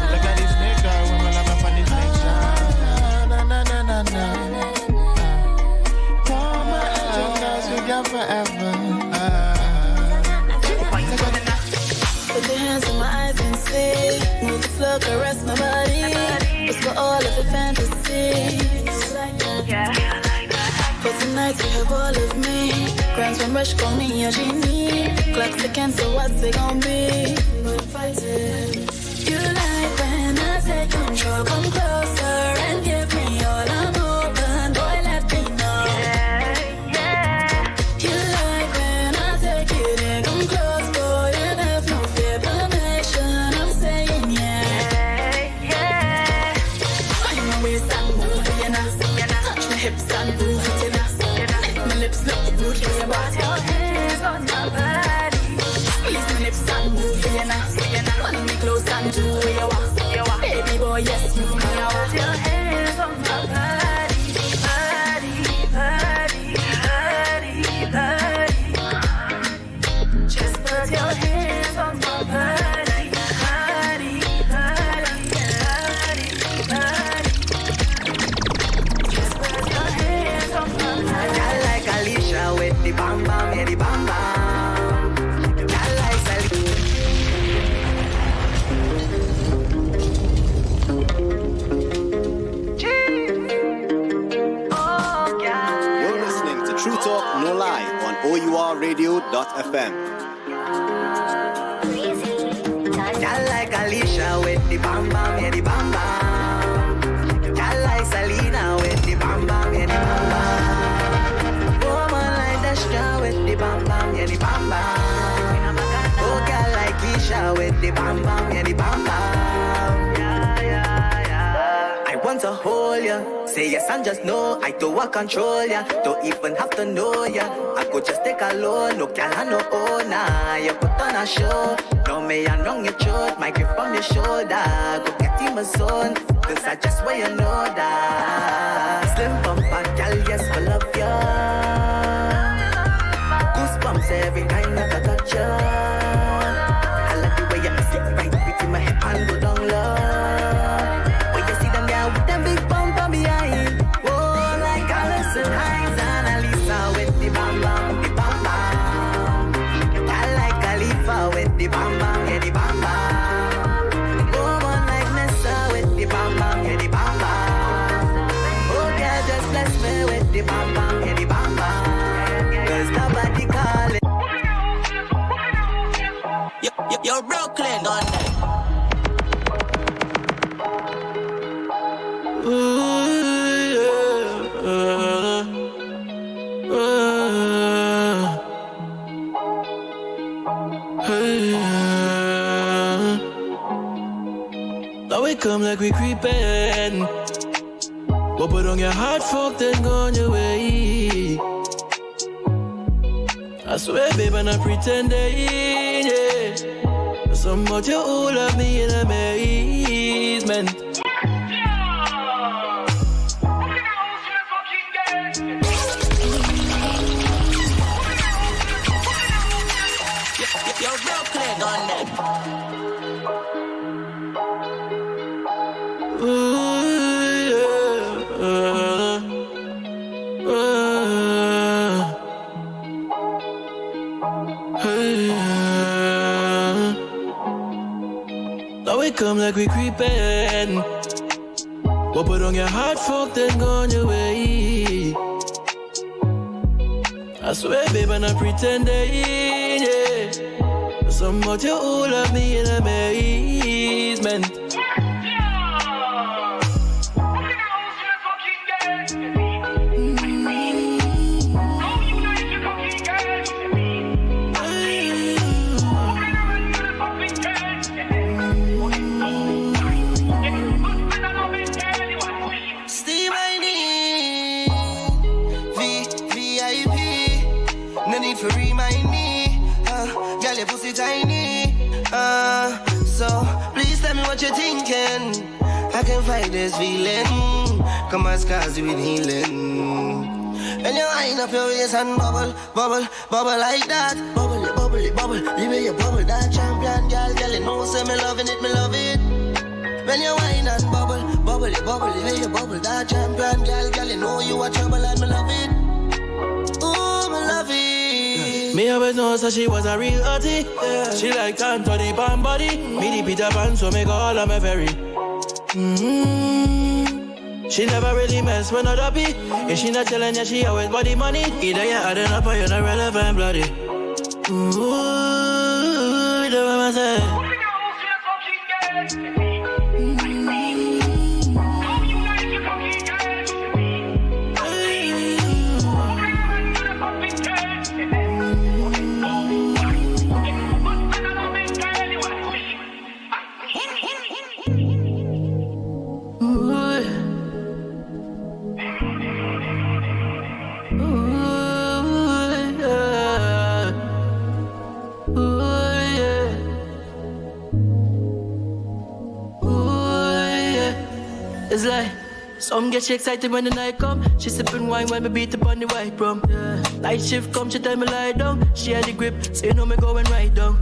Look at this nigga, woman love up on this ninja. Na na na na na. Come on, angels, we got forever. Put your hands on my eyes and see. Move the flow, caress my body. It's for all of the fantasies. For tonight you have all of me. Grands from rush, call me a genie. Clocks again, so what's it gon' be? But fight it. You like when I take control. Come closer and give me all I'm open. Boy, let me know. You like when I take it in. Come close, boy, and have no fear. Permission, I'm saying yeah. Find my waist and move for your ass. Touch my hips and move it in us. My lips look good for your body. Your hands on my body. Squeeze my lips and move for your ass. Hold me close and do what you want. Baby boy, yes, you know you want. Your hands on my body. Just put your hands on my body. Just put your hands on my body. I like Alicia with the bam bam, yeah, the bam bam. I like Sally. You're listening to True Talk No Lie on OURradio.fm. I like Alicia with the bam bam, yeah, the bam bam. I like Selena with the bam bam, yeah, the bam bam. Woman like Dashka with the bam bam, yeah, the bam bam. Oh, girl like Keisha with the bam bam, yeah, the bam bam. I want to hold ya, say yes and just no. I don't want control ya, don't even have to know ya. I could just take a loan, no girl and no owner. You put on a show, no me and wrong your throat. My grip on your shoulder, go get in my zone. This I just where you know that. Slim bumper, girl, yes I love ya. Goosebumps every time that I touch ya. I like the way you sit right between my hip and go down low. With them big bump on behind. Oh, like Alison Hines and Alisa with the bam bam, the bam bam. I like Khalifa with the bam bam, yeah, the bam bam. Oh, one like Nessa with the bam bam, yeah, the bam bam. Oh, girl, just bless me with the bam bam, yeah, the bam bam. come like we creepin'. But put on your heart, fuck, then go on your way. I swear, babe, I'm not pretending, yeah. So much you all love me in amazement. Yo, real clear on that. Now we come like we creepin'. But put on your heart, fuck, then go on your way. I swear, babe, I'm not pretending, yeah. So much you all love me in amazement. For remind me, girl, your pussy tiny. So please tell me what you're thinking. I can fight this feeling. Come on, scars with healing. And you wind up your waist and bubble, bubble, bubble like that. Bubble it, bubble it, bubble. The way you bubble that champion, girl, you know, say me loving it, me love it. When you whine and bubble, bubble it, bubble. The way you bubble that champion, girl, you know you are trouble and me love it. Ooh, me love it. Me always know so she was a real hottie, yeah. She like Anthony Pan body. Me the Peter Pan, so me go all on my ferry. She never really mess with no dopey. If she not telling you, she always body money. Either you're adding up or you're not relevant bloody. Ooh, you know what I say? It's like some get she excited when the night come. She sipping wine when me beat up on the white rum. Yeah. Night shift come, she tell me lie down. She had the grip, so you know me going right down.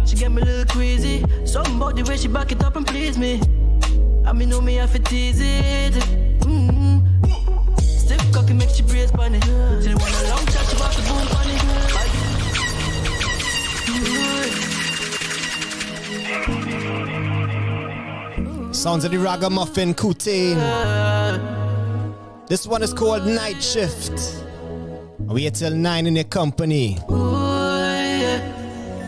She get me a little queasy. Something about the way she back it up and please me. I mean know me have to tease it. Stiff cocky make she brace on it. She want a long chat, she want the boom on it. Sounds of the Ragamuffin Kutain. This one is called Night Shift. We here till 9 in your company.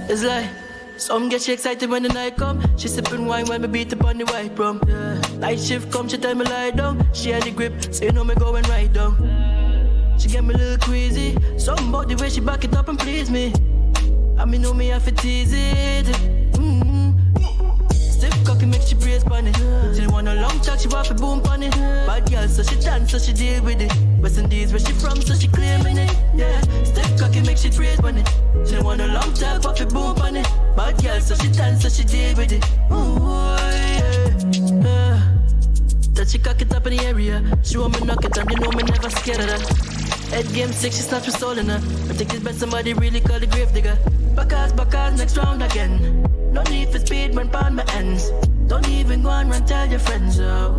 It's like some get she excited when the night come. She sipping wine when me beat up on the white rum. Night shift come, she tell me lie down. She had the grip, so you know me going right down. She get me a little queasy. Something about the way she back it up and please me. I mean know me have to tease it. Stiff cocky make she brace on it. She want a long talk, she want to boom on it. Bad girl, so she dance, so she deal with it. West Indies where she from, so she claiming it. Yeah, stiff cocky make she brace on it. She want a long talk, want to boom on it. Bad girl, so she dance, so she deal with it. Ooh, yeah. That she cock it up in the area. She want me knock it and you know me never scared of that. Head game 6, she snatch with soul in her. I think it's best somebody really call the grave digger. Backers, next round again. No need for speed when pound my ends. Don't even go and run tell your friends. Yeah.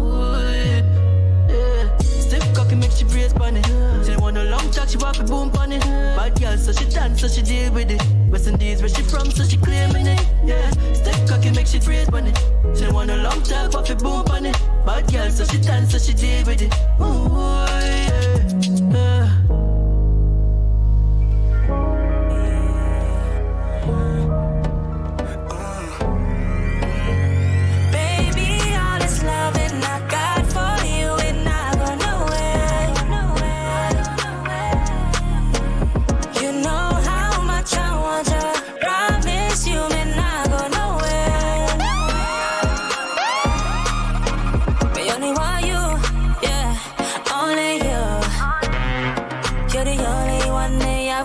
Stiff cocky make she brace on it. She want a long talk, she want to boom on it. Bad girl, so she dance, so she deal with it. West Indies where she from, so she claiming it. Yeah, stiff cocky make she brace on it. She want a long talk, want to boom on it. Bad girl, so she dance, so she deal with it. Ooh, yeah.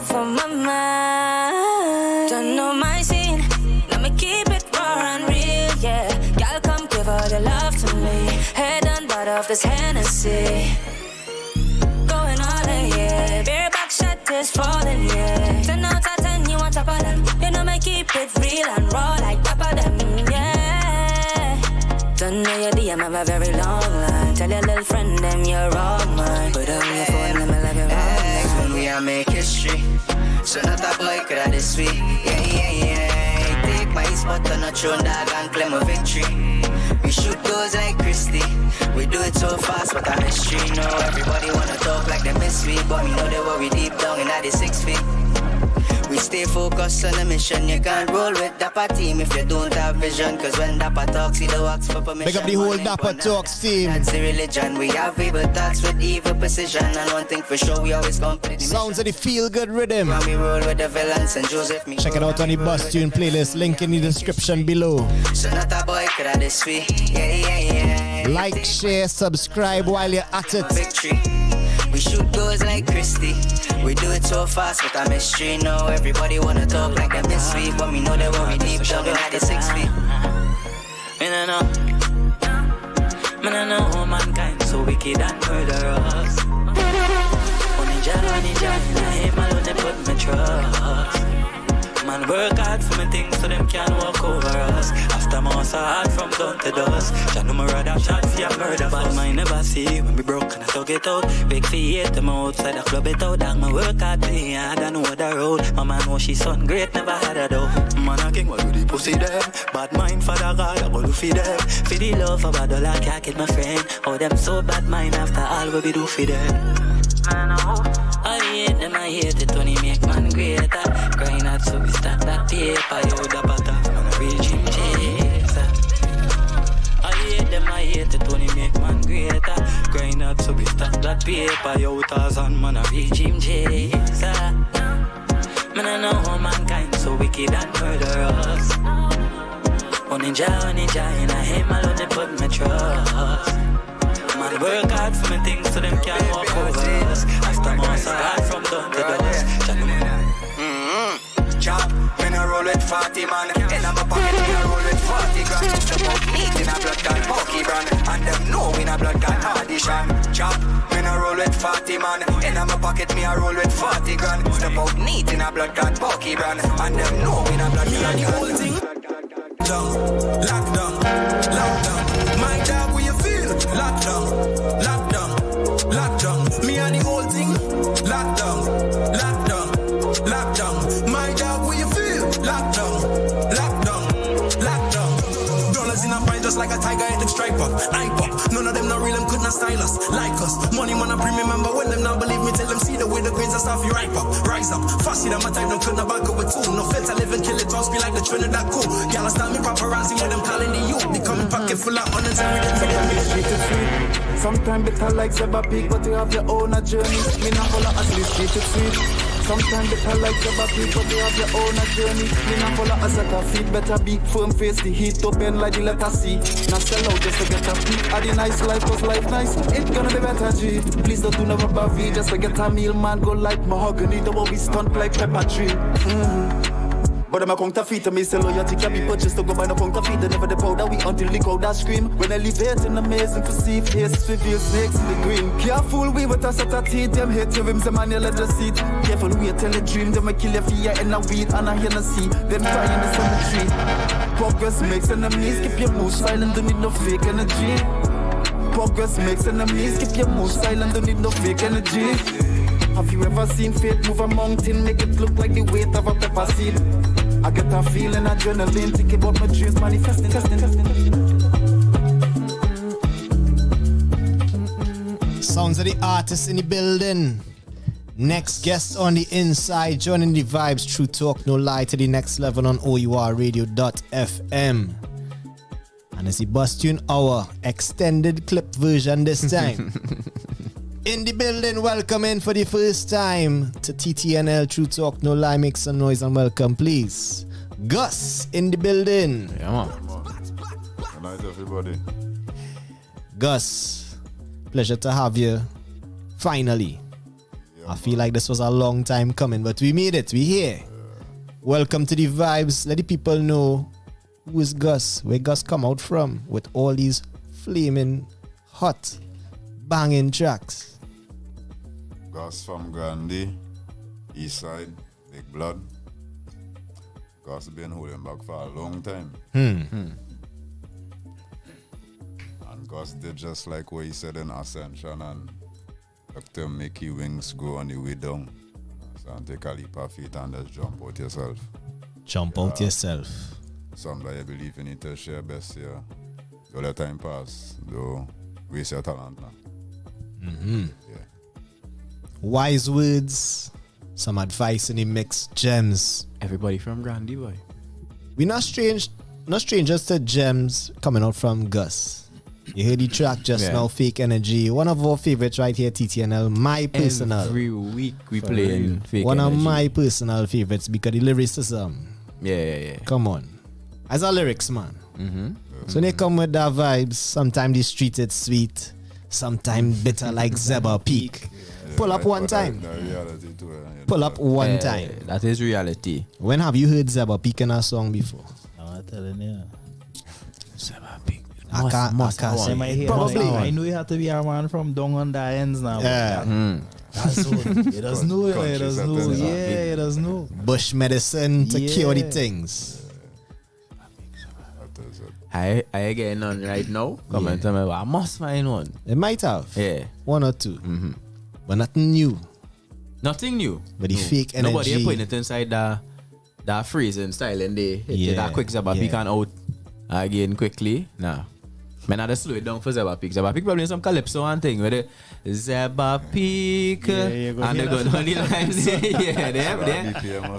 love on my mind. Don't know my scene, let me keep it raw and real, yeah. Y'all come give all the love to me. Head on butt of this Hennessy. Going all in, yeah. Beer back shot is falling, yeah. 10 out of 10, you want top of them. You know me keep it real and raw like top of them, yeah. Don't know your DM, have a very long line. Tell your little friend them you're all mine. Put on your phone, let me love you all Next one we are make history. So not a boy could have this sweet. Yeah. Take my spot on a throne dog and claim a victory. We shoot goals like Christie. We do it so fast, but a mystery. No, everybody wanna talk like they miss me, but we know they worry deep down in the 6 feet. We stay focused on the mission. You can't roll with Dapper team if you don't have vision. Cause when Dapper talks, he don't ask for permission. Pick up the whole Dapper Talks team. That's the religion. We have evil thoughts with evil precision. And one thing for sure, we always complete the Sounds of the feel good rhythm. When we roll with the villains and Joseph. Check it out on the Bus Tune playlist. Link in the description below. So not a boy could have this sweet. Yeah. Like, share, subscribe while you're at it. Victory. We shoot goals like Christie. We do it so fast with a mystery. No, everybody wanna talk like they miss me, but we know they worry deep down in the 6 feet. Me no know mankind so wicked and murderous. Only Jah, him alone they put me trust. Man work hard for me things so them can't walk over us. After months hard from dawn to dusk. Jah know me rather shot for your murder. But mine never see when we broke and I took it out. Big feet them outside the club it out. Dog my work hard me hard and know the road. My man know she son great never had a dough. Man a king what do the pussy them. Bad mind for the God I go to feed them. For the love of a dollar can't kill my friend. Oh them so bad mind after all we do for them. I hate them, I hate it when he make man greater. Grind out so we stack that paper, yo, the butter, and a real dream chaser. I hate them, I hate it when he make man greater. Grind out so we stack that paper, yo, 1,000 man, a real dream chaser. Man, I know mankind so wicked and murderous. Only Jah, in a him alone they put me trust. Man work hard for me things so them can't walk over us. After months hard from dawn to dusk. Chop, me no roll with 40 man. In my pocket me a roll with 40 grand. It's about meat in a blood clot pokey brand. And them know in a blood clot audition. Chop, me no roll with 40 man. In my pocket me a roll with 40 grand. It's about meat in a blood clot pokey brand. And them know in a blood clot audition. Lockdown. My dog, where you feel? Lockdown. Me and the whole thing. Lockdown. My dog, where you feel? Lockdown. Dollars in a pile just like a tiger at the striper. Hype up. None of them not real, them could not style us. Like us. Money man, I remember when them not believe me. Tell them see the way the grains and stuff you ripe up. Rise up. Faster than my type, no could not back up with two. No filter, live and kill it, all speed like the Trinidad cool. Y'all start me paparazzi when them calling the youth. They come pocket full of honors and sweet. Sometimes better like Zebba Pig, but you have your own journey. Me not follow as we street it sweet. Sometimes better like Zebba Pig, but you have your own journey. Me not follow as a feet, better be firm face, the heat open like the letter C. Not sell out just to get a peek. At the nice life, cause life nice, it gonna be better G. Please don't do no rubber V, just to get a meal, man, go like mahogany. The way we stunt like pepper tree. But I'm a counterfeit, me say loyalty can be purchased to go buy no counterfeit. Never the powder we until the cow that scream. When I leave it in amazing to see faces reveal snakes in the green. Careful we with a set of teeth, them hate your rims, them on your leather seat. Careful we tell a dream, them a kill your fear in a weed and I hear no see. Them trying the cemetery. Progress makes enemies, keep your mood silent, don't need no fake energy. Progress makes enemies, keep your mood silent, don't need no fake energy. Have you ever seen fate move a mountain, make it look like the weight of a pepper seed? I get a feeling, adrenaline, think about my dreams, manifesting. Sounds of the artists in the building. Next guest on the inside, joining the vibes, True Talk, No Lie, to the next level on O.U.R radio.fm. And it's the Bus Tune Hour extended clip version this time. In the building, welcome in for the first time to TTNL, True Talk, No Lie. Make some noise and welcome, please. Guss in the building. Yeah, man. Good night, everybody. Guss, pleasure to have you. Finally. Yeah, I feel like this was a long time coming, but we made it. We here. Welcome to the vibes. Let the people know who is Guss, where Guss come out from with all these flaming, hot, banging tracks. Guss from Grandy, East Side, Big Blood. Guss been holding back for a long time. And Guss did just like what he said in Ascension and look to make your wings go on the way down. So take a leap of faith and just jump out yourself. Jump out yourself. Somebody you believe in it to share best here. Don't let time pass. Don't waste your talent now. Yeah. Wise words, some advice in the mix, gems. Everybody from Grandy, boy. We not strangers to gems coming out from Guss. You heard the track just now, Fake Energy. One of our favorites right here, TTNL. My personal. Every week we play Fake One Energy. of my personal favorites because the lyricism. Yeah. Come on. As a lyrics man. So they come with that vibes. Sometimes the street it's sweet. Sometimes bitter like Zebra Peak. Pull up one time. Pull up one time. That is reality. When have you heard Zebra Peak in a song before? I'm telling you. Zebra Peak. I can't say. Probably. I know you have to be a man from down on the ends now. Yeah. That's what. It does know. It does know. Yeah, it does know. Bush medicine to cure the things. I getting on right now. Come and tell me, I must find one. It might have. Yeah. One or two. But nothing new. Nothing new. But the fake energy. Nobody ain't putting it inside that freezing style and they hit that quick Zebra Peak and out again quickly. Nah. Man, I just slow it down for Zebra Peak. Zebra Peak probably in some calypso and thing where the Zebra Peak and they go down the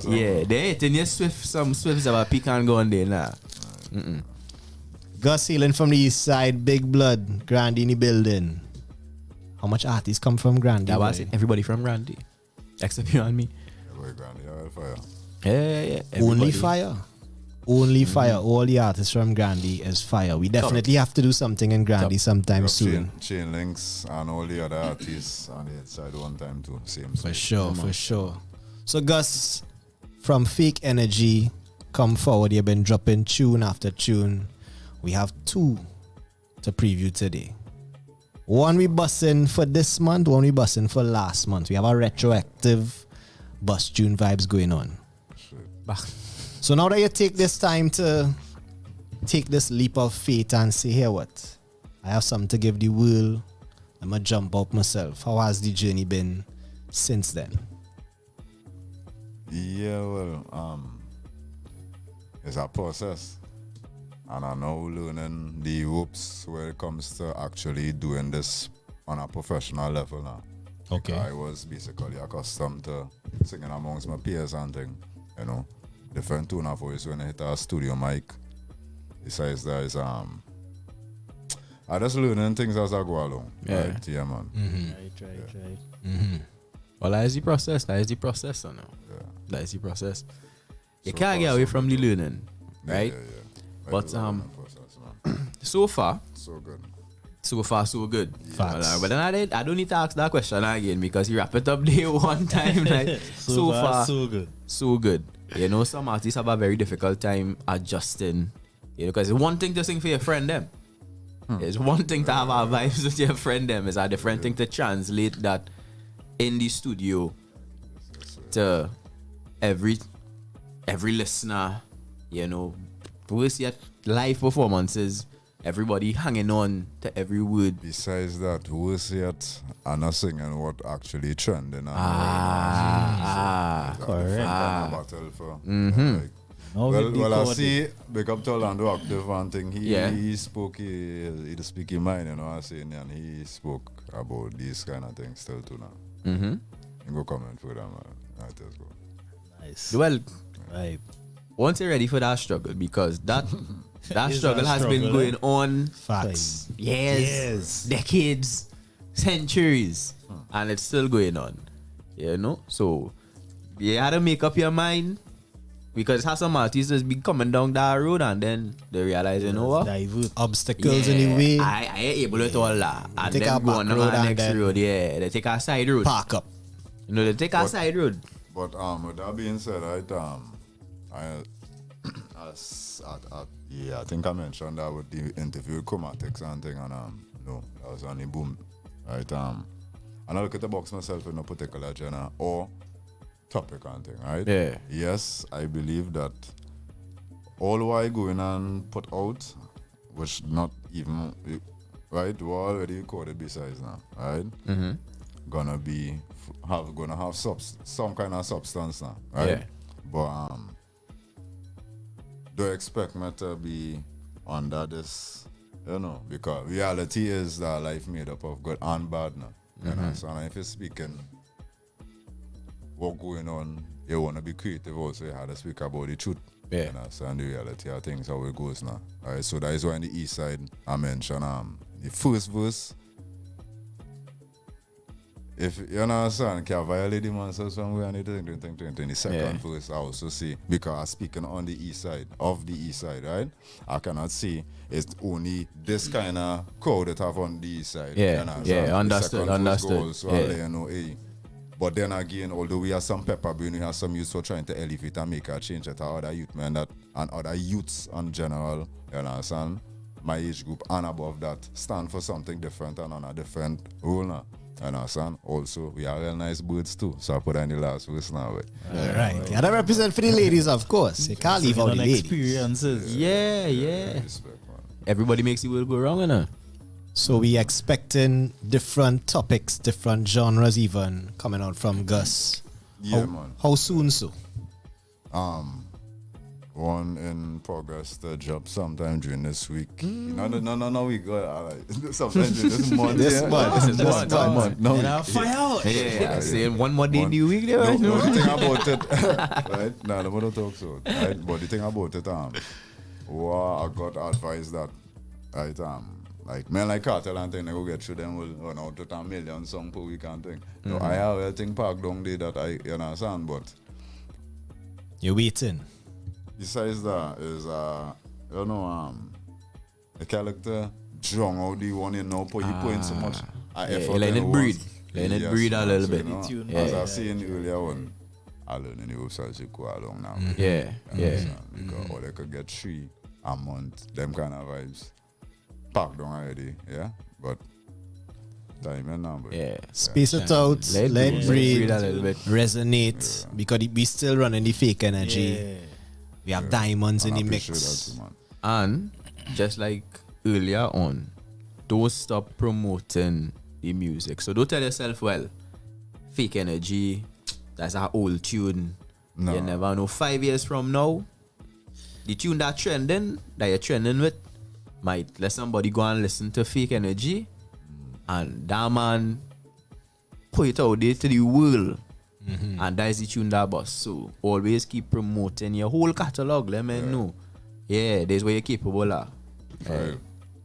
line. They're hitting you some swift Zebra Peak and go on there now. Guss hailing from the east side, Big Blood, Grandy in the building. How much artists come from Grandy? That was it. Everybody from Grandy. Except you and me. Yeah. Only fire. Only fire. All the artists from Grandy is fire. We definitely have to do something in Grandy sometime soon. Chain Links and all the other artists on the inside one time too. Same. For sure. So Guss, from Fake Energy, come forward. You've been dropping tune after tune. We have two to preview today. One we busting for this month, one we busting for last month. We have a retroactive bus tune vibes going on. So now that you take this time to take this leap of faith and say, here what? I have something to give the world. I'm going to jump out myself. How has the journey been since then? Yeah, well, it's a process. And I'm now learning the ropes when it comes to actually doing this on a professional level now. Okay. Because I was basically accustomed to singing amongst my peers and things, you know. Different tone of voice when I hit a studio mic. Besides that is I just learning things as I go along. Yeah. Right? Yeah, man. Right. Well, that is the process. That is the process, I know. Yeah. That is the process. You can't get away from the learning, right? Yeah. But so far, so good. So far, so good. Facts. But then I don't need to ask that question again because you wrap it up there one time. Like, so far, so good. So good. You know, some artists have a very difficult time adjusting. You know, because it's one thing to sing for your friend them. It's one thing to have our vibes with your friend them. It's a different thing to translate that in the studio to every listener. You know, worse yet, live performances. Everybody hanging on to every word. Besides that, worse yet, I'm not singing what actually trending. Correct. Well, I see, big up to Orlando Active and thing. He spoke, he speak his mind, you know what I'm saying, and he spoke about these kind of things still too now. You go comment for them, man. Just go. Nice. Well, right. Once you're ready for that struggle, because that struggle has been going on Facts. years, decades, centuries, and it's still going on. You know? So you had to make up your mind, because how some artists just be coming down that road and then they realize, you know what? Obstacles in the way. I ain't able to do all that. And Take then a go back on the road and next then road. Yeah, they take a side road. Park up. You know, they take a side road. But with that being said, right, I think I mentioned that with the interview with Chromatics and thing, and no, that was only boom, right? And I look at the box myself in no particular genre or topic and thing, right? Yeah. Yes, I believe that all what I go in and put out, which not even right, we're already recorded besides now, right? Mm-hmm. Gonna have some kind of substance now, right? Yeah. But don't expect me to be under this, you know, because reality is that life made up of good and bad now. You know, so if you're speaking what going on, you wanna be creative also, you have to speak about the truth. Yeah. You know, so and the reality of things how it goes now. Alright, so that is why in the east side I mentioned the first verse. If you understand, can violate the man so somewhere and the second verse I also see, because I'm speaking on the east side, of the east side, right? I cannot see it's only this kind of crowd that have on the east side. Yeah, understood. So I let you know, hey. But then again, although we have some pepper brain, we have some youths for trying to elevate and make a change at other youth men and other youths in general, you understand? My age group and above that stand for something different and on a different role now. You understand? Also, we are real nice birds too. So I put that in the last verse now. Right. Yeah, that represent for the ladies, of course. You can't leave out the ladies. Experiences. Yeah. Everybody makes the world go wrong, innit? So we expecting different topics, different genres even coming out from Guss. Yeah, man. How soon so? One in progress to drop sometime during this week. No, we got sometime during this month. This month. No, fire out. Yeah. Saying one more day in the week there. Right? No, the thing about it, right? No, we don't talk so. Right? But the thing about it, I got advice that, right, like men like Cartel and thing, they go get through them will run out to 1 million song per week and thing. So I have a thing parked down there that you understand, but you're waiting. Besides that is a character drunk out the one you know, you put in so much effort. Let it breathe. Let it breathe a little bit. You know, as I was saying earlier on, I learn in the website you go along now. Yeah. Because or they could get 3 a month, them kind of vibes. Packed down already, yeah? But time and number. Yeah. Space it out, let it breathe a little bit. Resonate, because we still running the fake energy. Yeah. We have diamonds in the mix. And just like earlier on, don't stop promoting the music. So don't tell yourself, well, fake energy, that's our old tune. No. You never know. 5 years from now, the tune that you're trending with, might let somebody go and listen to fake energy, and that man put it out there to the world. And that is the tune that boss. So always keep promoting your whole catalog. Let me know. Yeah, that's what you're capable of.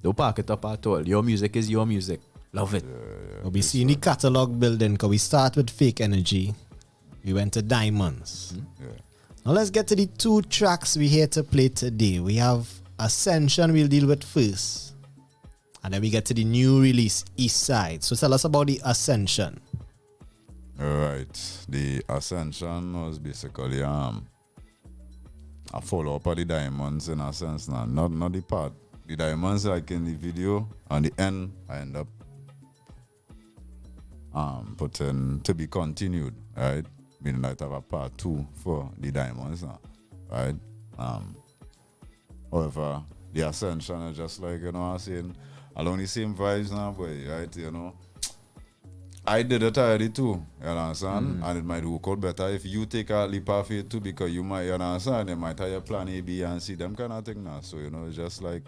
Don't pack it up at all. Your music is your music. Love it. We'll be seeing the catalog building, because we start with fake energy. We went to diamonds. Now let's get to the 2 tracks we here to play today. We have Ascension we'll deal with first. And then we get to the new release, East Side. So tell us about the Ascension. Alright, the Ascension was basically a follow-up of the Diamonds in a sense now. Not the part. The Diamonds like in the video, and the end I end up putting to be continued, right? Meaning that I have a part 2 for the Diamonds now, right? However, the Ascension is just like, I'm saying, along the same vibes now, boy, right? I did it already too, you understand? And it might work out better if you take a leap of faith too, because you might, you understand, you might have your plan A, B, and C, them kind of thing now. So, it's just like,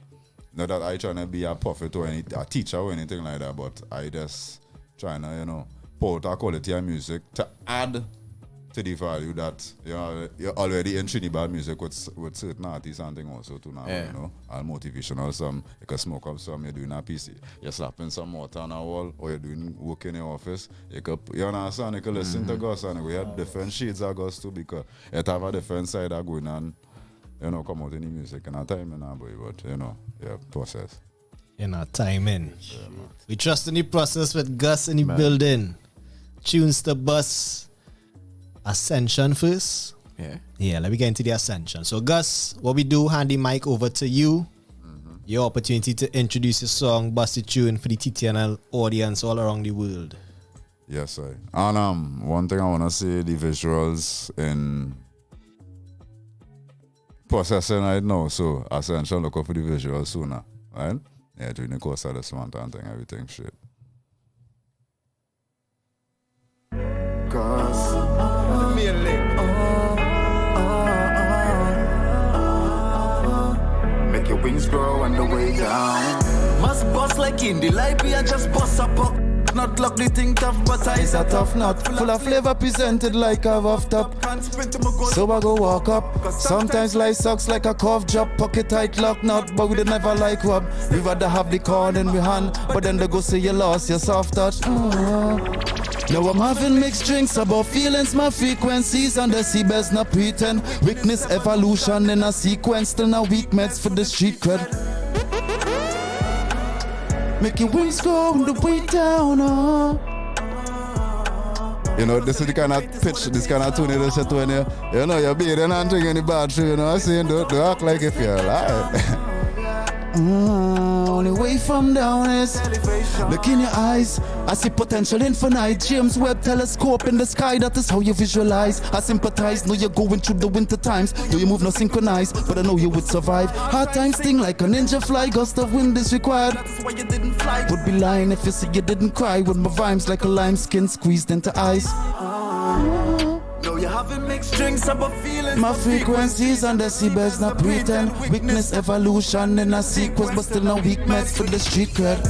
not that I trying to be a prophet or a teacher or anything like that, but I just trying to, pour out a quality of music to add to the value that you're already in Trinidad music with certain artists and things also too now, and motivational some. You can smoke up some, you're doing a PC, you're slapping some water on a wall, or you're doing work in your office. You understand, you can listen to Guss, and we have different shades of Guss too, because it have a different side of going on, come out in the music in a time in boy, but process. In our timing. We trust in the process with Guss in the building. Tunes to bus. Ascension first. Yeah, let me get into the Ascension. So, Guss, what we do, hand the mic over to you. Your opportunity to introduce your song, bust a tune for the TTNL audience all around the world. Yes, sir. And one thing I want to say, the visuals in processing right now, so Ascension look up for the visuals sooner, right? Yeah, during the course of this month and thing, everything shit. Cause the main link. Make your wings grow on the way down. Must bust like in the light, we are just bust up. Not luck, the thing tough, but it's a tough nut. Full of flavor presented like a rough top. So I go walk up. Sometimes life sucks like a cough drop. Pocket tight lock nut, but we don't never like rub. We rather have the corn in we hand, but then they go say you lost your soft touch. Now I'm having mixed drinks about feelings, my frequencies, and the sea best not pretend. Weakness, evolution in a sequence, still now weak meds for the street cred. Make your wings go on the way down, You know, this is the kind of pitch, this kind of tune you set when you know, you're beating and drinking the bathroom, you know what I'm saying? Don't act like if you're alive. Only way from down is look in your eyes. I see potential infinite. James Webb telescope in the sky. That is how you visualize. I sympathize. Know you're going through the winter times. Know you move not synchronized, but I know you would survive. Hard times sting like a ninja fly. Gust of wind is required. That's why you didn't fly. Would be lying if you say you didn't cry. With my rhymes like a lime skin squeezed into ice. No, you haven't mixed drinks about feelings. My frequencies and the sea best not pretend. Weakness, evolution in a sequence, but still no weak meds for the street cred.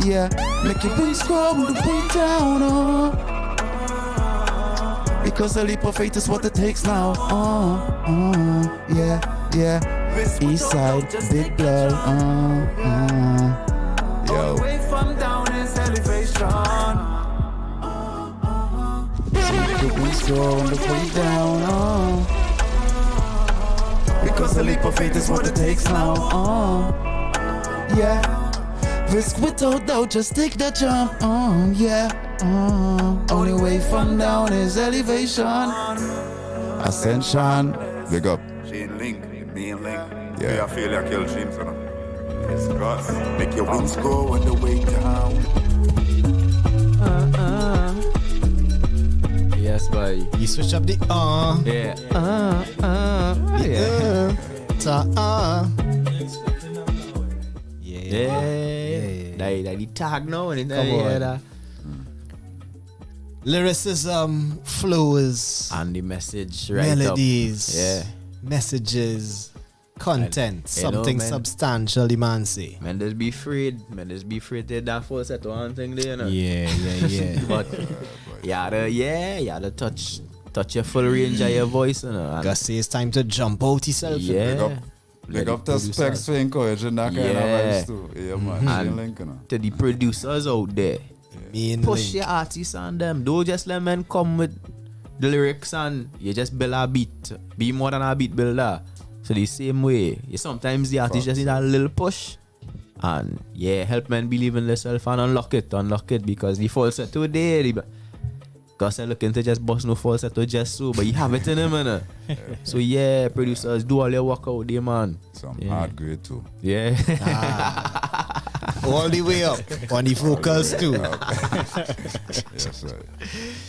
Yeah. Make your wings go on the way down. Because a leap of faith is what it takes now. Yeah. East side, big blood. Yo. Away from down is elevation. Make your wings go on the way down. Because a leap of faith is what it takes now. Yeah. Risk without doubt, just take that jump. Yeah. Only way from down is elevation. Ascension. Big up. Chain link, main link. Yeah. I feel like kill dreams, you know. It's Guss. Make your wings go on the way down. Yes, boy. You switch up the Yeah. Yeah. Like the tag now and then lyricism, flows, and the message, right? melodies, Yeah. messages, content, You know, something man. substantial, the man say. Man, just be afraid. Man, just be afraid to that first set one thing there, you know. Yeah. But you gotta touch your full range of your voice, you know. Guss say it's time to jump out yourself. Yeah. Big up to Specs for encouraging that kind of vibes too. Yeah, man. And Link, you know. to the producers out there, push your artists on them. Don't just let men come with the lyrics and you just build a beat. Be more than a beat builder. So the same way, sometimes the artist just need a little push. And help men believe in themselves and unlock it because the falsetto there, Guss looking to just bust no falsetto just so, but you have it in him, man. So producers, do all your work out there, man. Some hard grade too. Yeah. All the way up on the vocals too. Yes, sir.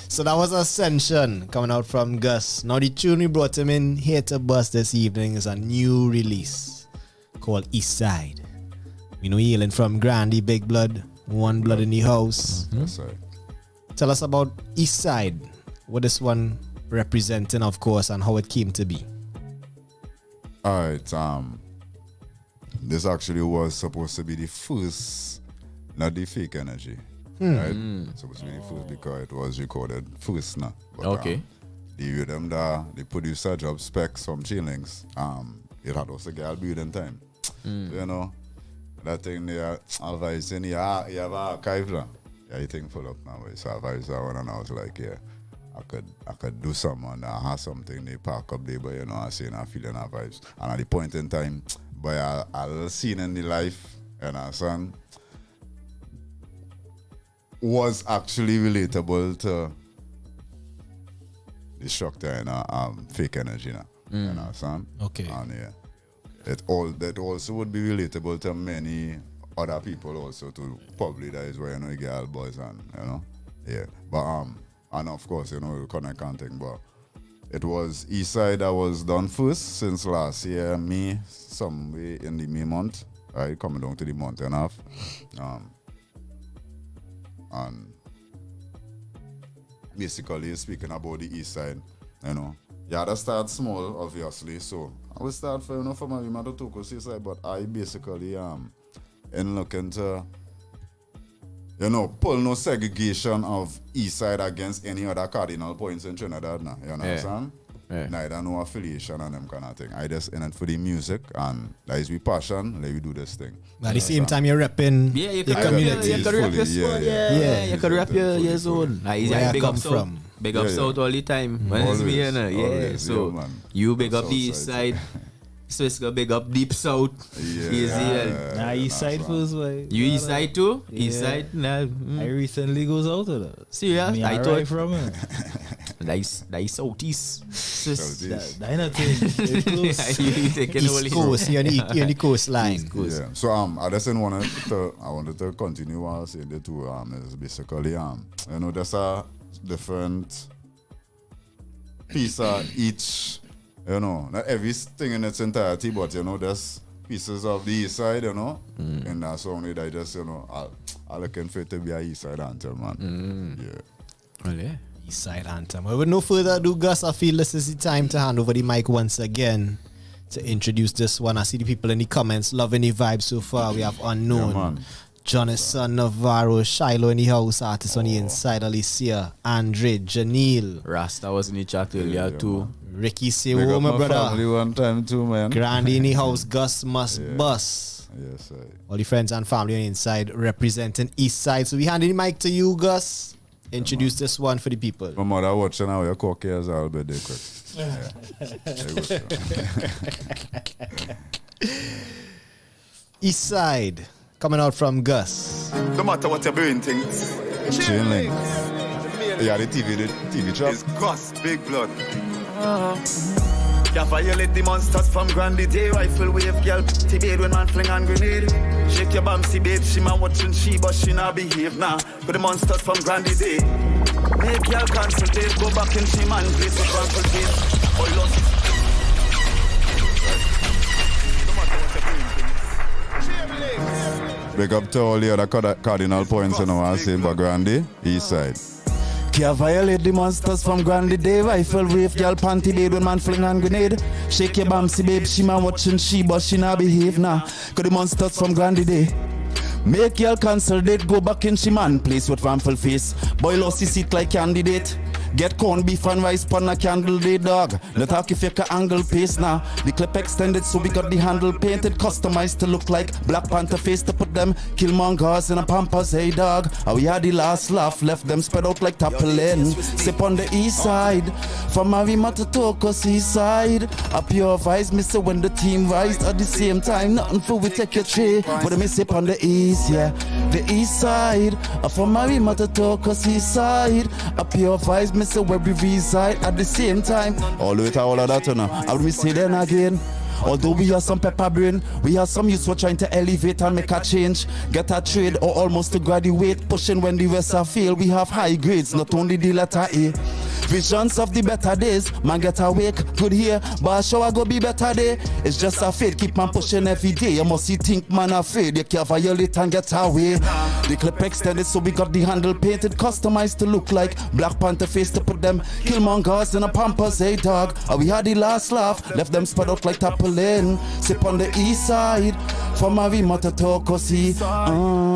So that was Ascension coming out from Guss. Now the tune we brought him in here to bust this evening is a new release called East Side. We know hailing from Grandy, Big Blood, One Blood in the House. Yes, sir. Tell us about East Side, what this one representing, of course, and how it came to be. Alright, this actually was supposed to be the first, not the fake energy. Right? Supposed to be the first because it was recorded first now. But, Okay. the rhythm the producer job specs from Chainlinks, it had also girl building time. You know, that thing there, advice in you have an archive now. Yeah, you think full up now. So advice I and I was like, I could do something and I have something they park up there, but you know, I see and I feeling our vibes. And at the point in time, but I seen in the life and our son was actually relatable to structure and fake energy now. You understand? Okay. And that also would be relatable to many other people also too. Probably that is where you get all boys and But and of course, the connect and thing, but it was East Side that was done first since last year, May, somewhere in the May month. Right, coming down to the month and a half. And basically speaking about the East Side, that start small, obviously. So I will start for my mother to go East Side, but I basically in looking to pull no segregation of East Side against any other cardinal points in Trinidad now. You understand? Yeah. Neither no affiliation and them kind of thing. I just in it for the music and that is my passion. Let me do this thing. At the same time, you're repping your community. You could rap your spot, you could rap your zone. I big up South. Big up South all the time. When it's me, always, so you big up the East Side. So it's gonna big up Deep South. East Side first, way. You East Side too? East Side? Nah. I recently goes out of that. Serious? I thought from it. That is Southeast. That's not thing. East Coast. You're on the coastline. Yeah. So I just wanted to continue what I was saying. The two is basically there's a different piece of each. Not everything in its entirety, but there's pieces of the East Side, and that's only that just I looking for it to be a East Side anthem, man. Yeah. East Side anthem. Well, with no further ado, Guss, I feel this is the time to hand over the mic once again to introduce this one. I see the people in the comments loving the vibe so far. We have Unknown, Jonathan Navarro, Shiloh in the house, artist on the inside, Alicia, Andre, Janelle. Rasta was in the chat earlier too. Ricky Sewo, my brother. One time too, man. Grandy in the house, Guss must bust. Yes, sir. All the friends and family on the inside representing East Side. So we hand the mic to you, Guss. Introduce this one for the people. My mother watching how your cocky as I'll be there quick. East Side. Coming out from Guss. No matter what you're doing, things. Chain link. Yeah, the TV drop. It's Guss, big blood. You violate the monsters from Grandy Day. Rifle wave, girl, T-bait when man fling and grenade. Shake your bum, see babe, she man watching she, but she not behave now. But the monsters from Grandy Day. Make y'all concentrate, go back in she man, place with rampant face. Boy, lost. Big up to all the other cardinal points, I say, but Grandy, East Side. Can't violate the monsters from Grandy Day. Rifle wave, girl, panty babe when man fling and grenade. Shake your bum, see babe, she man watching she, but she not behave now. Cause the monsters from Grandy Day. Make y'all cancel date, go back in she man, place with rampant face. Boy lost his seat like candidate. Get corn beef and rice pan a candle day, dog. The talk if you can angle pace now. The clip extended so we got the handle painted, customized to look like Black Panther face to put them Killmongers in a Pampers, hey dog. How we had the last laugh, left them spread out like Taplin. Sip on the east side, from Marima to Tokos east side. Up your vibes, mister when the team rise. At the same time, nothing for we take your tray. But me sip on the east, yeah. The east side, from Marima to Tokos east side. Up your vibes, mister where we reside at the same time. All the way to all of that, I will say then again. Although we have some pepper brain, we have some youths who are trying to elevate and make a change. Get a trade or almost to graduate. Pushing when the rest are fail, we have high grades, not only the letter A. Visions of the better days, man get awake, good here, but show I go be better day. It's just a fate, keep man pushing every day. You must see think man afraid, you can't violate and get away. The clip extended so we got the handle painted, customized to look like Black Panther face to put them Killmongers in a Pampers, hey dog. We had the last laugh, left them spread out like Taplin. Sip on the east side, from Marima to Tokosi.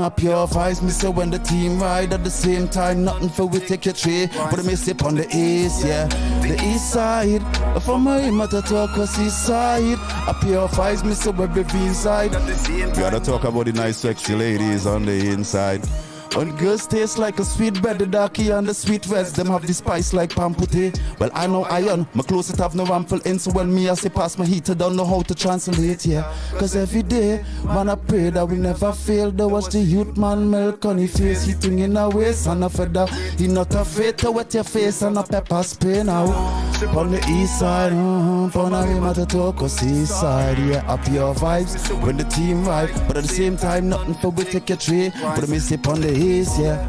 Up your vibes, me say when the team ride at the same time, nothing for we take your tray, but me sip on the east, yeah. The east side, from Marima to Tokosi side. Up your vibes, me say where we inside. We gotta talk about the nice sexy ladies on the inside. All girls taste like a sweet bread, the darky and the sweet reds, them have the spice like pampute. Well, I know iron, my clothes it have no ample in, so when me I say pass my heat, I don't know how to translate, yeah. Cause every day, man, I pray that we never fail. To watch the youth man milk on his face, hitting in a waist and a feather. He not afraid to wet your face and a pepper spray now. On the east side, on a way matter talk or seaside, yeah, up your vibes when the team ride, but at the same time, nothing for we take a tree, but me sip on the east, yeah.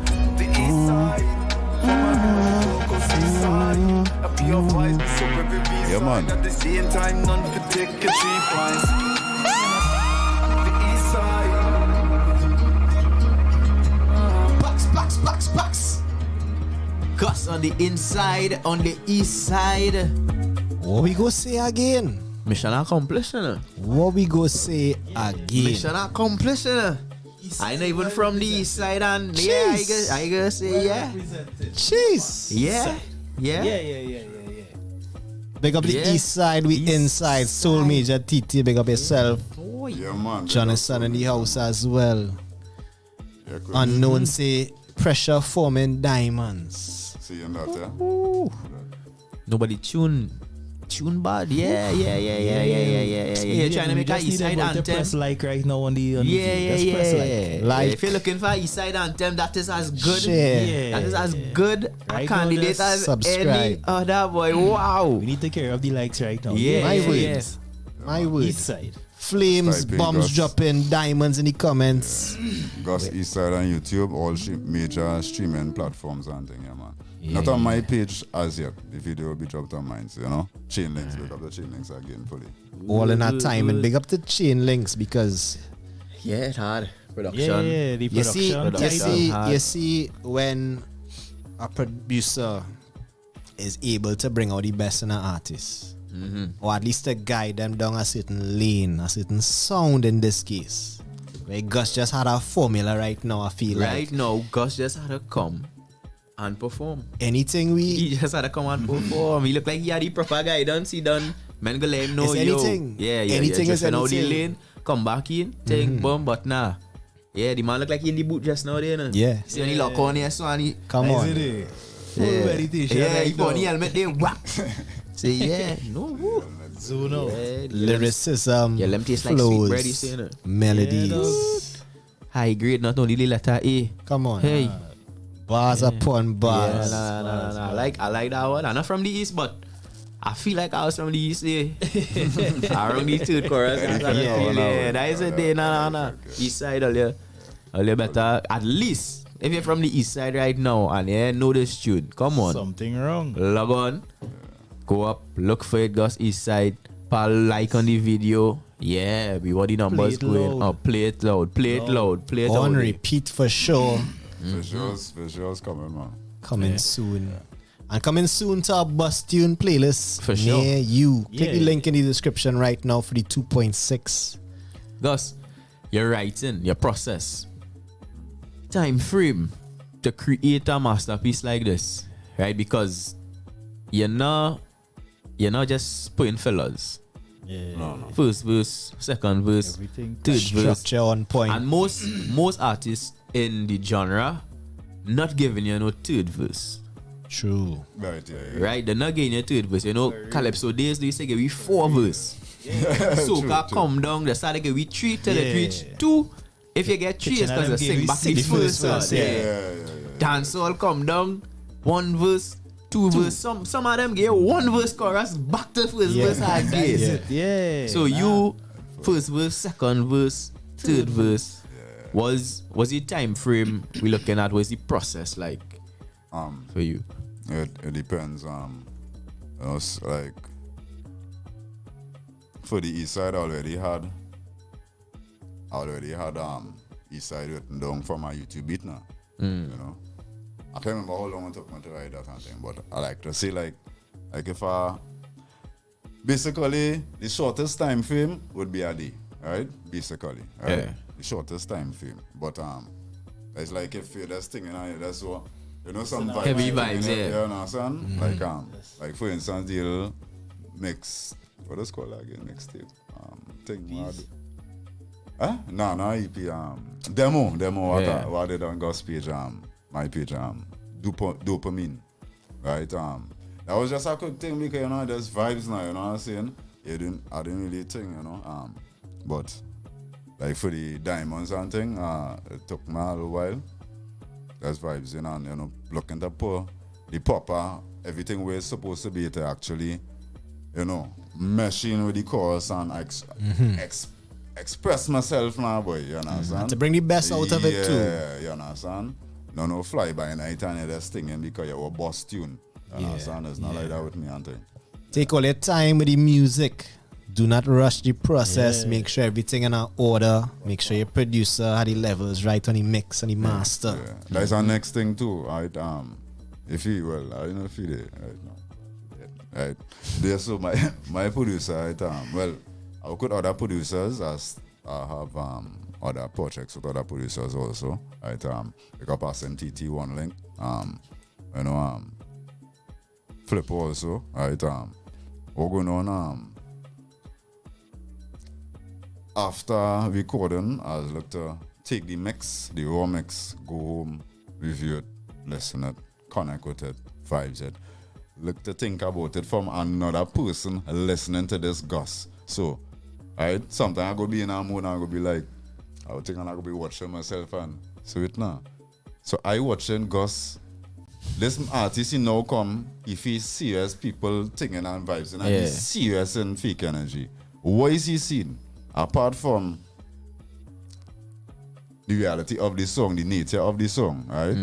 Yeah, man. At the same time, none for take a 3 points. The east side. Box. Guss on the inside, on the east side. What we go say again? Mission accomplished, What we go say again? Mission accomplished, I know even from the east side and yeah, I guess say yeah. Jeez. Yeah. Big up the east side, we inside. Soul Major TT, big up yourself. Oh, yeah, man. Jonathan in the house as well. Yeah, Unknown say pressure forming diamonds. Seeing that, yeah? Nobody tune bad. Yeah. Trying to make a east side anthem. Press like right now on the Yeah. Like. If you're looking for east side anthem, that is as good. Share. That is as good a Right candidate now, as subscribe. any other boy. Wow. We need to take care of the likes right now. My words. My words. East side. Flames, Typing bombs Guss. dropping, diamonds in the comments. Guss East Side on YouTube, all major streaming platforms and thing, yeah, man. Not on my page as yet. The video will be dropped on mine, so, you know. Chain links, pick up the chain links again fully. All in that time, and big up the chain links because Yeah, it hard. Production. Yeah, the production. you see when a producer is able to bring out the best in an artist. Or at least to guide them down a certain lane, a certain sound in this case. Where Guss just had a formula right now, I feel like. Right now, Guss just had to come and perform. Anything He just had to come and perform. He looked like he had the proper guidance. He done. Man go let him know, It's anything. Yeah. Anything is Out the anything. lane, come back in, take bomb, but nah. Yeah, the man look like he in the boot just now there. Yeah. See when he lock on here, so and he... Come on. He put on the helmet there, whack. Say, yeah, no. Zuno. Lyricism, Yeah, let me taste like sweet bread, you flows, saying it. melodies. High grade, not only the letter A. Come on. Hey. Bars upon bars. Yeah, nah. I like that one. I'm not from the east, but I feel like I was from the east there. Around the third chorus. That is a day. Nah. East side, all you better, at least, if you're from the east side right now and you know this tune, come on. Something wrong. Log on. Go up, look for it, Guss East Side. Pal, like on the video. Yeah, we want the numbers going up. Play it loud. Play it loud. On repeat for sure. Visuals coming, man. Coming soon. And coming soon to our Bus Tune playlist For sure. near you. Click the Yeah. link in the description right now for the 2.6. Guss, your writing, your process, time frame to create a masterpiece like this, right? Because you're not just putting fillers. Yeah. First verse, second verse, Everything. third verse. Structure on point. And most artists in the genre not giving you no third verse. True. Right, yeah. Right? They're not getting your third verse. You know, Calypso days, they say give we 4 verse. Soca come down, they start to give we 3 till it reach 2. If you get 3, it's because they sing back the first verse. Dancehall come down, 1 verse, 2 verse. Some of them get 1 verse chorus back to first verse again. Yeah. So you first verse, second verse, third verse. Was the time frame we looking at? Was the process like for you? It depends. Like for the east side, I already had east side written down for my YouTube beat now. You know, I can't remember how long it took me to write that and thing, but I like to say like if I basically the shortest time frame would be a day, right? Basically, right? Yeah. The shortest time frame, but it's like if you're just thinking, that's what. You know, some vibes. Heavy vibes, yeah. You understand? Like for instance, they'll mix. What is it called again? Mixtape. Thing. No, EP. Demo. What I did on Guss page, my page, dopamine. Right? That was just a quick thing because, you know, there's vibes now, you know what I'm saying? I didn't really think, you know. But, like for the diamonds and thing, it took me a little while. There's vibes, you know, looking to put the proper, everything where it's supposed to be to actually, you know, meshing with the chorus and express myself now, boy, you understand? To bring the best out of it too. Yeah, you understand? No fly by night and you're just stinging because you're a boss tune. You understand? It's not like that with me and thing. Take all your time with the music. Do not rush the process. Yeah. Make sure everything in order. Make sure your producer had the levels right on the mix and the master. Yeah. That's our next thing too, right? If you I don't know if you did right now. Right. There's so my producer, right? Well, I work with other producers as I have other projects with other producers also. Right. We got passing TT1 link. You know, Flip also, right? We're going on after recording, I was look to take the mix, the raw mix, go home, review it, listen it, connect with it, vibes it. Look to think about it from another person listening to this Guss. So, right, sometimes I go be in a mood and I go be like, I think I go be watching myself and so it now. So I watching Guss. This artist he now come if he's serious people thinking and vibes and he's serious and fake energy. What is he seeing? Apart from the reality of the song, the nature of the song, right?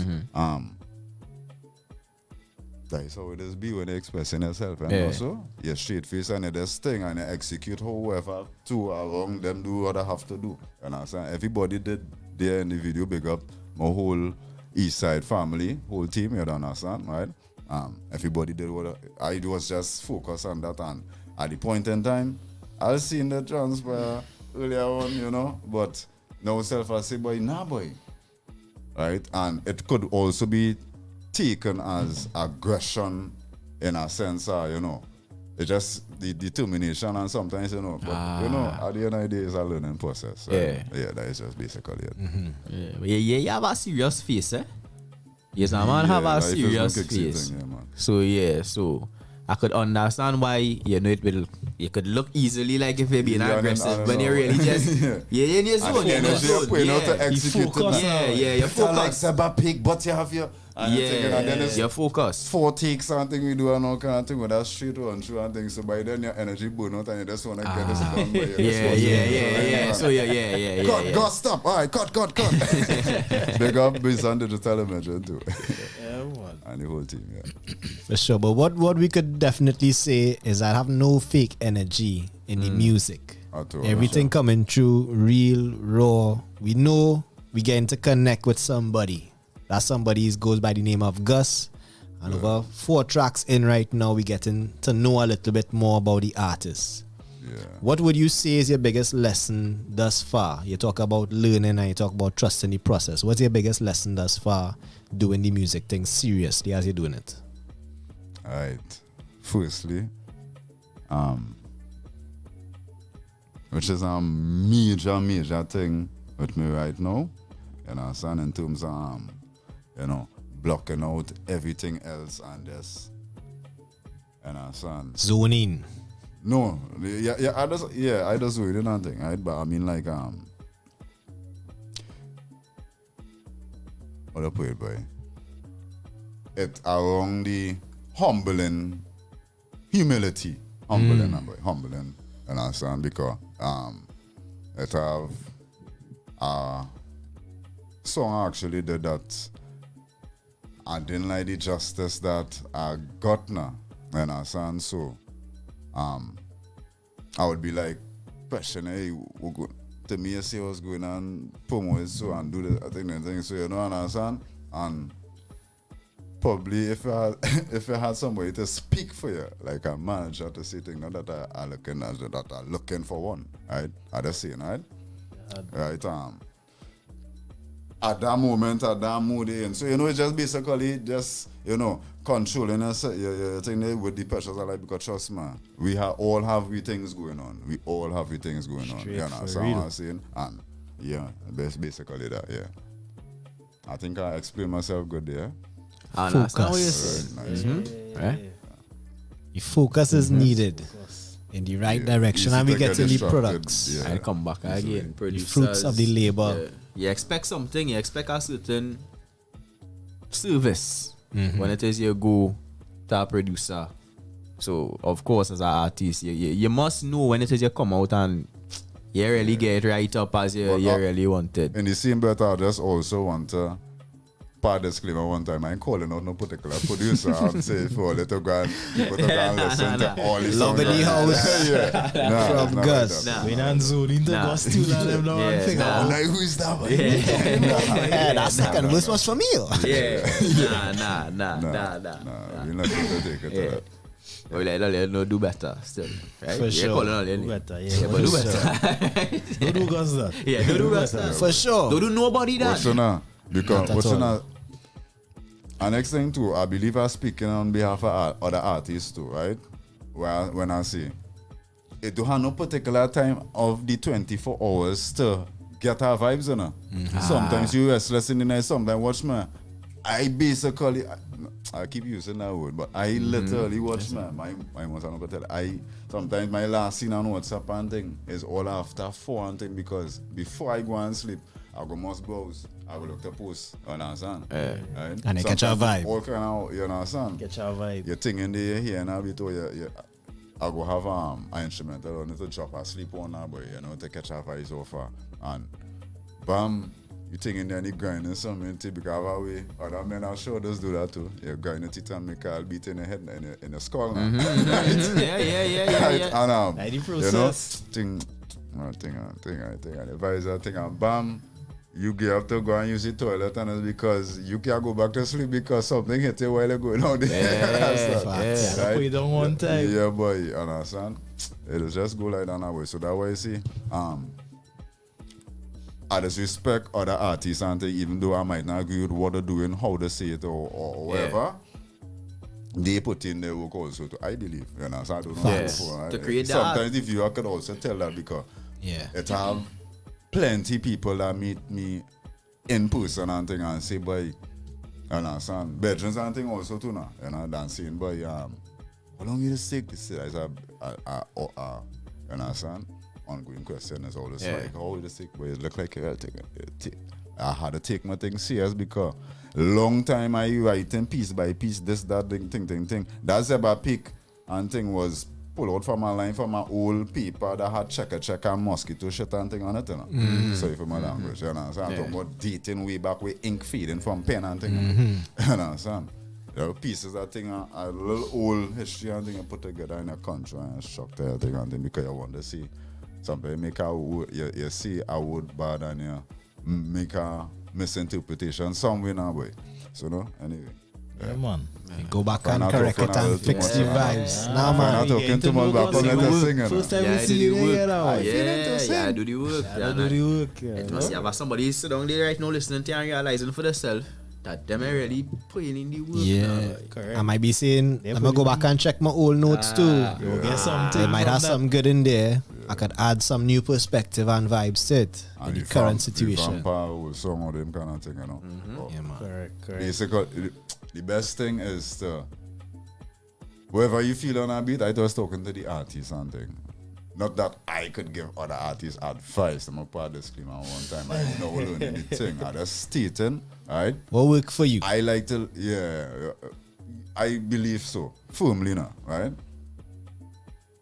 That's how it is be when you're expressing yourself. And also, you're straight face and you just thing and you execute however to along them do what they have to do. You understand? Everybody did there in the video, big up my whole East Side family, whole team, you understand, right? Everybody did what I was just focused on that, and at the point in time, I seen the transpire earlier on, you know, but now self I say, boy, nah boy. Right? And it could also be taken as aggression in a sense, you know. It's just the determination and sometimes, you know, but you know, at the end of the day, it's a learning process. Right? Yeah, that is just basically it. You have a serious face, eh? Yes, a man have a serious face. So I could understand why, you know, you could look easily like if you're being aggressive when you're really just in your zone. You're focused. You're focused. Like a pig, but you have your you're focused. 4 takes and thing we do and all kind of thing with that straight run through and things. So by then your energy burn out and you just want to get this done. So cut, Guss, stop. All right, cut. Big up Biz on Digital Imagine too. And the whole team, For sure, but what we could definitely say is I have no fake energy in the music. Everything coming through real, raw. We know we getting to connect with somebody. That somebody goes by the name of Guss. And over 4 tracks in right now, we getting to know a little bit more about the artist. What would you say is your biggest lesson thus far? You talk about learning and you talk about trusting the process. What's your biggest lesson thus far doing the music thing seriously as you're doing it? Alright. Firstly, which is a major thing with me right now. You know, son, in terms of you know, blocking out everything else and just you know, son. Zoning. No, I just read nothing, right? But I mean, like, what I put it, boy? It's around the humbling, humility, humbling, you understand? Because it have a song actually did that. I didn't like the justice that I got now, you understand? So. I would be like, questioning, hey, to me, I see what's going on, promo is so, and do the thing, so you know, understand? And probably if I had somebody to speak for you, like a manager to say things, not that I looking for one, right? I just saying, right? Right, at that moment, at that mood in. So, it's just basically controlling us, you think with the pressures of life, because trust me, we all have things going on. We all have things going on. Straight You know what I'm saying? And basically that, yeah. I think I explained myself good there. Focus. Nice. Right? The focus is needed in the right direction, and we get to the products. I come back again. The fruits of the labor. You expect something, you expect a certain service when it is you go to a producer. So, of course, as an artist, you must know when it is you come out and you really get it right up as you really wanted. In the same breath, I just also want to part disclaimer one time. I'm calling out no particular producer. I'm saying for a little go and listen to all the songs. Love in the house from Guss. We not zone into Guss too. Let them know one thing. Who's that one? Yeah, that second verse was from you. Yeah. Nah. We're not going to take it to that. We like do better still, right? For sure. Do better, but do better. Don't do Guss that. Yeah, don't do better. For sure. Don't do nobody that. What's now? Because and next thing too, I believe I'm speaking on behalf of other artists too, right? When I say it do have no particular time of the 24 hours to get our vibes, you know. Sometimes you restless in the night, sometimes watch me. I basically I keep using that word, but I literally watch my most I'm gonna tell. Sometimes my last scene on WhatsApp and thing is all after 4 and thing, because before I go and sleep, I go must browse. I will look to post, you understand? Right? And they catch a vibe. All kind of, you understand? Catch a vibe. Your thing in the here now, I go have an instrumental on it to drop asleep on now, boy, to catch a vibe so far. And bam, you think in there and you grinding something because way other men are sure does do that too. You grind it and make a beat in the head in the skull now. Yeah. And the process. Thing, the visor thing, and bam, you have to go and use the toilet, and it's because you can't go back to sleep because something hit you while you're going out there. Right? Put it down one time. Yeah, boy, you understand? It'll just go like that way. So that way, you see, I just respect other artists, and even though I might not agree with what they're doing, how they say it, or whatever. They put in their work also too, I believe. You know, so I don't know before, to create that. Sometimes the viewer could also tell that, because it have plenty people that meet me in person and thing and say, boy, you understand? Bedrooms and thing also too now. Dancing, boy, how long you take this? You understand? Ongoing question is always like, how you take, boy, it look like you're I had to take my thing serious, because long time I writing piece by piece, this, that, thing. That's about pick and thing was pulled out from a line from my old paper that had check and mosquito shit and thing on it, Sorry for my language, you know. So I'm talking about dating way back with ink feeding from pen and thing. You know, there are pieces that thing, a little old history and thing, you put together in a country and structure thing and thing, because you want to see something make a word, you see a word bad and you make a misinterpretation somewhere now, boy. So no, anyway. Yeah, man. Go back and correct it and fix the vibes. Nah, man. I'm not talking too much back on the singing. First time we see you here now. Yeah, do the work. Do the work. It must have somebody sit down there right now listening to and realizing for themselves that them are really putting in the work. Yeah, correct. I might be saying, I'm gonna go back and check my old notes too. You'll get something. I might have some good in there. I could add some new perspective and vibes to it in the current situation. Some of them kind of thing, you know. Yeah, man. Correct. Basically, the best thing is to, wherever you feel on a beat, I was talking to the artist and thing. Not that I could give other artists advice. I'm a part disclaimer one time. I don't know learning the thing. I just stating, right? What work for you? I like to, I believe so. Firmly now, right?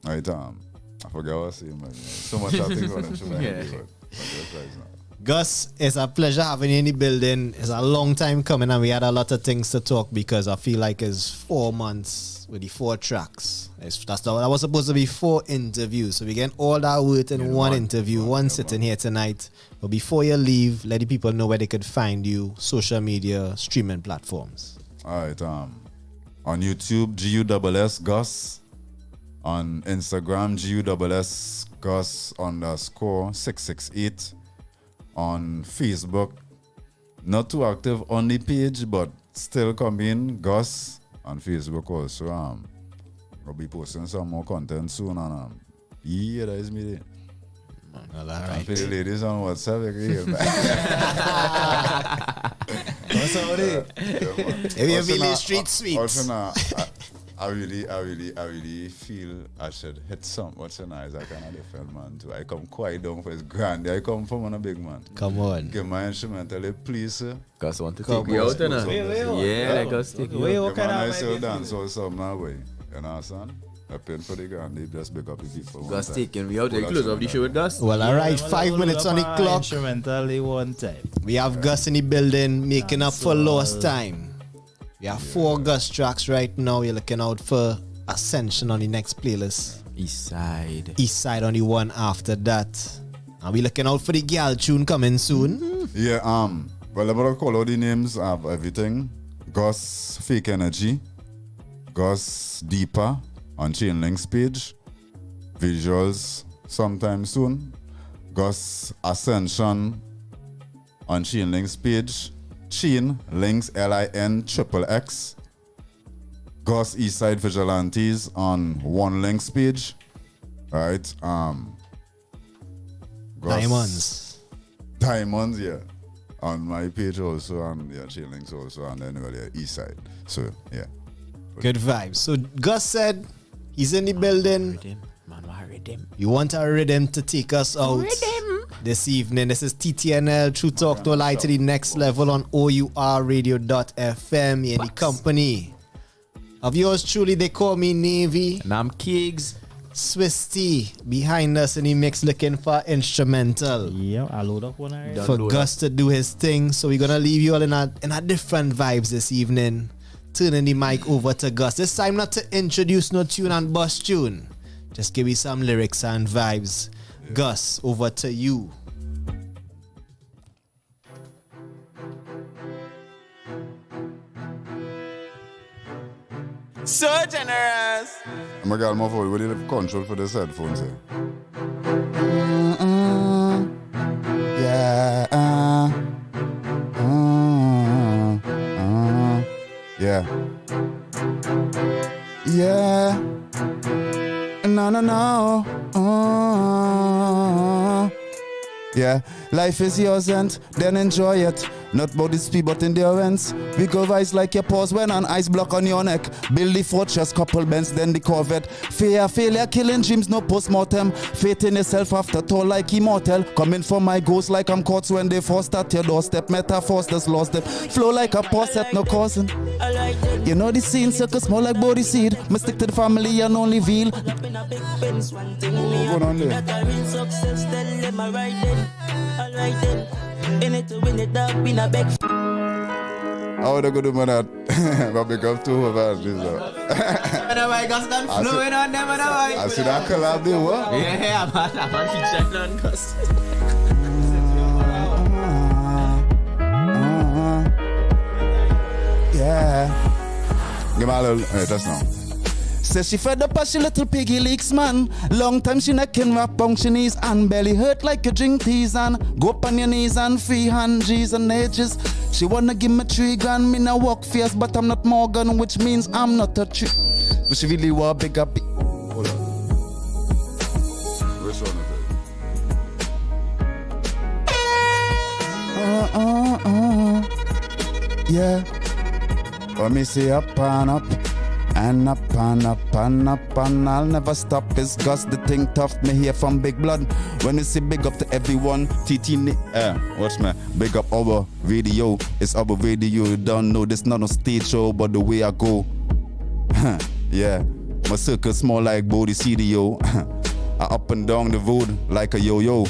Right, I forget what I was saying, man. So much I think on it. Guss, it's a pleasure having you in the building. It's a long time coming and we had a lot of things to talk, because I feel like it's 4 months with the 4 tracks. That was supposed to be 4 interviews. So we get all that work in one interview, one sitting here tonight. But before you leave, let the people know where they could find you, social media, streaming platforms. All right. On YouTube, GUSS Guss. On Instagram, GUSS Guss _668. On Facebook, not too active on the page, but still come in. Guss on Facebook also. I'll be posting some more content soon. And yeah, that is me there. Well, all right. For the ladies on WhatsApp, you can hear me. What's up with it? If you feel the street sweet. Also now, I really feel I should hit some. What's the nice? I kind of different man too. I come quite down for his grand. I come from a big man. Come on. Give my instrumental, please, sir. Guss want to take you out, you know? Yeah, Guss take you out. What kind of I still dance or something that way. You know what I'm saying? I paid for the grand. They just big up the people. Guss taking we out. They close off the show with Guss. Well, all right. 5 minutes on the clock. Instrumental one time. We have Guss in the building making up for lost time. We have 4 Guss tracks right now. You're looking out for Ascension on the next playlist. East Side on the one after that. And we looking out for the girl tune coming soon. Yeah, well, I'm gonna call all the names of everything. Guss Fake Energy, Guss Deeper on Chainlink's page, visuals sometime soon. Guss Ascension on Chainlink's page, Chain Links LIN XXX. Guss Eastside Vigilantes on One Link's page. Right. Guss Diamonds, yeah. On my page also, and yeah, Chain Links also, and then well, yeah, Eastside. So yeah. Good vibes. So Guss said he's in the building. You want a rhythm to take us out this evening. This is TTNL, True Talk to Lie to the next level on O.U.R radio.fm. In the company of yours truly, they call me Navy. And I'm Kiggs. Swiss T behind us in the mix looking for instrumental. Yeah, I load up one already. For Guss to do his thing. So we're gonna leave you all in a different vibes this evening. Turning the mic over to Guss. This time not to introduce no tune and bust tune. Just give me some lyrics and vibes. Yeah. Guss, over to you. So generous. Oh my God, my phone, we need a control for this headphones here. Yeah. Yeah. Yeah. No. Yeah, life is yours and then enjoy it. Not about the speed but endurance. We go rise like your paws when an ice block on your neck. Build the fortress, couple bends, then the Corvette. Fear, failure, killing dreams, no post-mortem. Faith in yourself after tall like immortal. Coming for my ghost like I'm caught when they forced at your doorstep. Metaphors just lost them. Flow like a set, no causing. You know the scene, circus more like body seed. Me stick to the family and only veal. What on there? In it to win it up in a big. How would I go do that? But become too overhead. I got done flowing on them and I see that collab there, what? Yeah, I'm on feature on Guss. Yeah. Give me a little. Hey, that's now. Says she fed up as she little piggy leaks, man. Long time she neck can wrap on she knees and belly hurt like a drink tease and go up on your knees and free hand G's and edges. She wanna give me 3 grand, me now walk fierce, but I'm not Morgan, which means I'm not a tree. But she really want big up. Hold on. Which one is it? Yeah. Let me see up and up. And up and up and up and I'll never stop. It's Guss the thing tough. Me here from Big Blood. When you say big up to everyone, watch me. Big up our radio. It's our radio. You don't know this not a stage show, but the way I go. Yeah, my circle small like body CDO. I up and down the road like a yo-yo.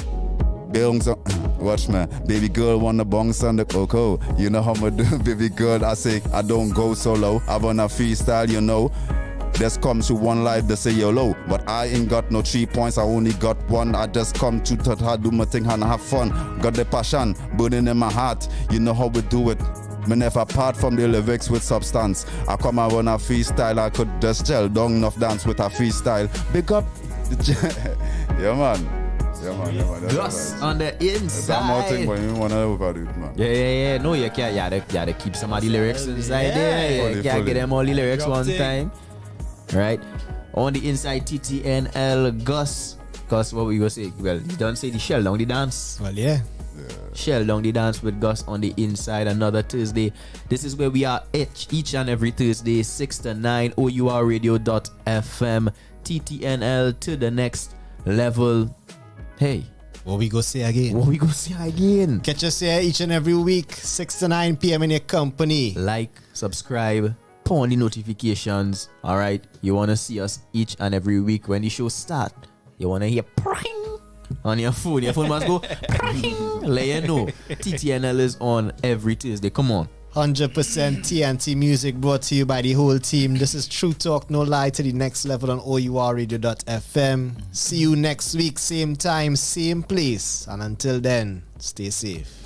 Watch me, baby girl wanna bounce on the coco. You know how I do, baby girl. I say I don't go solo. I wanna freestyle, you know. Just come to one life to say YOLO. But I ain't got no 3 points, I only got 1. I just come to do my thing and have fun. Got the passion burning in my heart. You know how we do it. Me never part from the lyrics with substance. I come and run a freestyle. I could just gel down enough dance with a freestyle. Big up. Yeah man. Yeah, man. Guss on the inside. That's more thing when you want to overdo it, man. Yeah. No, you can't. You gotta keep some of the lyrics inside there. You can't get them all the lyrics one time. Right? On the inside, TTNL, Guss. Guss, what we gonna say? Well, you don't say the shell down the dance. Well, yeah. Shell down the dance with Guss on the inside. Another Thursday. This is where we are each and every Thursday, 6 to 9. O.U.R radio.fm. TTNL to the next level. Hey. What we go say again? Catch us here each and every week, 6 to 9 p.m. in your company. Like, subscribe, turn on the notifications. Alright? You want to see us each and every week when the show start. You want to hear pring on your phone. Your phone must go pring. Let you know. TTNL is on every Tuesday. Come on. 100% TNT music brought to you by the whole team. This is True Talk, No Lie to the next level on OURradio.fm. See you next week, same time, same place. And until then, stay safe.